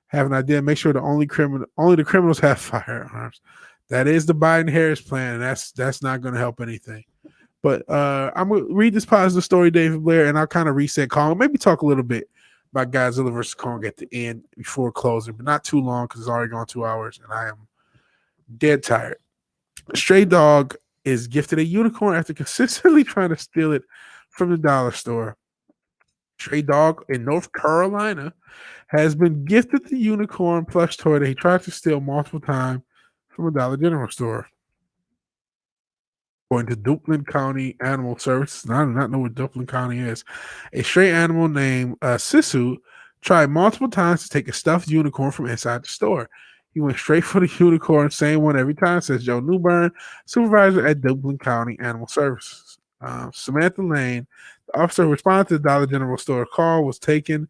Have an idea. Make sure only the criminals have firearms. That is the Biden-Harris plan, and that's not going to help anything. But I'm going to read this positive story, David Blair, and I'll kind of reset Kong. Maybe talk a little bit about Godzilla vs. Kong at the end before closing, but not too long because it's already gone 2 hours, and I am dead tired. A stray dog is gifted a unicorn after consistently trying to steal it from the dollar store. Stray dog in North Carolina has been gifted the unicorn plush toy that he tried to steal multiple times from a Dollar General store. According to Duplin County Animal Services, I do not know what Duplin County is. A stray animal named Sisu tried multiple times to take a stuffed unicorn from inside the store. He went straight for the unicorn, same one every time, says Joe Newburn, supervisor at Duplin County Animal Services. Samantha Lane, the officer who responded to the Dollar General store call, was taken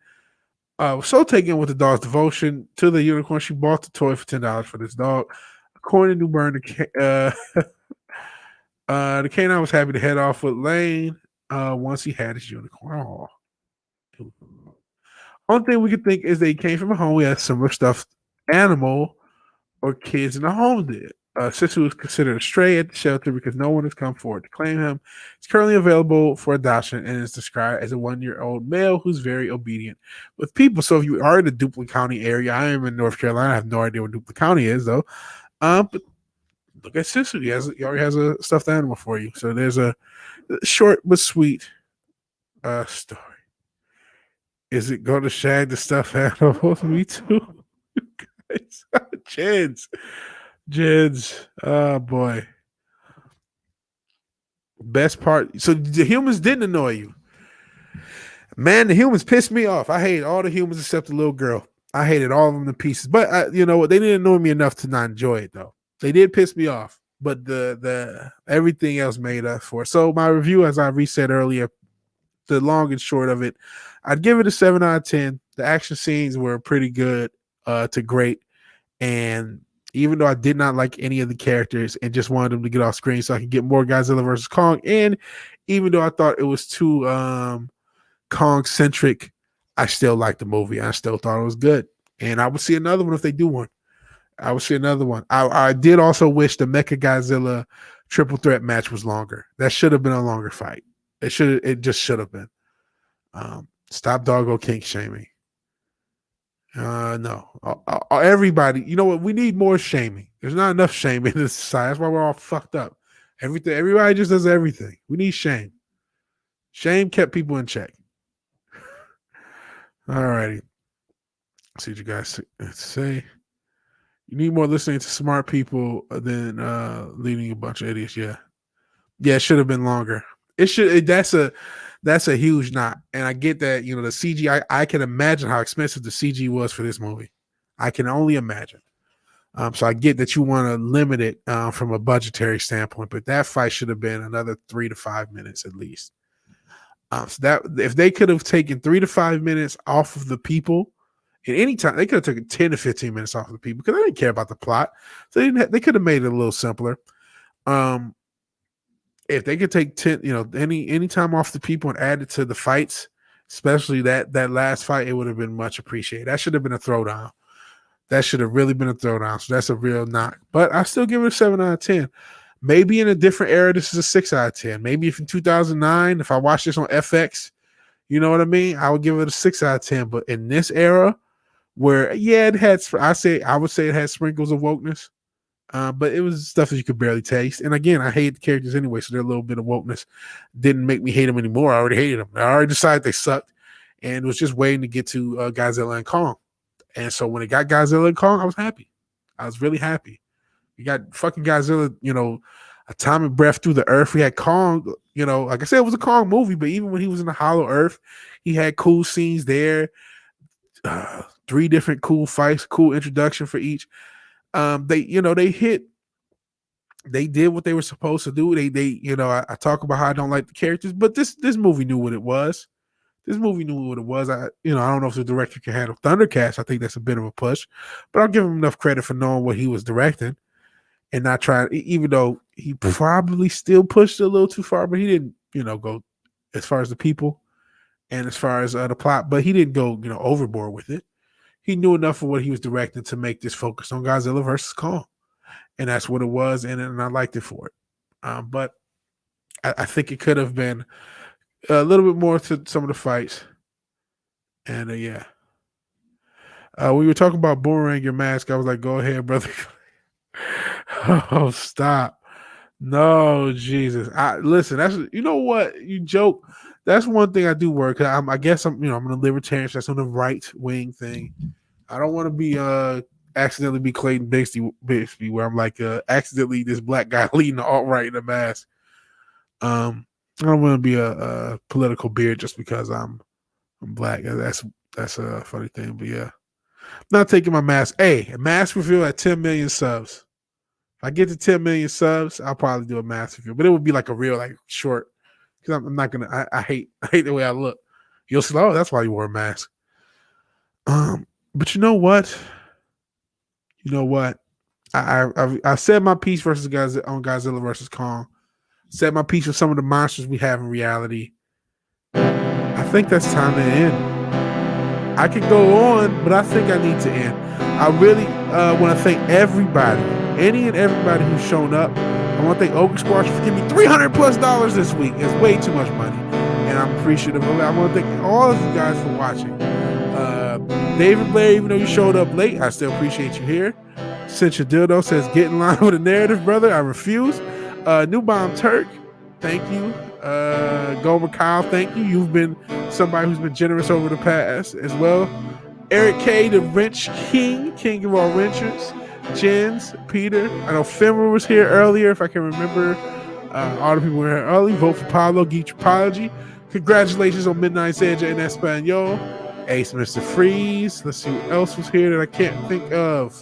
Was so taken with the dog's devotion to the unicorn, she bought the toy for $10 for this dog. According to New Bern, the canine was happy to head off with Lane once he had his unicorn. Aw. Only thing we could think is they came from a home we had similar stuffed animal or kids in the home did. Sisu was considered a stray at the shelter because no one has come forward to claim him. He's currently available for adoption and is described as a 1-year-old male who's very obedient with people. So if you are in the Duplin County area, I am in North Carolina. I have no idea what Duplin County is though. But look at Sisu. He already has a stuffed animal for you. So there's a short but sweet story. Is it going to shag the stuffed animal? Me too. Jeds. Oh boy. Best part. So the humans didn't annoy you. Man, the humans pissed me off. I hated all the humans except the little girl. I hated all of them to pieces. But you know what? They didn't annoy me enough to not enjoy it though. They did piss me off. But the everything else made up for it. So my review, as I resaid earlier, the long and short of it, I'd give it a 7 out of 10. The action scenes were pretty good to great. And even though I did not like any of the characters and just wanted them to get off screen so I could get more Godzilla versus Kong, and even though I thought it was too Kong-centric, I still liked the movie. I still thought it was good. And I would see another one if they do one. I would see another one. I did also wish the Mecha Godzilla triple threat match was longer. That should have been a longer fight. It just should have been. Stop doggo kink shaming. No. Everybody, you know what? We need more shaming. There's not enough shame in this society. That's why we're all fucked up. Everybody just does everything. We need shame. Shame kept people in check. All righty. See what you guys say. You need more listening to smart people than leading a bunch of idiots. Yeah. Yeah, it should have been longer. That's a huge knot. And I get that, you know, the CG, I can imagine how expensive the CG was for this movie. I can only imagine. So I get that you want to limit it from a budgetary standpoint, but that fight should have been another 3 to 5 minutes at least. So that if they could have taken 3 to 5 minutes off of the people at any time, they could have taken 10 to 15 minutes off of the people because they didn't care about the plot. So they could have made it a little simpler. If they could take 10, you know, any time off the people and add it to the fights, especially that last fight, it would have been much appreciated. That should have been a throwdown. That should have really been a throwdown. So that's a real knock. But I still give it a 7 out of 10. Maybe in a different era, this is a 6 out of 10. Maybe if in 2009, if I watched this on FX, you know what I mean? I would give it a 6 out of 10. But in this era, where it had, I would say it had sprinkles of wokeness. But it was stuff that you could barely taste. And again, I hate the characters anyway, so their little bit of wokeness didn't make me hate them anymore. I already hated them. I already decided they sucked and was just waiting to get to Godzilla and Kong. And so when it got Godzilla and Kong, I was happy. I was really happy. You got fucking Godzilla, you know, atomic breath through the earth. We had Kong, you know, like I said, it was a Kong movie, but even when he was in the hollow earth, he had cool scenes there. 3 different cool fights, cool introduction for each. They did what they were supposed to do. I talk about how I don't like the characters, but this movie knew what it was. This movie knew what it was. I don't know if the director can handle Thundercats. I think that's a bit of a push, but I'll give him enough credit for knowing what he was directing and not trying, even though he probably still pushed it a little too far, but he didn't, go as far as the people and as far as the plot, but he didn't go, overboard with it. He knew enough of what he was directing to make this focus on Godzilla versus Kong. And that's what it was, and I liked it for it. But I think it could have been a little bit more to some of the fights. And we were talking about Boomerang your mask. I was like, go ahead, brother. Oh, stop. No, Jesus. Listen, that's, you know what? You joke. That's one thing I do work. I guess I'm a libertarian. So that's on the right wing thing. I don't want to be accidentally be Clayton Bixby where I'm like accidentally this black guy leading the alt-right in a mask. I don't want to be a political beard just because I'm black. That's a funny thing, but yeah. I'm not taking my mask. Hey, a mask reveal at 10 million subs. If I get to 10 million subs, I'll probably do a mask reveal, but it would be like a real short. Because I'm not gonna. I hate the way I look. You'll say, oh, that's why you wore a mask. But you know what? You know what? I said my piece versus on Godzilla versus Kong. Said my piece with some of the monsters we have in reality. I think that's time to end. I could go on, but I think I need to end. I really want to thank everybody, any and everybody who's shown up. I want to thank Ogre Squash for giving me $300+ this week. It's way too much money, and I'm appreciative of it. I want to thank all of you guys for watching. David Blair, even though you showed up late, I still appreciate you here. Since your dildo says get in line with a narrative, brother, I refuse. New Bomb Turk, thank you. Gomer Kyle, thank you. You've been somebody who's been generous over the past as well. Eric K, the Wrench King, king of all wrenchers. Jens, Peter. I know Fimmer was here earlier, if I can remember. All the people were here early. Vote for Pablo, Geek Apology. Congratulations on Midnight Edge and Espanol. Ace Mr. Freeze. Let's see who else was here that I can't think of.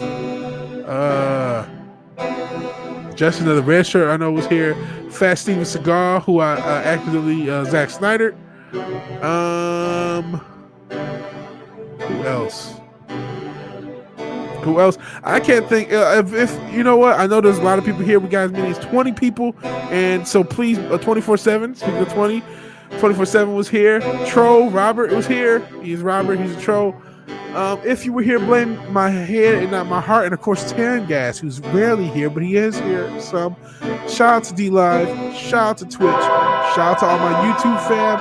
Justin of the Red Shirt I know was here. Fat Steven Cigar, who I actively Zack Snyder. Who else? Who else? I can't think. If you know what, I know there's a lot of people here. We got as many as 20 people, and so please, 24/7. Speaking of 20, 24/7 was here. Troll Robert was here. He's Robert. He's a troll. If you were here, blame my head and not my heart. And of course, Taryn Gas, who's rarely here, but he is here. Some shout out to D Live. Shout out to Twitch. Shout out to all my YouTube fam.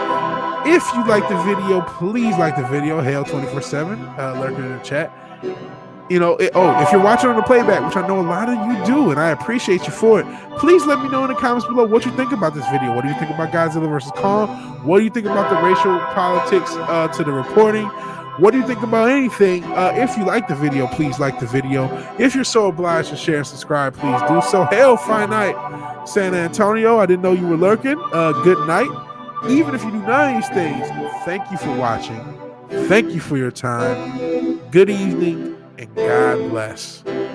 If you like the video, please like the video. Hail 24/7, lurking in the chat. You know, if you're watching on the playback, which I know a lot of you do, and I appreciate you for it, please let me know in the comments below what you think about this video. What do you think about Godzilla vs. Kong? What do you think about the racial politics to the reporting? What do you think about anything? If you like the video, please like the video. If you're so obliged to share and subscribe, please do so. Hail Finite San Antonio. I didn't know you were lurking. Good night. Even if you do none of these things, thank you for watching. Thank you for your time. Good evening. And God bless.